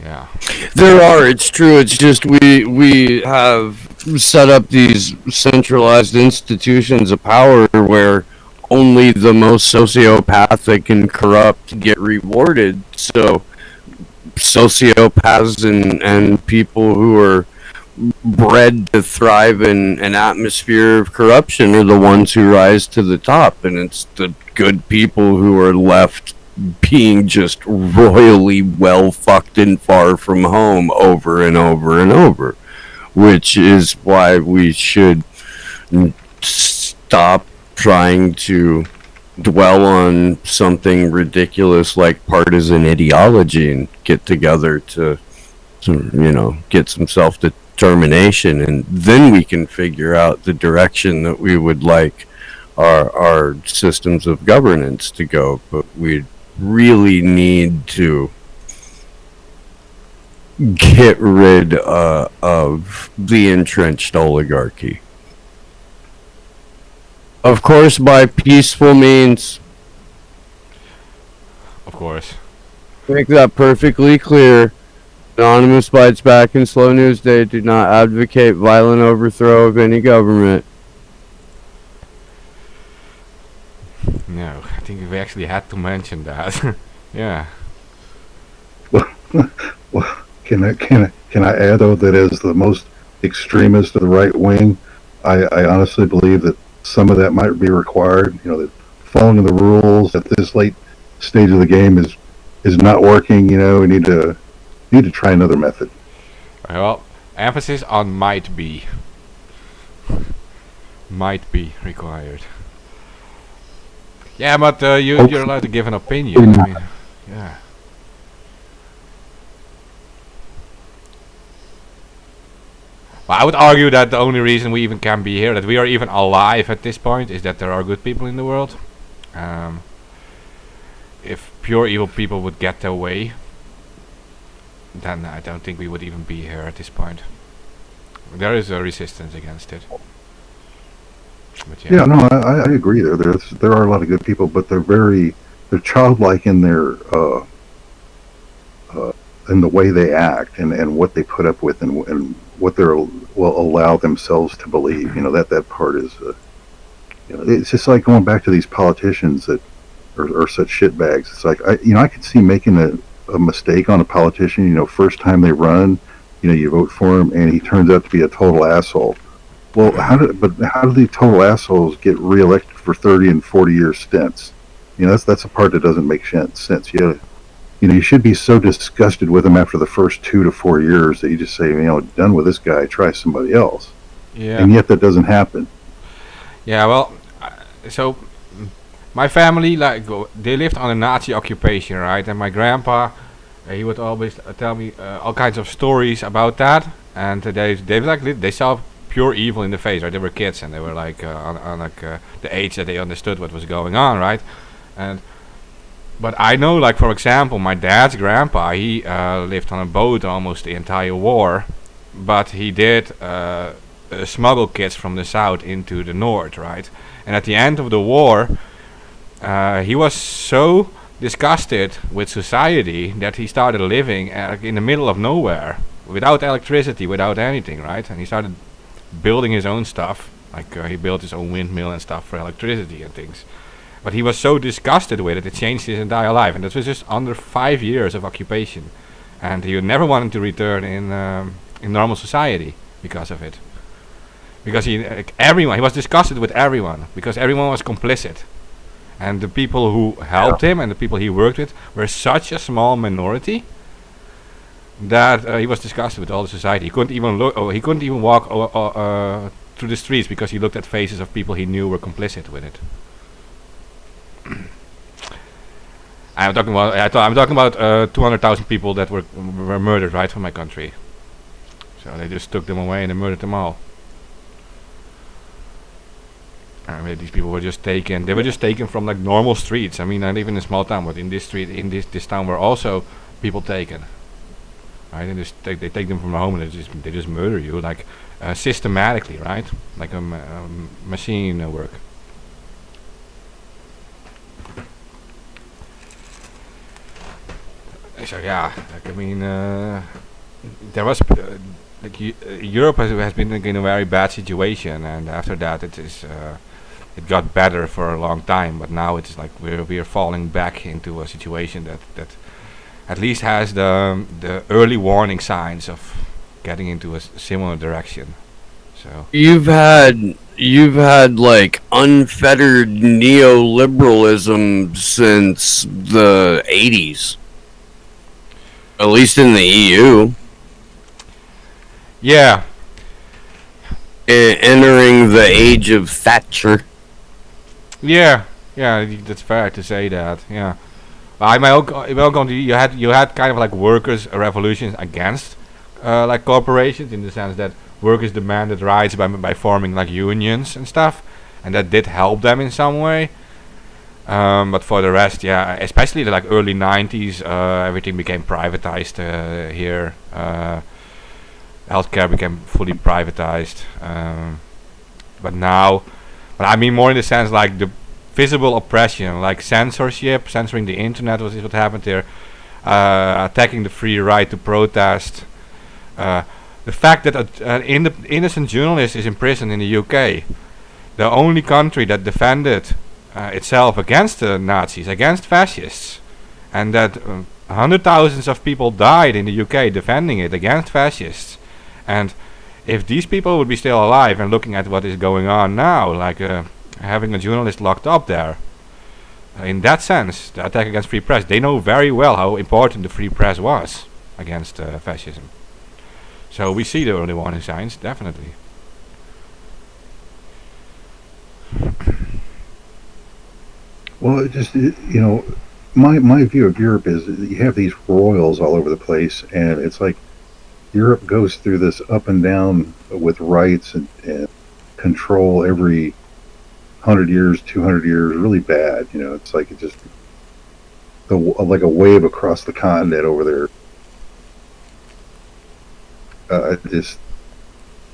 yeah. There are. It's true. It's just we have set up these centralized institutions of power where only the most sociopathic and corrupt get rewarded. So sociopaths and people who are bred to thrive in an atmosphere of corruption are the ones who rise to the top, and it's the good people who are left being just royally well fucked and far from home over and over and over, which is why we should stop trying to dwell on something ridiculous like partisan ideology and get together to get some self-determination, and then we can figure out the direction that we would like our systems of governance to go. But we really need to get rid of the entrenched oligarchy. Of course, by peaceful means. Of course. Make that perfectly clear. Anonymous Bites Back and Slow News Day do not advocate violent overthrow of any government. No, I think we actually had to mention that. Yeah. Well, can I add though that as the most extremist of the right wing, I honestly believe that some of that might be required. That following the rules at this late stage of the game is not working. We need to try another method. Well, emphasis on might be. Might be required. Yeah, but you're allowed to give an opinion. I mean, yeah. Well, I would argue that the only reason we even can be here, that we are even alive at this point, is that there are good people in the world. If pure evil people would get their way, then I don't think we would even be here at this point. There is a resistance against it. But Yeah, no, I agree. There are a lot of good people, but they're childlike in their in the way they act and what they put up with and what will allow themselves to believe. That part is it's just like going back to these politicians that are such shitbags. It's like I could see making a mistake on a politician. First time they run, you vote for him, and he turns out to be a total asshole. Well, how do the total assholes get reelected for 30 and 40-year stints? That's the part that doesn't make sense. You should be so disgusted with him after the first 2 to 4 years that you just say, done with this guy, try somebody else. Yeah. And yet that doesn't happen. Yeah, well, so my family, they lived on a Nazi occupation, right? And my grandpa, he would always tell me all kinds of stories about that. And they saw pure evil in the face, right? They were kids and they were on the age that they understood what was going on, right? But I know, for example, my dad's grandpa, he lived on a boat almost the entire war, but he did smuggle kids from the south into the north, right? And at the end of the war, he was so disgusted with society that he started living in the middle of nowhere, without electricity, without anything, right? And he started building his own stuff, he built his own windmill and stuff for electricity and things. But he was so disgusted with it changed his entire life, and that was just under 5 years of occupation. And he never wanted to return in normal society because of it. Because he was disgusted with everyone, because everyone was complicit. And the people who helped him and the people he worked with were such a small minority that he was disgusted with all the society. He couldn't even he couldn't even walk through the streets because he looked at faces of people he knew were complicit with it. I'm talking about 200,000 people that were murdered right from my country. So they just took them away and they murdered them all. These people were just taken. They were just taken from normal streets. I mean, I live in a small town, but in this street, in this town, were also people taken. Right? And they take them from home and they just murder you systematically, right? Like a machine work. So yeah, there was Europe has been in a very bad situation, and after that it got better for a long time. But now it's we are falling back into a situation that at least has the early warning signs of getting into a similar direction. So you've had unfettered neoliberalism since the 80s. At least in the EU. Yeah. Entering the age of Thatcher. Yeah, that's fair to say that. Yeah. You had kind of workers' revolutions against corporations, in the sense that workers demanded rights by forming unions and stuff, and that did help them in some way. But for the rest, yeah, especially the early 90s, everything became privatized here. Healthcare became fully privatized. But I mean more in the sense the visible oppression, censorship, censoring the internet is what happened there. Attacking the free right to protest. The fact that an innocent journalist is in prison in the UK, the only country that defended itself against the Nazis, against fascists, and that hundred thousands of people died in the UK defending it against fascists. And if these people would be still alive and looking at what is going on now, having a journalist locked up there, in that sense, the attack against free press, they know very well how important the free press was against fascism. So we see the early warning signs, definitely. Well, my view of Europe is that you have these royals all over the place, and it's like Europe goes through this up and down with rights and control every 100 years, 200 years, really bad. It's like it just like a wave across the continent over there.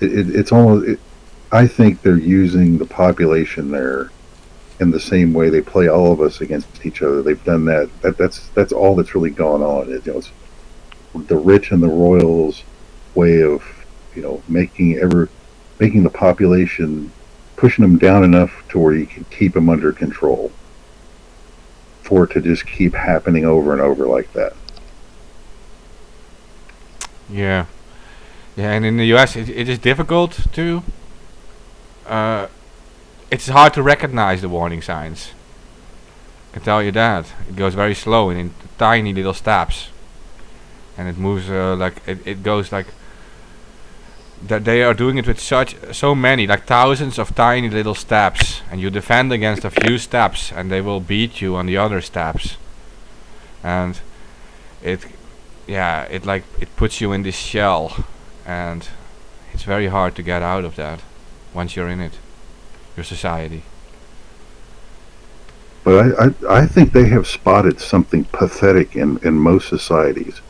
It's almost. I think they're using the population there in the same way they play all of us against each other. They've done that. That's all that's really gone on. It's the rich and the royals' way of making the population, pushing them down enough to where you can keep them under control. for it to just keep happening over and over like that. Yeah. Yeah, and in the US it is difficult to it's hard to recognize the warning signs. I can tell you that. It goes very slow and in tiny little steps. And it moves like it goes like that. They are doing it with so many, like thousands of tiny little steps, and you defend against a few steps and they will beat you on the other steps. And it puts you in this shell, and it's very hard to get out of that once you're in it, your society. But I think they have spotted something pathetic in most societies,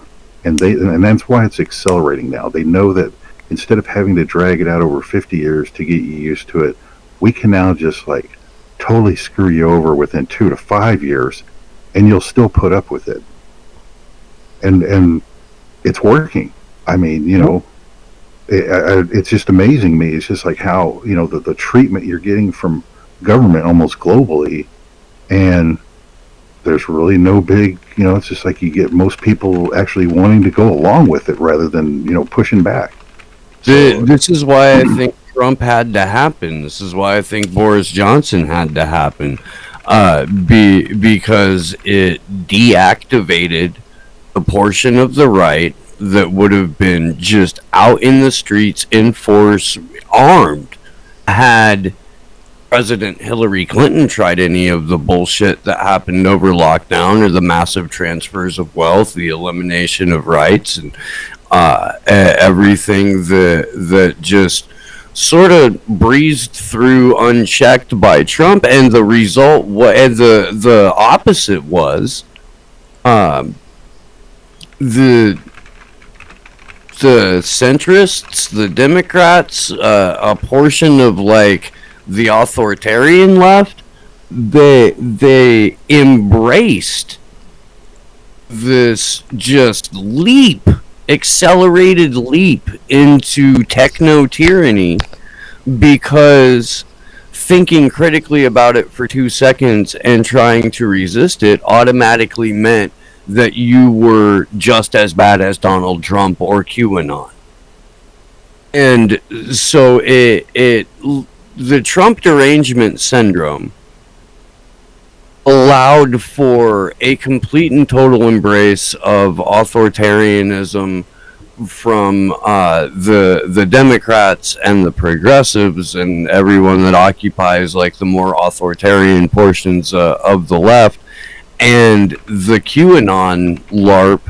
and that's why it's accelerating now. They know that instead of having to drag it out over 50 years to get you used to it, we can now just like totally screw you over within 2 to 5 years, and you'll still put up with it. And it's working. I mean, you know, it's just amazing me. It's just like how, you know, the treatment you're getting from government almost globally, and there's really no big, you know, it's just like you get most people actually wanting to go along with it rather than, you know, pushing back. So, This is why I think Trump had to happen. This is why I think Boris Johnson had to happen. Because it deactivated a portion of the right that would have been just out in the streets in force, armed, had President Hillary Clinton tried any of the bullshit that happened over lockdown, or the massive transfers of wealth, the elimination of rights, and everything that just sort of breezed through unchecked by Trump, and the result and the opposite was the centrists, the Democrats, a portion of like the authoritarian left, they embraced this just accelerated leap into techno tyranny, because thinking critically about it for 2 seconds and trying to resist it automatically meant that you were just as bad as Donald Trump or QAnon. And so the Trump derangement syndrome allowed for a complete and total embrace of authoritarianism from the Democrats and the progressives and everyone that occupies like the more authoritarian portions of the left. And the QAnon LARP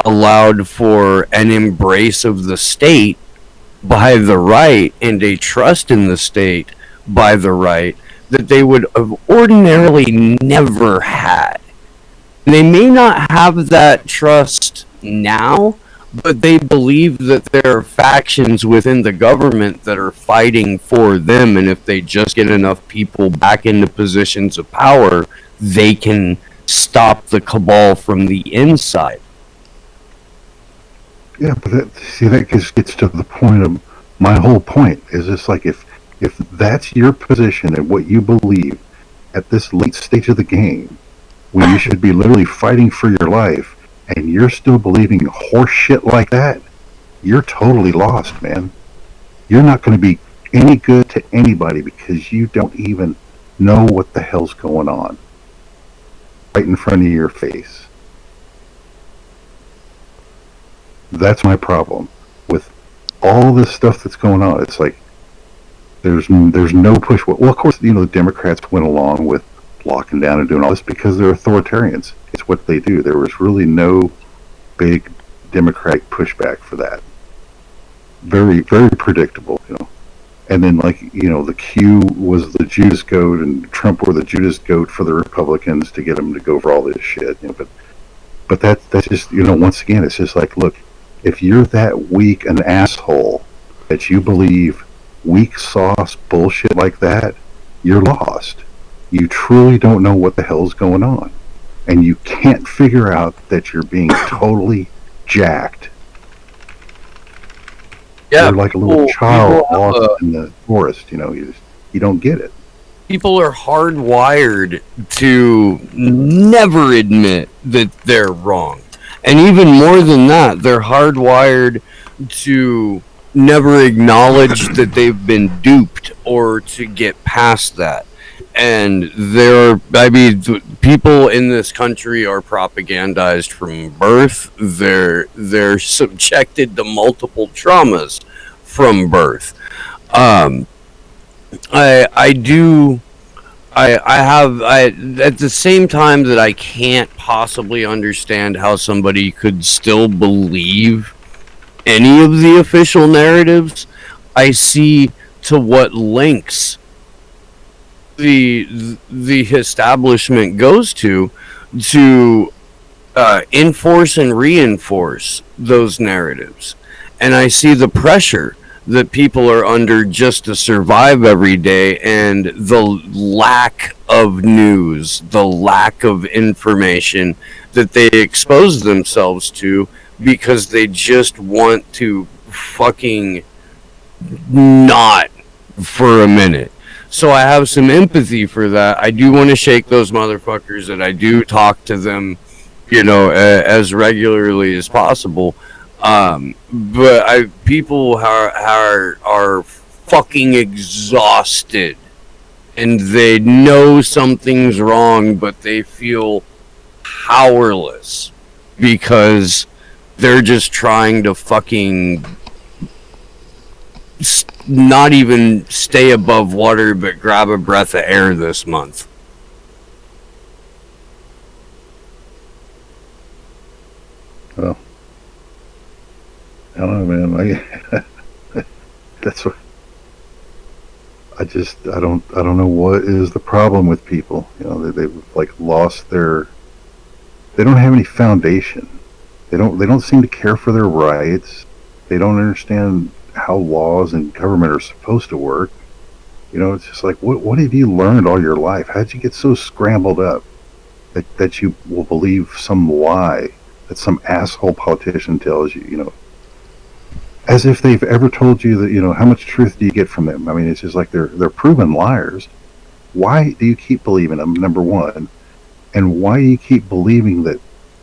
allowed for an embrace of the state by the right and a trust in the state by the right that they would have ordinarily never had. They may not have that trust now, but they believe that there are factions within the government that are fighting for them, and if they just get enough people back into positions of power, they can stop the cabal from the inside. yeah, but that just gets to the point of my whole point. Is just like if that's your position and what you believe at this late stage of the game, when you should be literally fighting for your life, and you're still believing horse shit like that, you're totally lost, man. You're not going to be any good to anybody because you don't even know what the hell's going on right in front of your face. That's my problem with all this stuff that's going on. It's like there's no push. Well, of course, you know, the Democrats went along with locking down and doing all this because they're authoritarians. It's what they do. There was really no big Democratic pushback for that. Very, very predictable, you know. And then, like, you know, the Q was the Judas goat, and Trump were the Judas goat for the Republicans to get them to go for all this shit. You know, but that's just, you know, once again, it's just like, look, if you're that weak an asshole that you believe weak sauce bullshit like that, you're lost. You truly don't know what the hell's going on, and you can't figure out that you're being totally jacked. Yeah, You're like a little child lost in the forest. You know, you don't get it. People are hardwired to never admit that they're wrong. And even more than that, they're hardwired to never acknowledge that they've been duped or to get past that. And people in this country are propagandized from birth. They're subjected to multiple traumas from birth. Um, I at the same time that I can't possibly understand how somebody could still believe any of the official narratives. I see to what lengths the establishment goes to enforce and reinforce those narratives, and I see the pressure that people are under just to survive every day, and the lack of news, the lack of information that they expose themselves to because they just want to fucking not for a minute. So I have some empathy for that. I do want to shake those motherfuckers, and I do talk to them, as regularly as possible. But people are fucking exhausted, and they know something's wrong, but they feel powerless because they're just trying to fucking not even stay above water, but grab a breath of air this month. Well, I don't know, man. That's what I don't know what is the problem with people. They've like lost their. They don't have any foundation. They don't seem to care for their rights. They don't understand how laws and government are supposed to work. It's just like, what have you learned all your life? How'd you get so scrambled up that you will believe some lie that some asshole politician tells you, as if they've ever told you that, how much truth do you get from them? I mean, it's just like they're proven liars. Why do you keep believing them, number one? And why do you keep believing that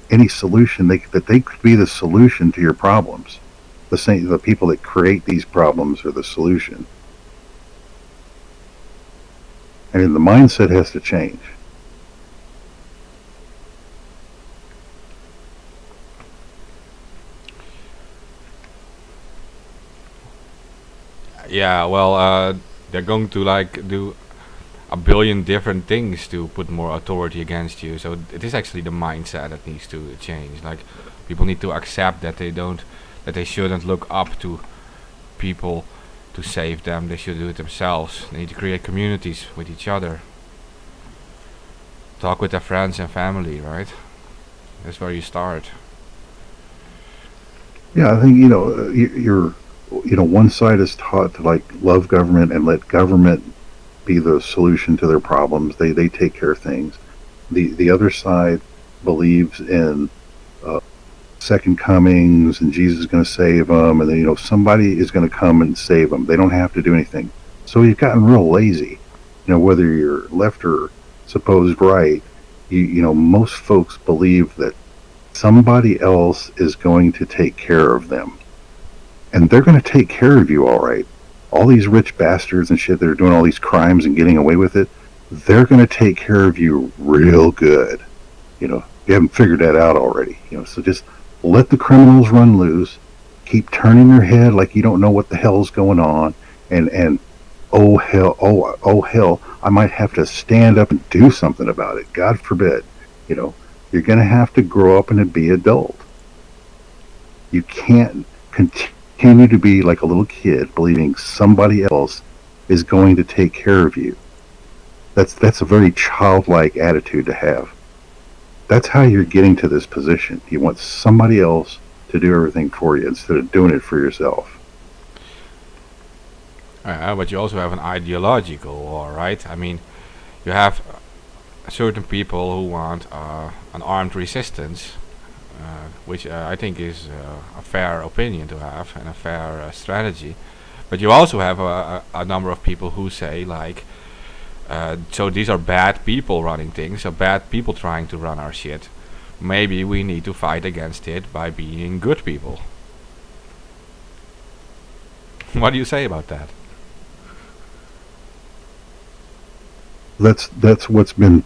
any solution, that they could be the solution to your problems? The people that create these problems are the solution. I mean, the mindset has to change. Yeah, well, they're going to do a billion different things to put more authority against you. So it is actually the mindset that needs to change. Like, people need to accept that they shouldn't look up to people to save them. They should do it themselves. They need to create communities with each other. Talk with their friends and family, right? That's where you start. Yeah, I think you're one side is taught to love government and let government be the solution to their problems. They take care of things. The other side believes in second comings and Jesus is going to save them, and then somebody is going to come and save them. They don't have to do anything. So you've gotten real lazy. Whether you're left or supposed right, most folks believe that somebody else is going to take care of them, and they're going to take care of you all right. All these rich bastards and shit that are doing all these crimes and getting away with it, they're going to take care of you real good. You haven't figured that out already. So just let the criminals run loose. Keep turning your head like you don't know what the hell's going on, and oh hell, I might have to stand up and do something about it. God forbid. You're going to have to grow up and be adult. You can't continue to be like a little kid believing somebody else is going to take care of you. That's a very childlike attitude to have. That's how you're getting to this position. You want somebody else to do everything for you instead of doing it for yourself. But you also have an ideological war, right? I mean, you have certain people who want an armed resistance, which I think is a fair opinion to have and a fair strategy. But you also have a number of people who say, So these are bad people running things, so bad people trying to run our shit. Maybe we need to fight against it by being good people. What do you say about that? That's what's been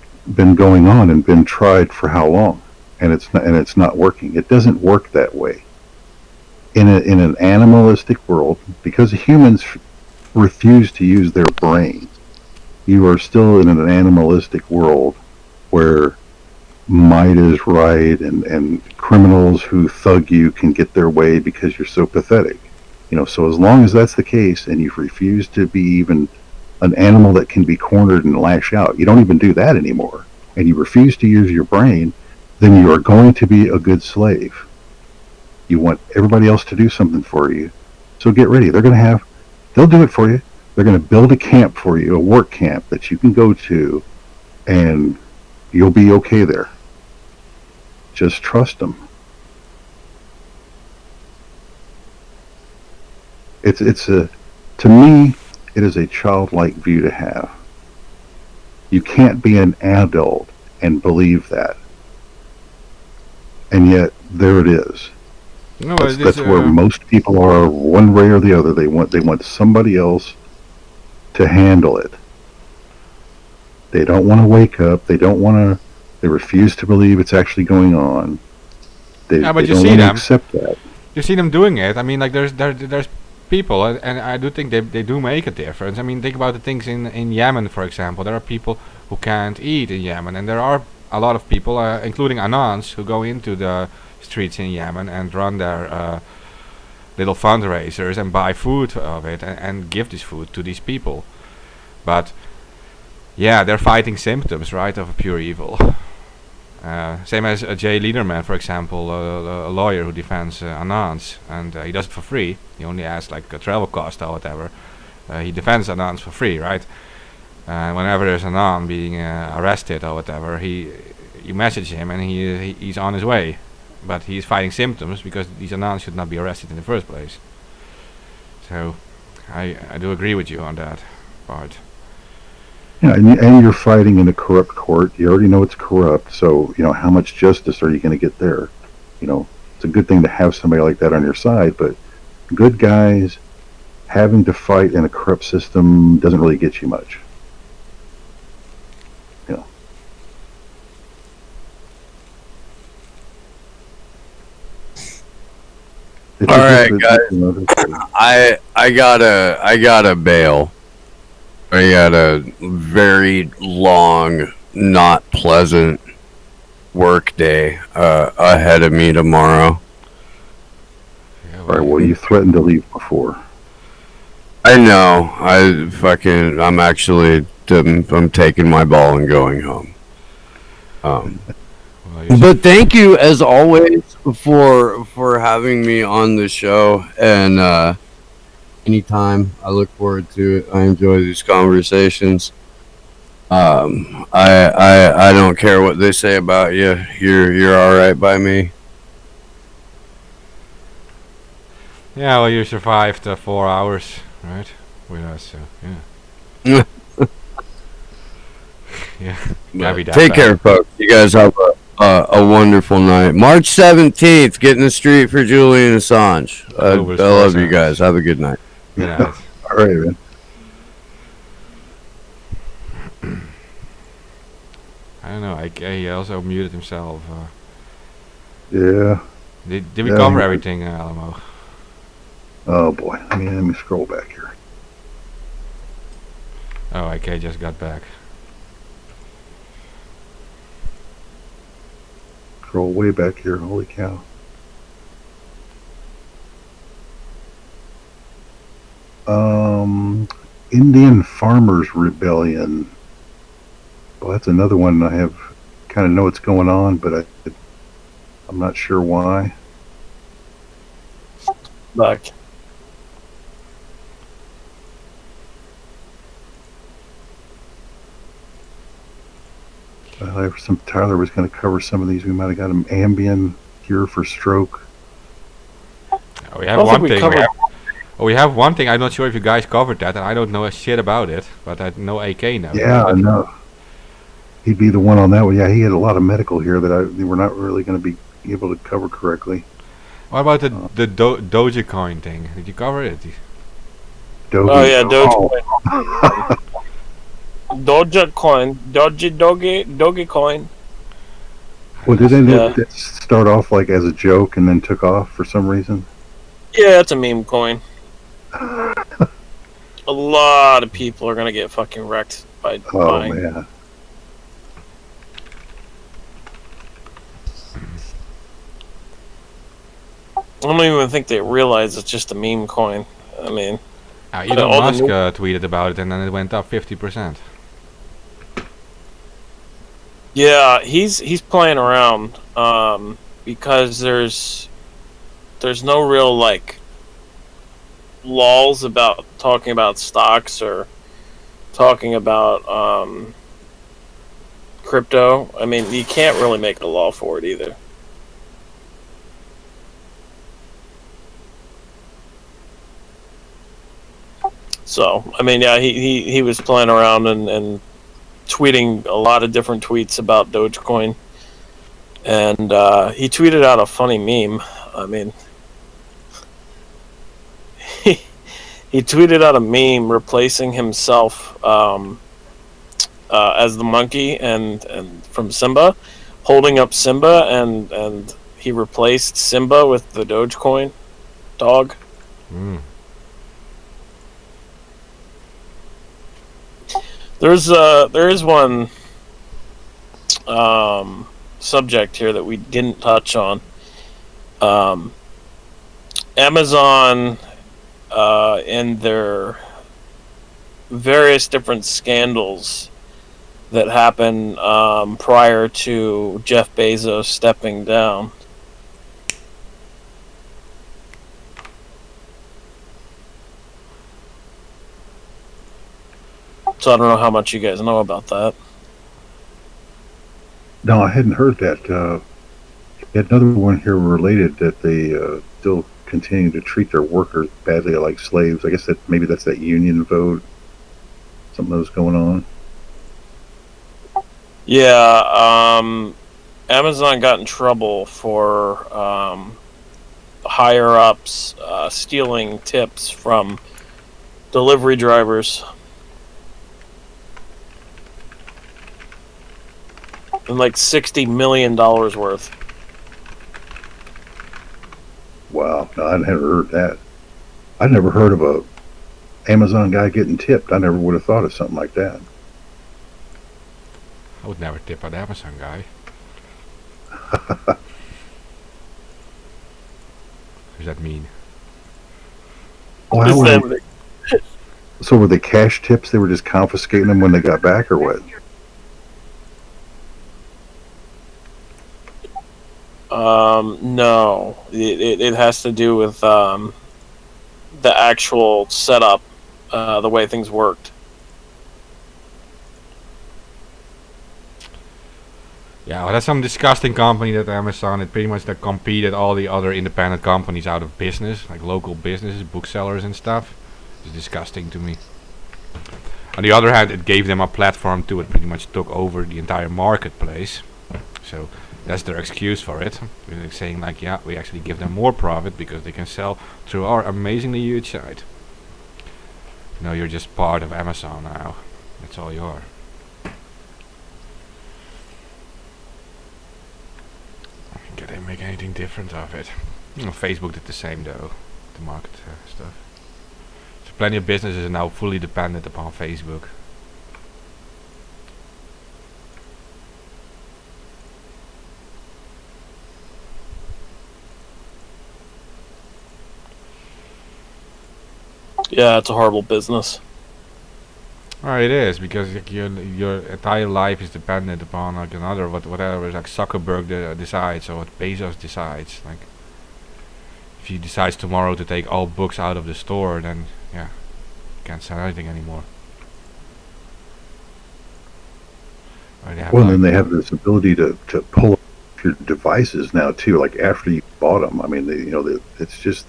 going on and been tried for how long, and it's not working. It doesn't work that way. In an animalistic world, because humans refuse to use their brains, you are still in an animalistic world where might is right, and criminals who thug you can get their way because you're so pathetic. So as long as that's the case, and you refuse to be even an animal that can be cornered and lash out, you don't even do that anymore, and you refuse to use your brain, then you are going to be a good slave. You want everybody else to do something for you, so get ready. They'll do it for you. They're going to build a camp for you, a work camp that you can go to, and you'll be okay there. Just trust them. To me, it is a childlike view to have. You can't be an adult and believe that, and yet there it is. No, That's where most people are, one way or the other. They want somebody else to handle it. They don't want to wake up. They refuse to believe it's actually going on. They but don't you want see to them. accept that. You see them doing it. I mean, like there's people, and I do think they do make a difference. I mean, think about the things in Yemen, for example. There are people who can't eat in Yemen, and there are a lot of people, including Anans, who go into the streets in Yemen and run their little fundraisers and buy food of it and give this food to these people. But yeah, they're fighting symptoms, right, of a pure evil. Same as Jay Lederman, for example, a lawyer who defends Anans, and he does it for free. He only asks like a travel cost or whatever. He defends Anans for free, right? Whenever there's an Anan being arrested or whatever, you message him and he's on his way. But he's fighting symptoms because these Anans should not be arrested in the first place. So I do agree with you on that part. Yeah, and you're fighting in a corrupt court. You already know it's corrupt, so how much justice are you going to get there? It's a good thing to have somebody like that on your side, but good guys having to fight in a corrupt system doesn't really get you much. All right, guys. I gotta bail. I got a very long, not pleasant work day ahead of me tomorrow. Yeah, All right, well, you threatened to leave before. I know. I'm actually I'm taking my ball and going home. But thank you as always for having me on the show, and anytime. I look forward to it. I enjoy these conversations. I don't care what they say about you. You're all right by me. Yeah, well, you survived 4 hours, right, with us, so yeah. Yeah. Take care, folks. You guys have a wonderful night. March 17th, get in the street for Julian Assange. I love you guys. Have a good night. Good night. All right, man. I don't know. He also muted himself. Yeah. Did we cover everything, Alamo? Oh boy. Let me scroll back here. Oh, IK just got back. Scroll way back here. Holy cow. Indian Farmers Rebellion. Well, that's another one I have kind of know what's going on, but I'm not sure why. Back. Tyler was going to cover some of these. We might have got an Ambien cure for stroke. We have one thing. Oh, we have one thing. I'm not sure if you guys covered that, and I don't know a shit about it, but I know AK knows. Yeah, I know. He'd be the one on that one. Yeah, he had a lot of medical here that we're not really going to be able to cover correctly. What about the Dogecoin thing? Did you cover it? Doge. Oh yeah, Dogecoin. Dogecoin. Dogecoin. Well, didn't Yeah. it start off like as a joke and then took off for some reason? Yeah, it's a meme coin. A lot of people are gonna get fucking wrecked by Oh buying. man. I don't even think they realize it's just a meme coin. I mean, Elon all the Musk new- tweeted about it, and then it went up 50%. yeah, he's playing around because there's no real like laws about talking about stocks or talking about crypto. I mean, you can't really make a law for it either. So, I mean, yeah, he was playing around and tweeting a lot of different tweets about Dogecoin. And he tweeted out a funny meme. I mean, he tweeted out a meme replacing himself as the monkey and from Simba, holding up Simba, and he replaced Simba with the Dogecoin dog. Mm. There is one subject here that we didn't touch on. Amazon, in their various different scandals that happened prior to Jeff Bezos stepping down. So I don't know how much you guys know about that. No, I hadn't heard that. Had another one here related that they still continue to treat their workers badly like slaves. I guess that maybe that's that union vote. Something that was going on. Yeah, Amazon got in trouble for higher ups stealing tips from delivery drivers. And like $60 million worth. Wow, no, I never heard that. I'd never heard of a Amazon guy getting tipped. I never would have thought of something like that. I would never tip an Amazon guy. What does that mean? Oh, Just how were them- they- so were they cash tips? They were just confiscating them when they got back, or what? No, it has to do with the actual setup, the way things worked. Yeah, well, that's some disgusting company that Amazon. It pretty much that competed all the other independent companies out of business, like local businesses, booksellers and stuff. It's disgusting to me. On the other hand, it gave them a platform too. It pretty much took over the entire marketplace. So that's their excuse for it. They're saying like, yeah, we actually give them more profit because they can sell through our amazingly huge site. No, you're just part of Amazon now. That's all you are. Can they make anything different of it? Well, Facebook did the same though, the market stuff. So plenty of businesses are now fully dependent upon Facebook. Yeah, it's a horrible business. Well, it is because like, your entire life is dependent upon like another whatever like Zuckerberg decides or what Bezos decides. Like if he decides tomorrow to take all books out of the store, then yeah, you can't sell anything anymore. Or they have Well, like- then they have this ability to pull up your devices now too, like after you bought them. I mean, it's just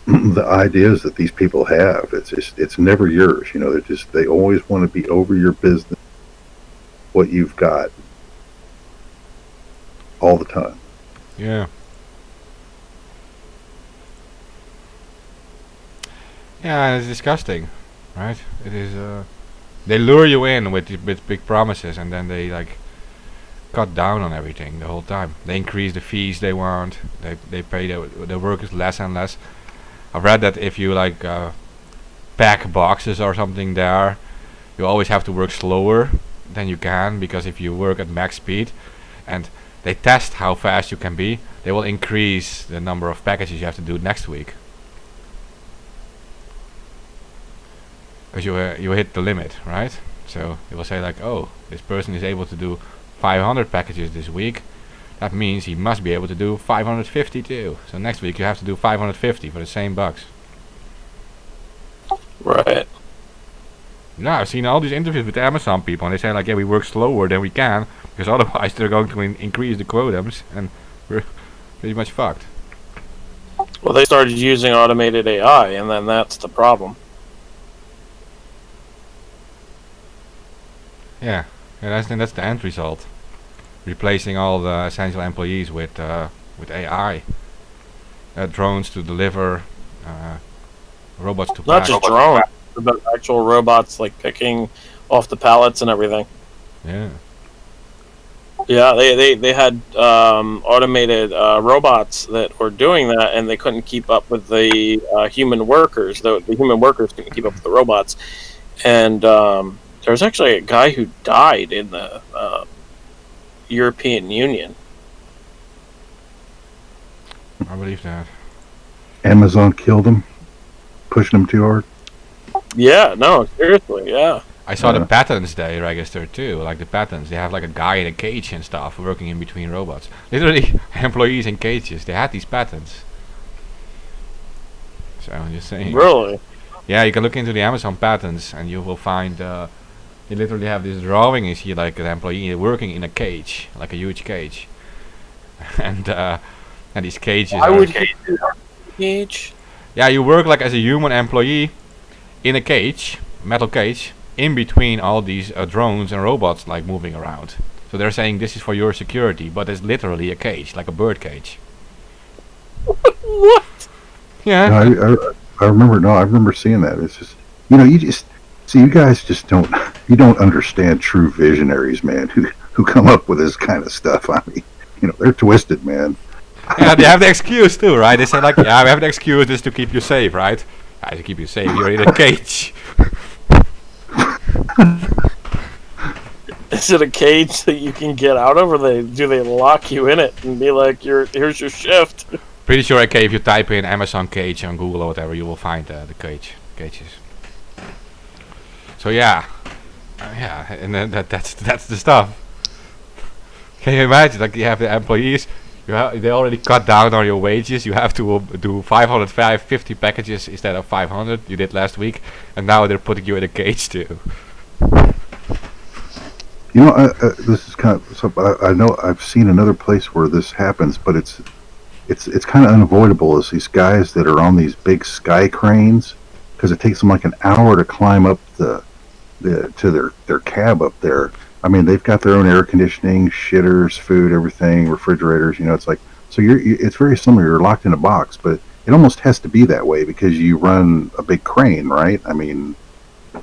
the ideas that these people have. It's never yours. You know, they always want to be over your business, what you've got, all the time. Yeah. Yeah, it's disgusting, right? It is. They lure you in with big promises, and then they like cut down on everything the whole time. They increase the fees they want. They pay the workers less and less. I've read that if you like pack boxes or something there, you always have to work slower than you can, because if you work at max speed and they test how fast you can be, they will increase the number of packages you have to do next week. Because you hit the limit, right? So it will say like, oh, this person is able to do 500 packages this week. That means he must be able to do 550 too. So next week you have to do 550 for the same bucks. Right. Yeah, I've seen all these interviews with Amazon people, and they say like, yeah, we work slower than we can, because otherwise they're going to increase the quotums, and we're pretty much fucked. Well, they started using automated AI, and then that's the problem. Yeah, that's the end result. Replacing all the essential employees with AI, drones to deliver, robots to Not pack. just drones, but actual robots like picking off the pallets and everything. Yeah. Yeah, they had automated robots that were doing that, and they couldn't keep up with the human workers. The human workers couldn't keep up with the robots, and there was actually a guy who died in the European Union. I believe that. Amazon killed them, pushing them too hard. Yeah, no, seriously, yeah. I saw Yeah. the patents they registered too, like the patents. They have like a guy in a cage and stuff working in between robots. Literally, employees in cages. They had these patents. So I'm just saying. Really? Yeah, you can look into the Amazon patents, and you will find you literally have this drawing. You see like an employee working in a cage, like a huge cage, and these cages. I are- would cage. Yeah, you work like as a human employee in a cage, metal cage, in between all these drones and robots like moving around. So they're saying this is for your security, but it's literally a cage, like a bird cage. What? Yeah. No, I remember. No, I remember seeing that. It's just, you know, you just see, you guys just don't understand true visionaries, man, who come up with this kind of stuff. I mean, you know, they're twisted, man. Yeah, they have the excuse too, right? They say like, yeah, we have the excuse is to keep you safe, right? To keep you safe, you're in a cage. Is it a cage that you can get out of, or do they lock you in it and be like, here's your shift? Pretty sure, okay, if you type in Amazon cage on Google or whatever, you will find the cages. So yeah, yeah, and then that's the stuff. Can you imagine? Like you have the employees, they already cut down on your wages. You have to do 550 packages instead of 500 you did last week, and now they're putting you in a cage too. You know, this is kind of. So I know I've seen another place where this happens, but it's kind of unavoidable. Is these guys that are on these big sky cranes, because it takes them like an hour to climb up to their cab up there. I mean, they've got their own air conditioning, shitters, food, everything, refrigerators. You know, it's like, so it's very similar. You're locked in a box, but it almost has to be that way because you run a big crane, right? I mean, you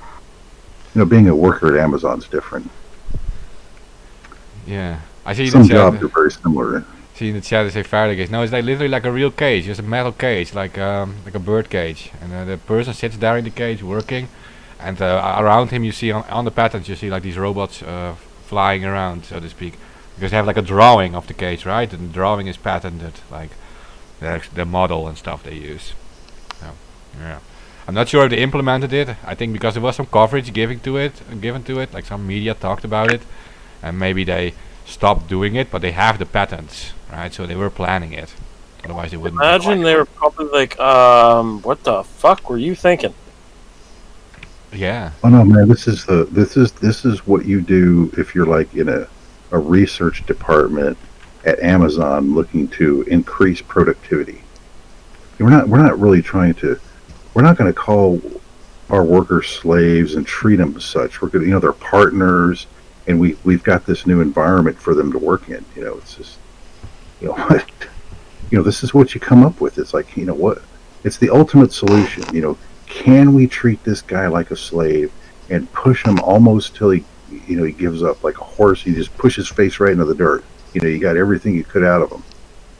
know, being a worker at Amazon's different. Yeah, I see Some the chat. jobs are very similar. See in the chat they say fire cage. No, it's like literally like a real cage. It's a metal cage, like a bird cage, and the person sits there in the cage working, and around him you see on the patterns you see like these robots flying around, so to speak, because they have like a drawing of the cage, right? And the drawing is patented, like the model and stuff they use. So, yeah, I'm not sure if they implemented it. I think because there was some coverage given to it, like some media talked about it, and maybe they stopped doing it, but they have the patents, right? So they were planning it. Otherwise they wouldn't. Imagine they were probably like, what the fuck were you thinking? Yeah. Oh no, man! This is what you do if you're like in a research department at Amazon looking to increase productivity. we're not really trying to. We're not going to call our workers slaves and treat them as such. We're going to, they're partners, and we've got this new environment for them to work in. It's just, what, this is what you come up with. It's like, what? It's the ultimate solution. Can we treat this guy like a slave and push him almost till he gives up like a horse? You just push his face right into the dirt. You got everything you could out of him.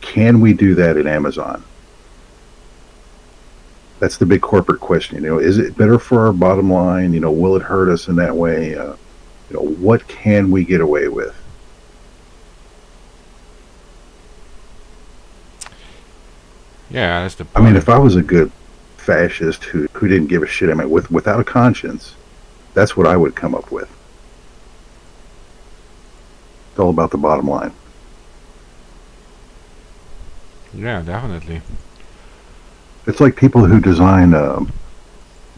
Can we do that in Amazon? That's the big corporate question. Is it better for our bottom line? Will it hurt us in that way? What can we get away with? Yeah, that's the I mean, if I was a good fascist who didn't give a shit, without a conscience, that's what I would come up with. It's all about the bottom line. Yeah, definitely. It's like people who design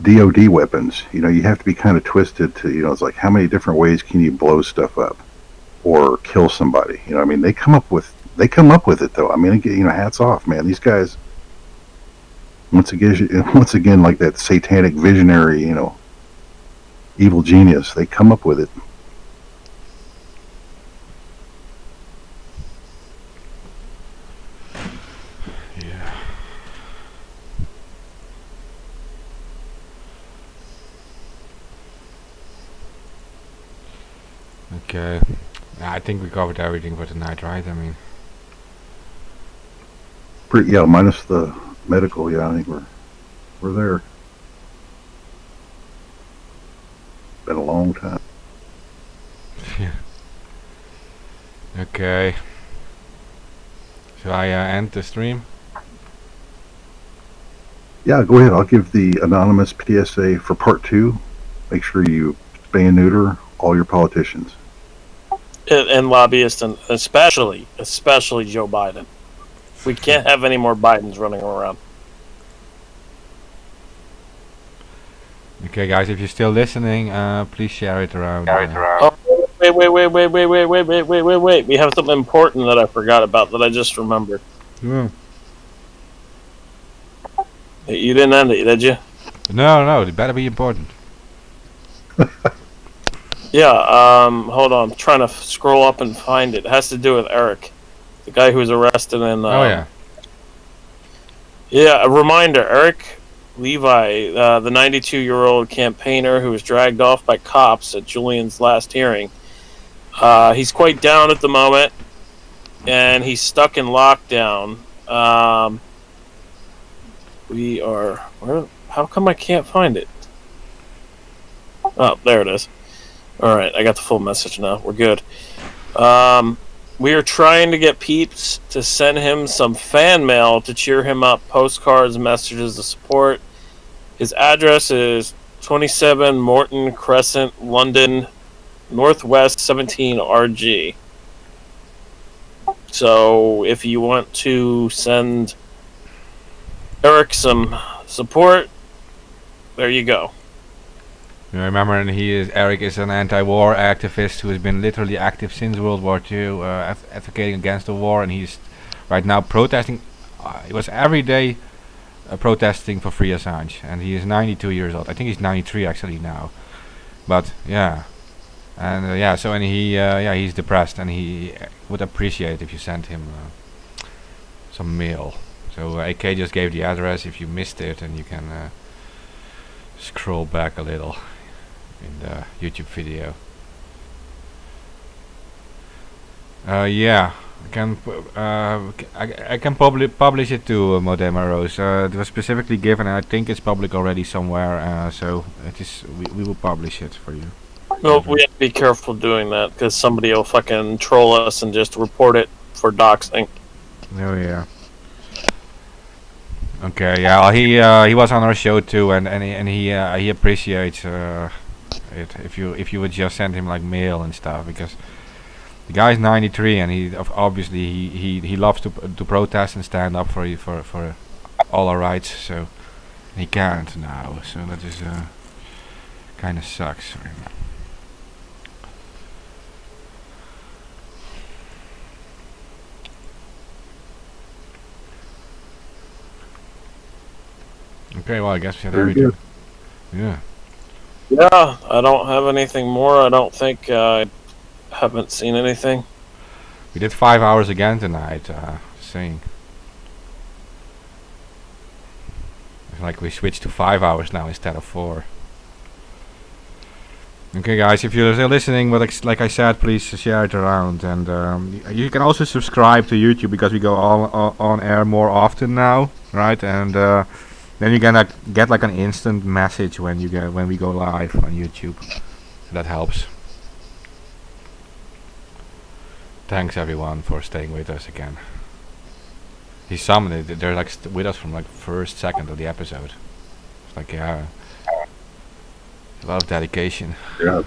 DoD weapons. You have to be kind of twisted to, it's like how many different ways can you blow stuff up or kill somebody? They come up with it though. Hats off, man. These guys, once again, like that satanic visionary, evil genius, they come up with it. Okay. I think we covered everything for tonight, right? Minus the medical. Yeah, I think we're there. Been a long time. Yeah. Okay. Shall I end the stream? Yeah, go ahead. I'll give the anonymous PSA for part 2. Make sure you spay and neuter all your politicians. And lobbyists, and especially Joe Biden. We can't have any more Bidens running around. Okay, guys, if you're still listening, please share it around. Oh, wait. We have something important that I forgot about that I just remembered. Yeah. You didn't end it, did you? No, it better be important. Yeah, hold on. I'm trying to scroll up and find it. It has to do with Eric, the guy who was arrested in... oh, yeah. Yeah, a reminder. Eric Levi, the 92-year-old campaigner who was dragged off by cops at Julian's last hearing. He's quite down at the moment, and he's stuck in lockdown. How come I can't find it? Oh, there it is. Alright, I got the full message now. We're good. We are trying to get peeps to send him some fan mail to cheer him up, postcards, messages of support. His address is 27 Morton Crescent, London, Northwest 17 RG. So if you want to send Eric some support, there you go. You remember, and Eric is an anti-war activist who has been literally active since World War II, advocating against the war, and he's right now protesting. He was every day protesting for free Assange, and he is 92 years old. I think he's 93 actually now. But yeah, and he's depressed, and he would appreciate if you sent him some mail. So AK just gave the address. If you missed it, and you can scroll back a little in the YouTube video. I can publish it to Modema Rose. It was specifically given, and I think it's public already somewhere. So it is. We will publish it for you. Well, we have to be careful doing that because somebody will fucking troll us and just report it for doxing. Oh yeah. Okay. Yeah. Well, he was on our show too, and he appreciates it if you would just send him like mail and stuff, because the guy's 93 and he obviously he loves to protest and stand up for all our rights. So he can't now. So that is kind of sucks. Okay, well, I guess we have Very everything. good. Yeah. Yeah, I don't have anything more. I don't think I haven't seen anything. We did 5 hours again tonight, saying. It's like we switched to 5 hours now instead of 4. Okay, guys, if you're still listening, but like I said, please share it around, and you can also subscribe to YouTube because we go on air more often now, right? And then you're gonna get like an instant message when we go live on YouTube. So that helps. Thanks everyone for staying with us again. He summoned it. They're like with us from like first second of the episode. It's like, yeah, a lot of dedication. Yeah.